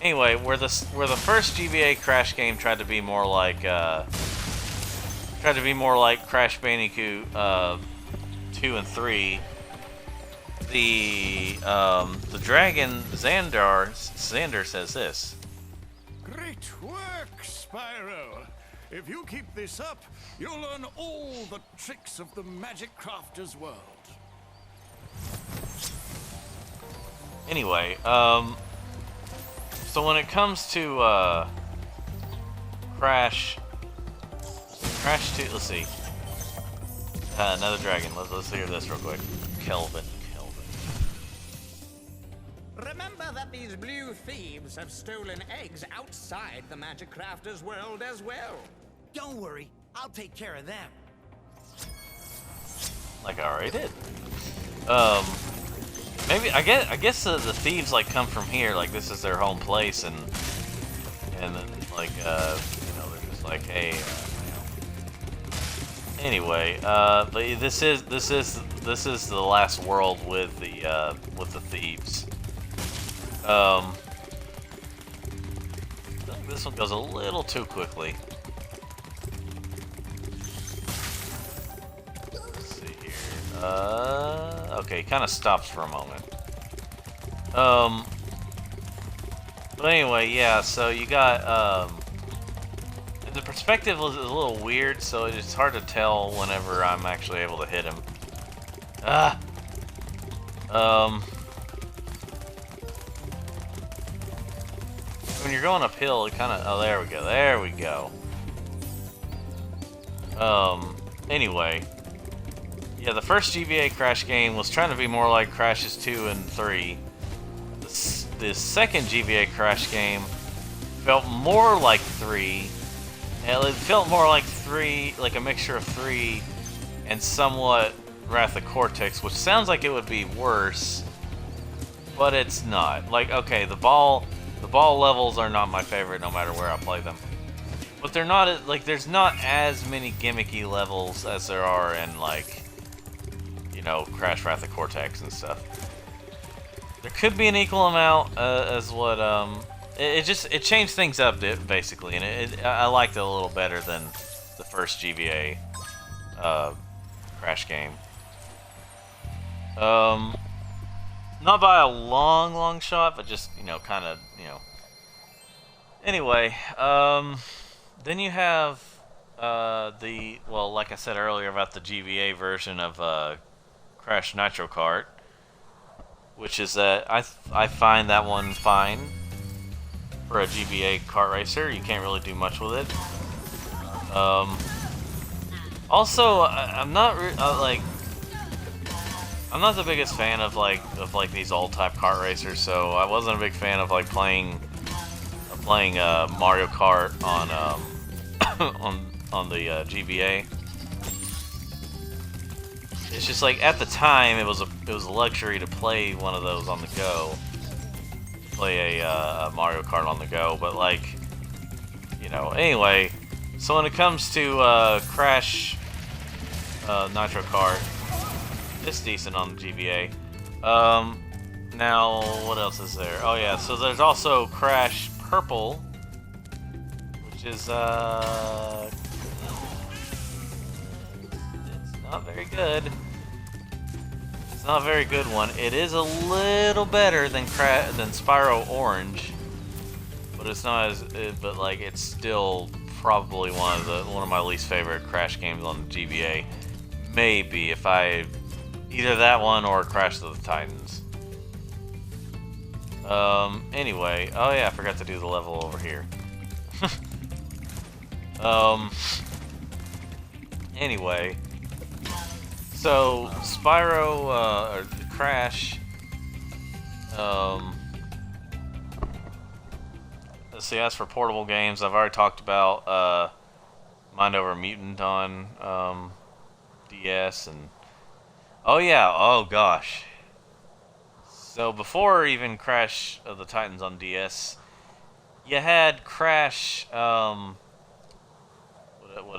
Anyway, where the first GBA Crash game tried to be more like Crash Bandicoot 2 and 3. The dragon Xander says this. Great work, Spyro. If you keep this up, you'll learn all the tricks of the Magic Crafter's world. Anyway, so when it comes to Crash 2, let's see. Another dragon. Let's hear this real quick. Kelvin. Remember that these blue thieves have stolen eggs outside the Magic Crafter's world as well. Don't worry, I'll take care of them. Like I already did. Maybe I guess the thieves like come from here. Like this is their home place, and then like you know, they're just like, hey. Anyway, but this is the last world with the thieves. I think this one goes a little too quickly. Let's see here. Okay, kind of stops for a moment. But anyway, yeah. So you got the perspective is a little weird, so it's hard to tell whenever I'm actually able to hit him. When you're going uphill, it kind of... Oh, there we go. Anyway. Yeah, the first GBA Crash game was trying to be more like Crashes 2 and 3. The second GBA Crash game felt more like 3. It felt more like 3, like a mixture of 3 and somewhat Wrath of Cortex, which sounds like it would be worse, but it's not. Like, okay, the ball levels are not my favorite no matter where I play them. But they're not, like, there's not as many gimmicky levels as there are in, like, you know, Crash Wrath of Cortex and stuff. There could be an equal amount as what, it changed things up basically, and I liked it a little better than the first GBA Crash game. Not by a long shot, but just, you know, kind of, you know. Anyway, then you have well, like I said earlier about the GBA version of Crash Nitro Kart, which is that I find that one fine. For a GBA kart racer, you can't really do much with it. Also, I'm not I'm not the biggest fan of these old type kart racers, so I wasn't a big fan of like playing Mario Kart on on the GBA. It's just like at the time it was a luxury to play one of those on the go. Play a Mario Kart on the go, but like, you know, anyway, so when it comes to Crash Nitro Kart, it's decent on the GBA. Now, what else is there? Oh yeah, so there's also Crash Purple, which is, it's not very good. It's not a very good one. It is a little better than Spyro Orange, but it's not as, but like it's still probably one of my least favorite Crash games on the GBA. Maybe if either that one or Crash of the Titans. Anyway, oh yeah, I forgot to do the level over here. Anyway, so Spyro, or Crash, let's see, as for portable games, I've already talked about Mind Over Mutant on DS, and oh yeah, oh gosh. So before even Crash of the Titans on DS, you had Crash, what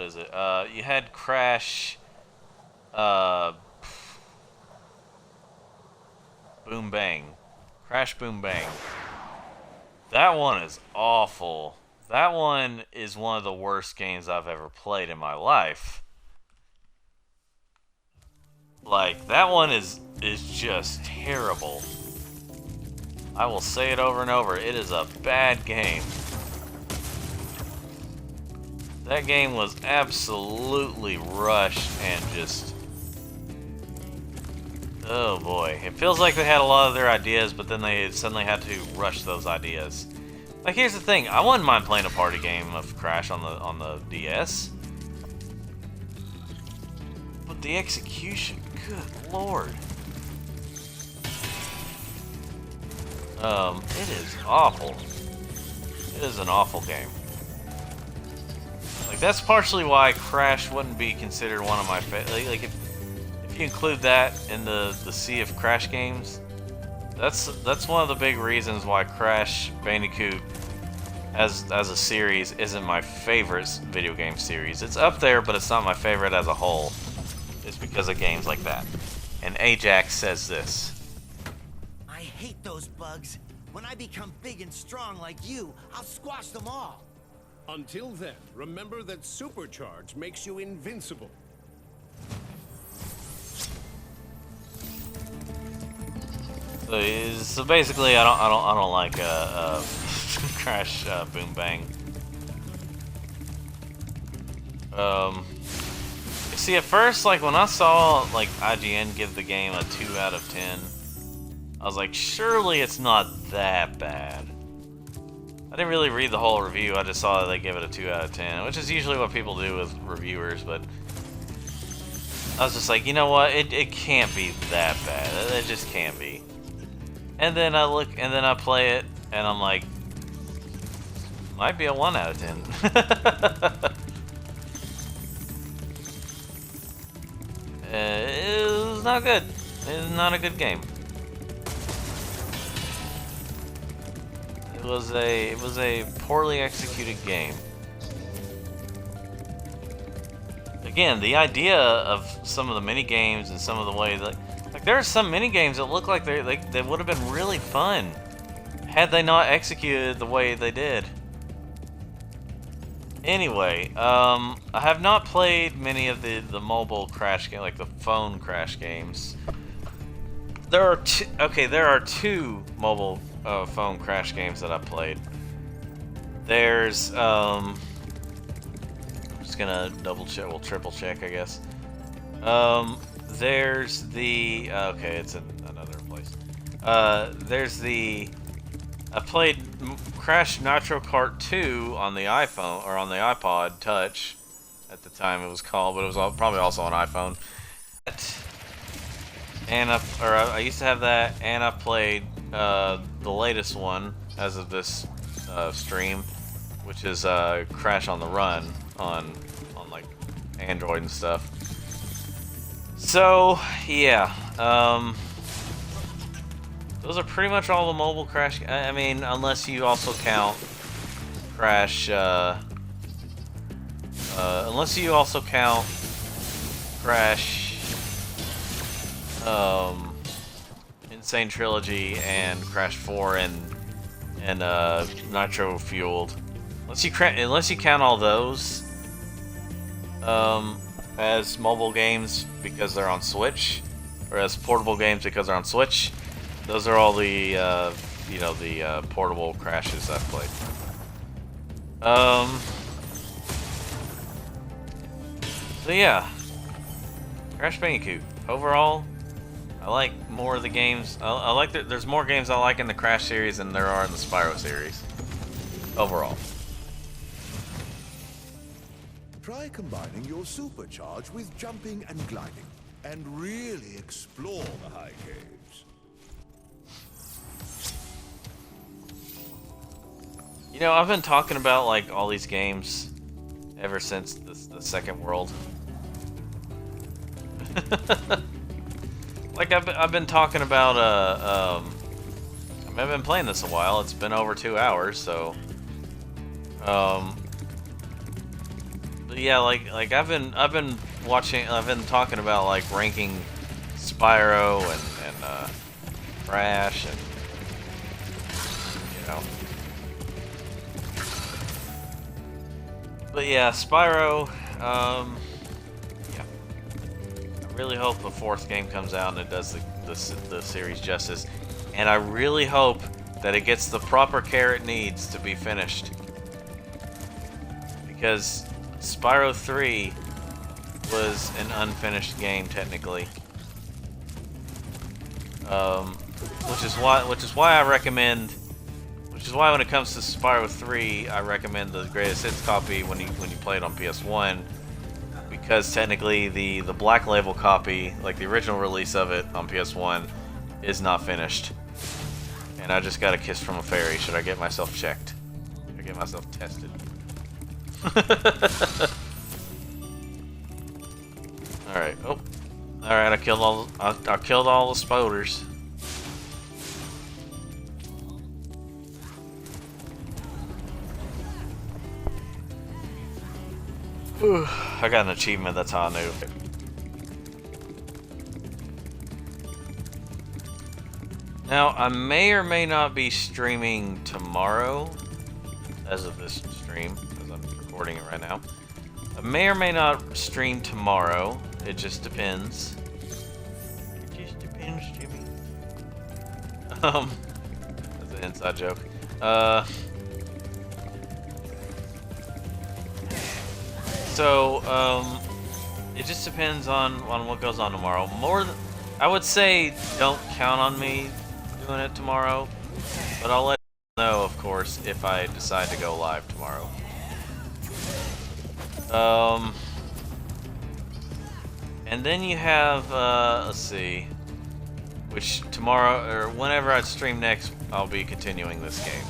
is it? You had Crash, Boom Bang. Crash Boom Bang. That one is awful. That one is one of the worst games I've ever played in my life. Like, that one is just terrible. I will say it over and over. It is a bad game. That game was absolutely rushed and just Oh boy, it feels like they had a lot of their ideas, but then they suddenly had to rush those ideas. Like, here's the thing: I wouldn't mind playing a party game of Crash on the DS, but the execution, good lord, it is awful. It is an awful game. Like, that's partially why Crash wouldn't be considered one of my favorite. Like, if you include that in the sea of Crash games, that's one of the big reasons why Crash Bandicoot as a series isn't my favorite video game series. It's up there, but it's not my favorite as a whole. It's because of games like that. And Ajax says this. I hate those bugs. When I become big and strong like you, I'll squash them all. Until then, remember that Supercharge makes you invincible. So basically, I don't like Crash Boom Bang. See, at first, like when I saw like IGN give the game a 2 out of 10, I was like, surely it's not that bad. I didn't really read the whole review. I just saw that they give it a 2 out of 10, which is usually what people do with reviewers. But I was just like, you know what? It can't be that bad. It just can't be. And then I look, and then I play it, and I'm like, might be a 1 out of 10. It was not good. It's not a good game. It was a poorly executed game. Again, the idea of some of the mini games and some of the way that, like there are some mini games that look like they would have been really fun had they not executed the way they did. Anyway, I have not played many of the mobile Crash games, like the phone Crash games. There are two mobile phone Crash games that I've played. There's I'm just gonna double check, well triple check, I guess. There's the okay, it's in another place. There's the I played Crash Nitro Kart 2 on the iPhone, or on the iPod Touch at the time it was called, but it was probably also on iPhone. And I used to have that, and I played the latest one as of this stream, which is Crash on the Run on like Android and stuff. So yeah, those are pretty much all the mobile Crash. I mean, unless you also count Crash. Unless you also count Crash, Insane Trilogy and Crash 4 and Nitro Fueled. Unless you count all those as mobile games because they're on Switch, or as portable games because they're on Switch. Those are all the, the portable Crashes I've played. So yeah, Crash Bandicoot. Overall, I like more of the games. I like that there's more games I like in the Crash series than there are in the Spyro series. Overall. Try combining your supercharge with jumping and gliding, and really explore the high caves. You know, I've been talking about like all these games ever since the second world. Like I've been talking about I've been playing this a while. It's been over 2 hours, so but yeah, like I've been talking about like ranking Spyro and Crash, and you know. But yeah, Spyro, yeah. I really hope the 4th game comes out and it does the series justice. And I really hope that it gets the proper care it needs to be finished. Because Spyro 3 was an unfinished game, technically. Which is why I recommend. Which is why when it comes to Spyro 3, I recommend the greatest hits copy when you play it on PS1, because technically the Black Label copy, like the original release of it on PS1, is not finished. And I just got a kiss from a fairy. Should I get myself checked? Should I get myself tested? All right. Oh. All right. I killed all the spoders. I got an achievement, that's how I knew. Now, I may or may not be streaming tomorrow, as of this stream, because I'm recording it right now. I may or may not stream tomorrow, it just depends. It just depends, Jimmy. That's an inside joke. So, it just depends on what goes on tomorrow. I would say don't count on me doing it tomorrow, but I'll let you know, of course, if I decide to go live tomorrow. And then you have, let's see, which tomorrow, or whenever I stream next, I'll be continuing this game.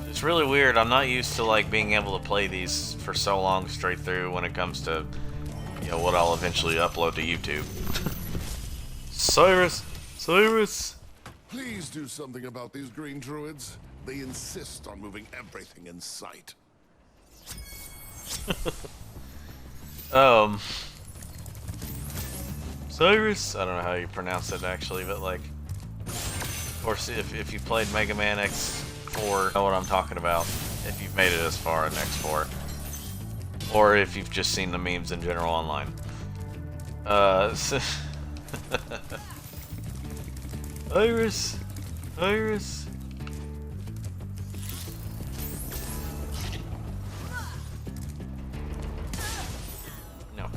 It's really weird. I'm not used to like being able to play these for so long straight through when it comes to, you know, what I'll eventually upload to YouTube. Cyrus! Please do something about these green druids. They insist on moving everything in sight. Cyrus? I don't know how you pronounce it actually, but like, of course, if you played Mega Man X4, you know what I'm talking about. If you've made it as far in X4, or if you've just seen the memes in general online. Iris. No.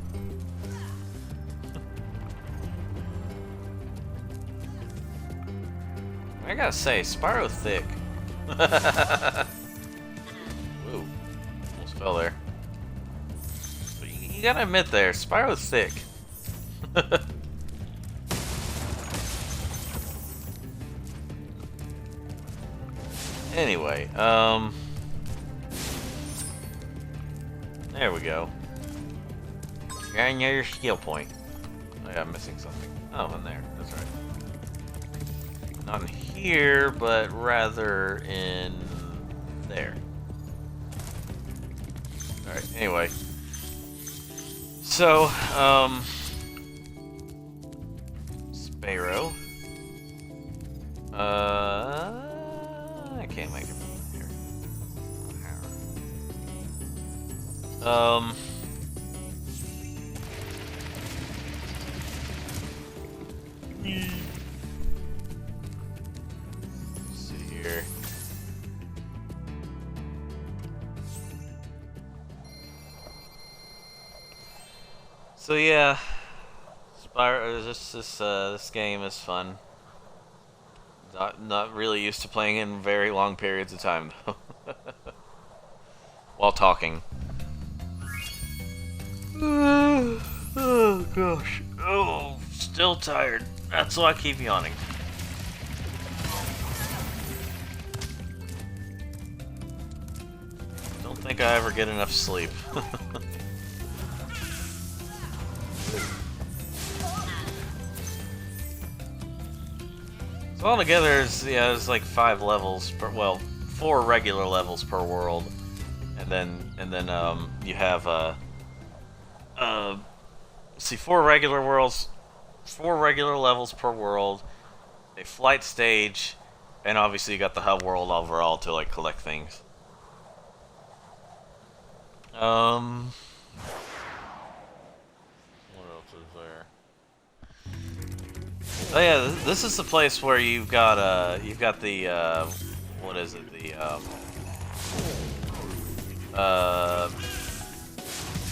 I gotta say, Spyro thick. Whoa, almost fell there. But you gotta admit there, Spyro's thick. Anyway, there we go. Got your skill point. Oh yeah, I'm missing something. Oh, in there, that's right. Not in here, but rather in there. Alright, anyway. So, Spyro. I can't make it from here. Let's see here. So yeah, Spyro. This game is fun. Not really used to playing in very long periods of time though. While talking. Oh gosh. Oh, still tired. That's why I keep yawning. Don't think I ever get enough sleep. So altogether, it's like 5 levels per, well, 4 regular levels per world, and then you have 4 regular levels per world, a flight stage, and obviously you got the hub world overall to like collect things. What else is there? Oh yeah, this is the place where you've got the what is it, the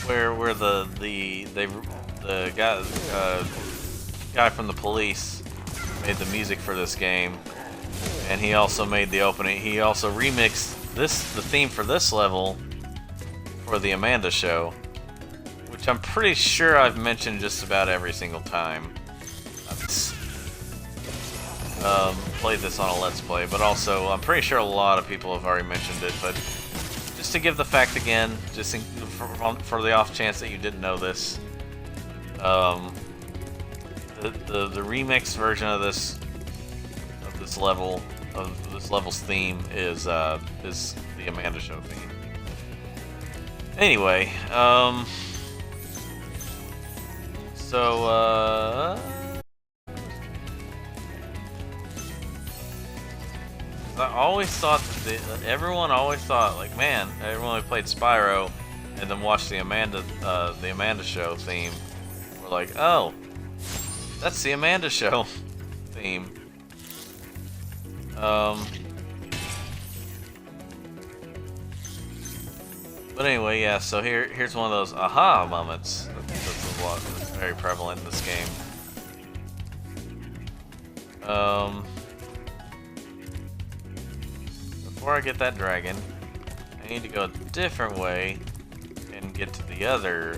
where the guy from the police made the music for this game, and he also made the opening. He also remixed the theme for this level for the Amanda Show, which I'm pretty sure I've mentioned just about every single time I've played this on a Let's Play, but also I'm pretty sure a lot of people have already mentioned it, but just to give the fact again, just for the off chance that you didn't know this, the remix version of this level's theme is the Amanda Show theme. Anyway, I always thought that everyone always thought, like, man, everyone who played Spyro and then watched the Amanda Show theme were like, oh, that's the Amanda Show theme. But anyway, yeah. So here's one of those aha moments that's very prevalent in this game. Before I get that dragon, I need to go a different way and get to the other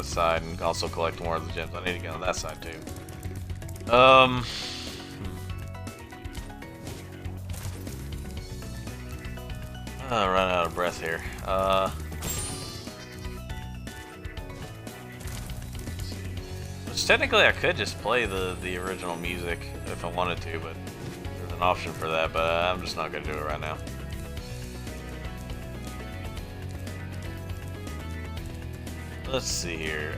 side and also collect more of the gems. I need to get on that side too. I run out of breath here. Which technically I could just play the original music if I wanted to, but there's an option for that, but I'm just not gonna do it right now. Let's see here.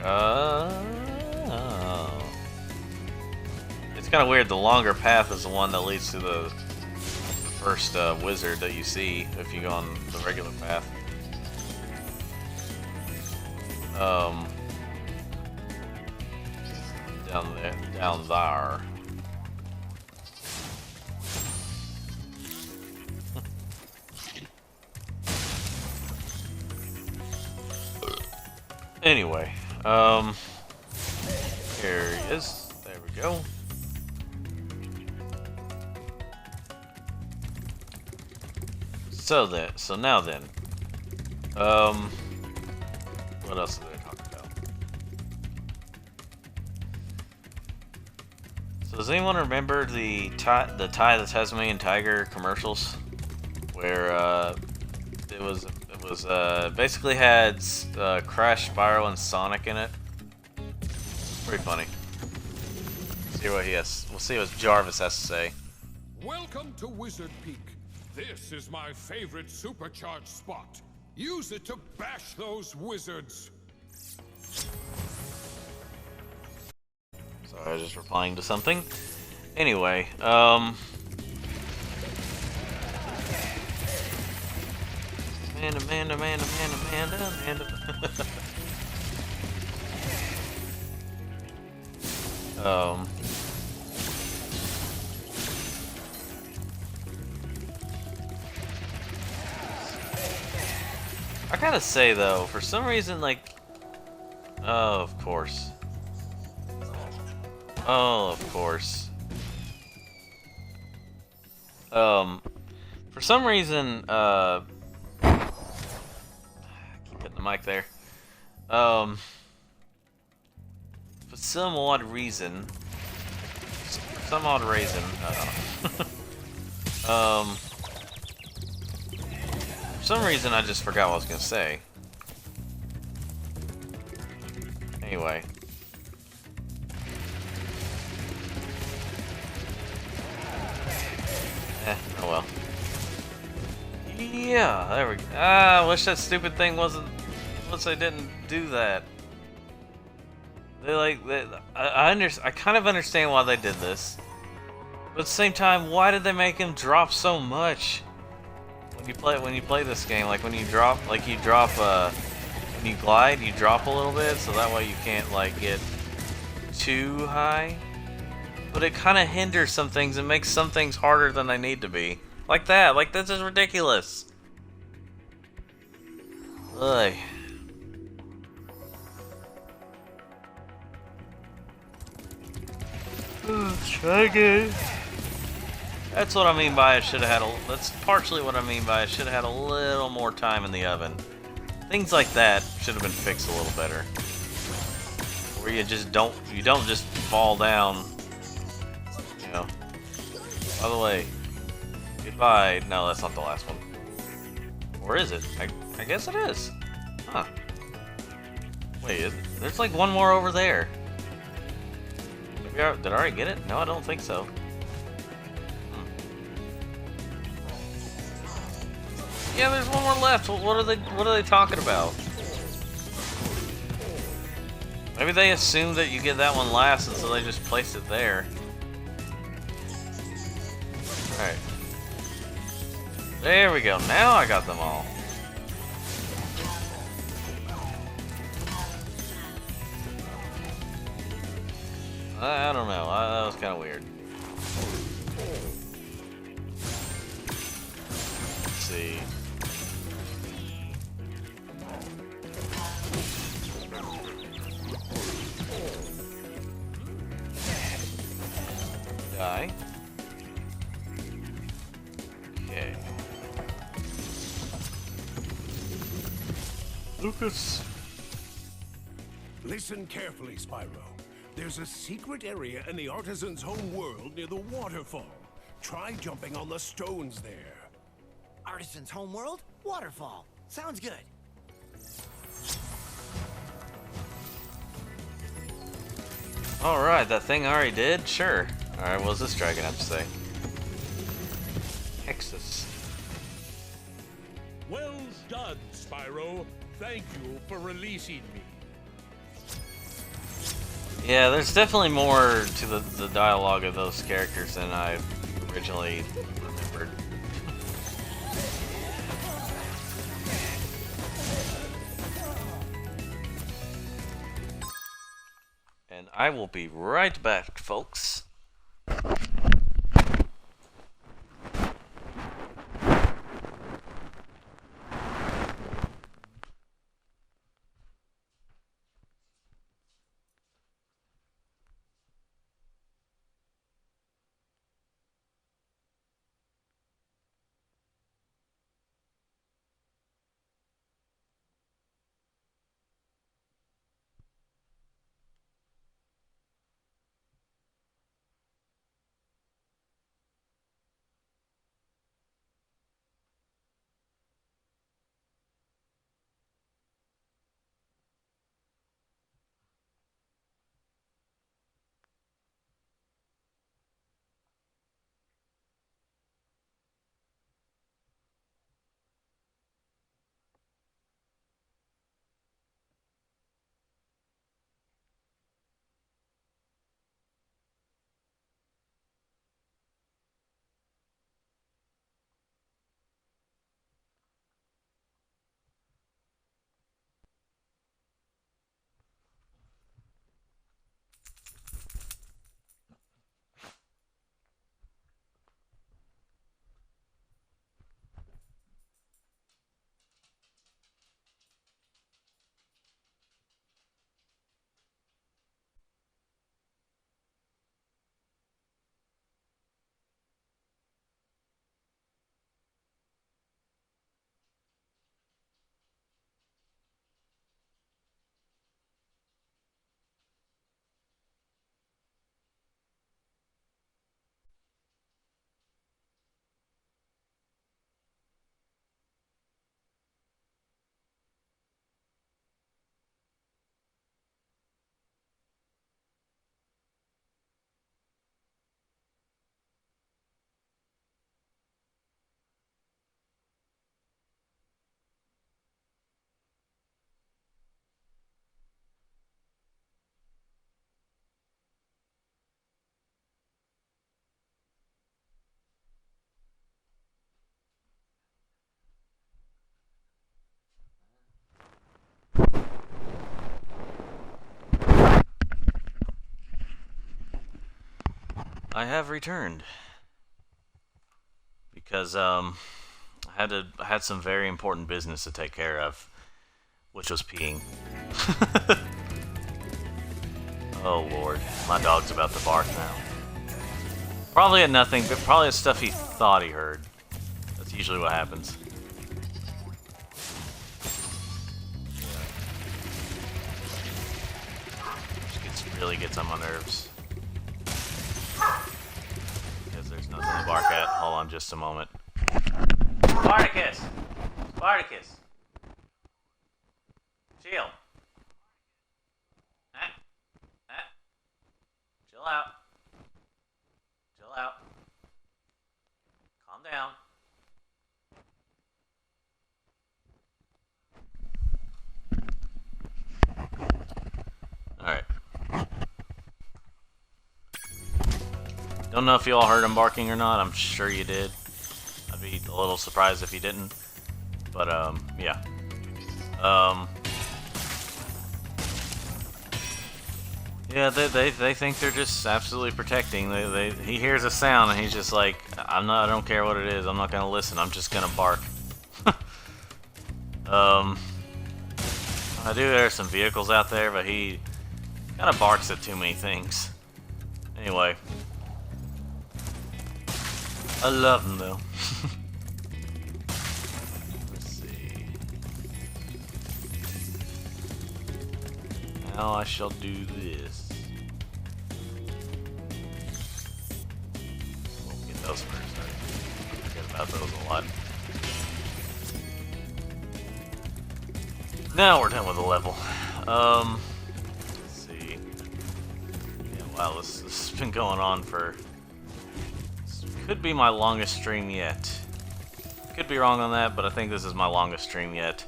It's kind of weird. The longer path is the one that leads to the first wizard that you see if you go on the regular path. Down there. Anyway, here he is. There we go. So now then, what else did I talk about? So does anyone remember the Ty the Tasmanian Tiger commercials, where it was basically had Crash, Spyro, and Sonic in it? Pretty funny. See what he has. We'll see what Jarvis has to say. Welcome to Wizard Peak. This is my favorite supercharged spot. Use it to bash those wizards. Sorry, I was just replying to something. Anyway, Amanda. I gotta say though, for some reason, like, oh, of course. For some reason, keep hitting the mic there. For some odd reason, for some reason, I just forgot what I was gonna say. Anyway. Oh well. Yeah, there we go. I wish that stupid thing wasn't. Once I didn't do that. I kind of understand why they did this, but at the same time, why did they make him drop so much? When you play this game, like when you drop, when you glide, you drop a little bit, so that way you can't like get too high. But it kind of hinders some things and makes some things harder than they need to be. Like that. Like, this is ridiculous. Ugh. Dragon. That's what I mean by it should have had a. That's partially what I mean by it should have had a little more time in the oven. Things like that should have been fixed a little better. Where you don't just fall down. You know. By the way, goodbye. No, that's not the last one. Or is it? I guess it is. Huh. Wait, there's like one more over there. Did I already get it? No, I don't think so. Yeah, there's one more left. What are they talking about? Maybe they assumed that you get that one last, and so they just placed it there. Alright. There we go. Now I got them all. I don't know. That was kind of weird. Let's see. Die. Okay. Lucas. Listen carefully, Spyro. There's a secret area in the artisan's home world near the waterfall. Try jumping on the stones there. Artisan's homeworld? Waterfall. Sounds good. Alright, that thing I already did? Sure. Alright, what does this dragon have to say? Hexus. Well done, Spyro. Thank you for releasing me. Yeah, there's definitely more to the dialogue of those characters than I originally remembered. And I will be right back, folks. I have returned because I had some very important business to take care of, which was peeing. Oh Lord, my dog's about to bark now. Probably at nothing, but probably at stuff he thought he heard. That's usually what happens. Really gets on my nerves. Because there's nothing to bark at. Hold on just a moment. Spartacus! Spartacus! Chill. Chill out. Chill out. Calm down. Alright. Don't know if you all heard him barking or not. I'm sure you did. I'd be a little surprised if you didn't. But, yeah. Yeah, they think they're just absolutely protecting. He hears a sound and he's just like, I don't care what it is. I'm not gonna listen. I'm just gonna bark. I do. There's some vehicles out there, but he kind of barks at too many things. Anyway. I love him though. Let's see. Now I shall do this. We'll get those first. I forget about those a lot. Now we're done with the level. Let's see. Yeah, wow, this has been going on for. Could be my longest stream yet. Could be wrong on that, but I think this is my longest stream yet.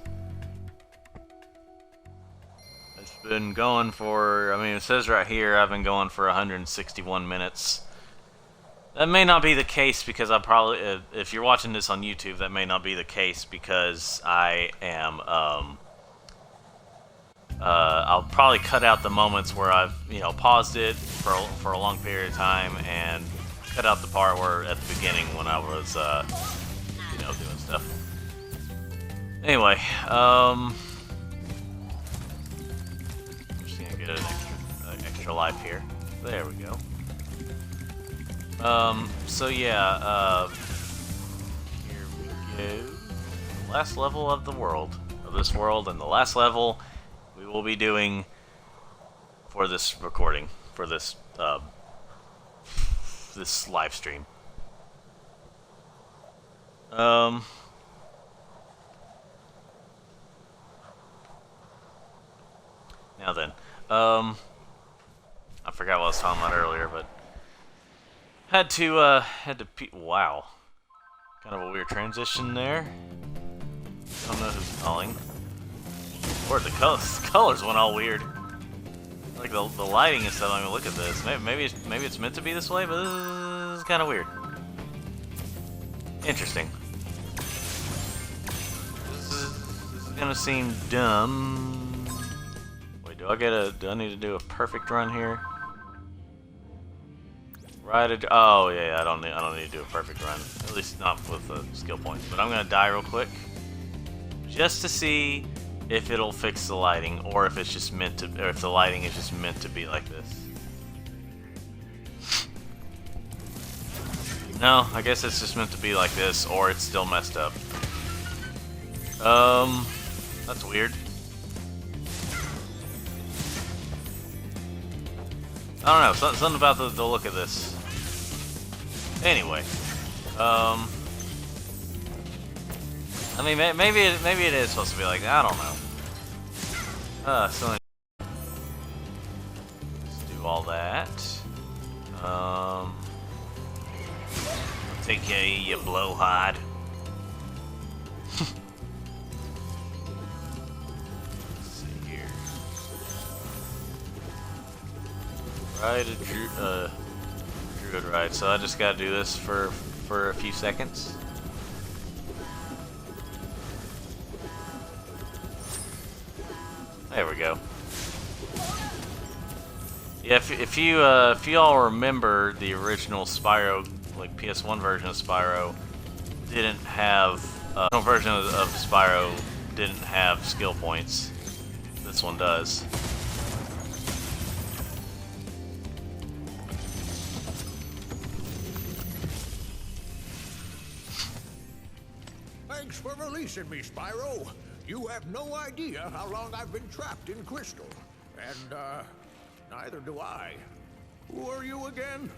It's been going for, I mean, it says right here I've been going for 161 minutes. That may not be the case because I probably, if you're watching this on YouTube, that may not be the case because I am, I'll probably cut out the moments where I've, you know, paused it for a long period of time and cut out the part where at the beginning when I was, you know, doing stuff. Anyway, I'm just gonna get an extra life here. There we go. So yeah, here we go. Last level of the world, of this world, and the last level we will be doing for this recording, for this, this live stream. Now then, I forgot what I was talking about earlier, but had to wow, kind of a weird transition there. Don't know who's calling. Or the colors went all weird. Like the lighting and stuff. I mean, look at this. Maybe it's meant to be this way, but this is kind of weird. Interesting. This is gonna seem dumb. Wait, do I need to do a perfect run here? Oh yeah, I don't need to do a perfect run. At least not with the skill points. But I'm gonna die real quick, just to see if it'll fix the lighting, or if it's just meant to, or if the lighting is just meant to be like this. No, I guess it's just meant to be like this, or it's still messed up. That's weird. I don't know, something about the look of this. Anyway, I mean, maybe it is supposed to be like that. I don't know. So let's do all that. Take care, you blowhard. Let's see here. Right, druid ride. So I just gotta do this for a few seconds. There we go. Yeah, if you all remember, the original Spyro, like PS1 version of Spyro, didn't have original version of Spyro didn't have skill points. This one does. Thanks for releasing me, Spyro. You have no idea how long I've been trapped in Crystal. And, neither do I. Who are you again?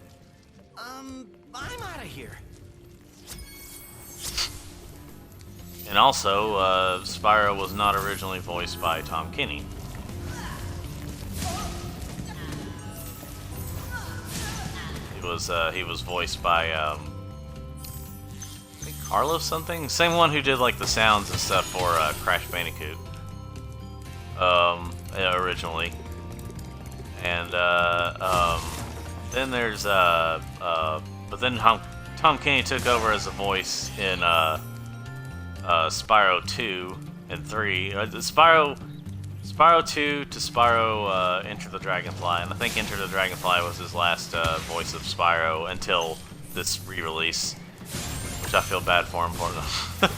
I'm out of here. And also, Spyro was not originally voiced by Tom Kenny. He was voiced by I think Carlos something, same one who did like the sounds and stuff for Crash Bandicoot originally. And then there's but then Tom Kenny took over as a voice in Spyro 2 and 3. Spyro 2 to Spyro Enter the Dragonfly, and I think Enter the Dragonfly was his last voice of Spyro until this re-release, which I feel bad for him for though.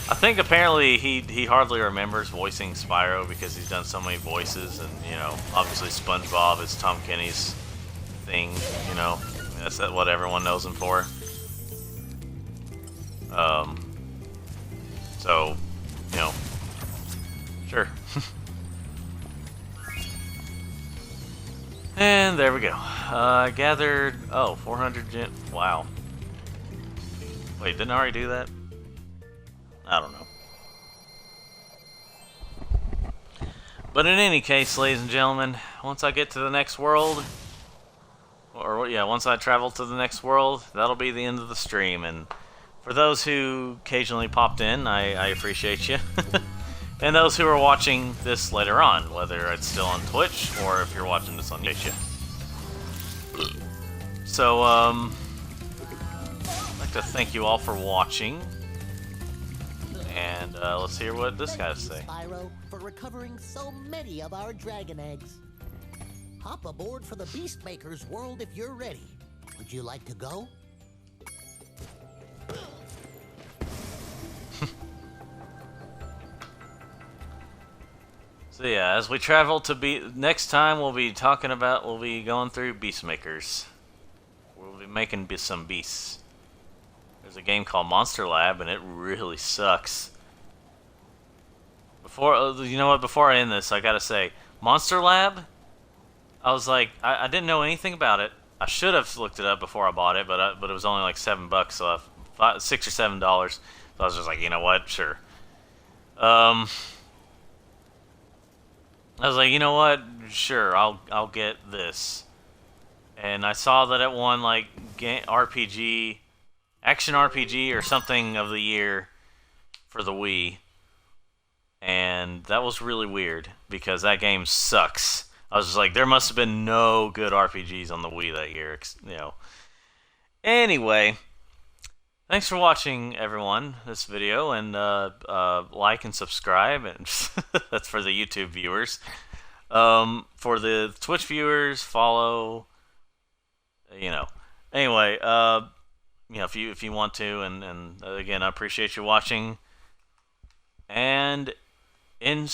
I think apparently he hardly remembers voicing Spyro because he's done so many voices, and you know, obviously SpongeBob is Tom Kenny's thing, you know, that's what everyone knows him for. So, you know, sure. And there we go. I gathered, 400 gem. Wow. Wait, didn't I already do that? I don't know. But in any case, ladies and gentlemen, once I get to the next world, or yeah, once I travel to the next world, that'll be the end of the stream. And for those who occasionally popped in, I appreciate you. And those who are watching this later on, whether it's still on Twitch or if you're watching this on YouTube. So, I'd like to thank you all for watching. And let's hear what this guy has to say. Spyro, for recovering so many of our dragon eggs. Hop aboard for the Beastmaker's world if you're ready. Would you like to go? So yeah, as we travel to next time we'll be going through Beastmakers. We'll be making some beasts. There's a game called Monster Lab and it really sucks. Before I end this, I gotta say, Monster Lab, I was like, I didn't know anything about it. I should have looked it up before I bought it, but it was only like $7, so $6 or $7. So I was just like, you know what, sure. I was like, you know what? Sure, I'll get this. And I saw that it won like Action RPG or something of the year for the Wii. And that was really weird because that game sucks. I was just like, there must have been no good RPGs on the Wii that year, you know. Anyway, thanks for watching, everyone, this video, and like and subscribe, and that's for the YouTube viewers. For the Twitch viewers, follow, you know. Anyway, you know, if you want to, and again, I appreciate you watching, and in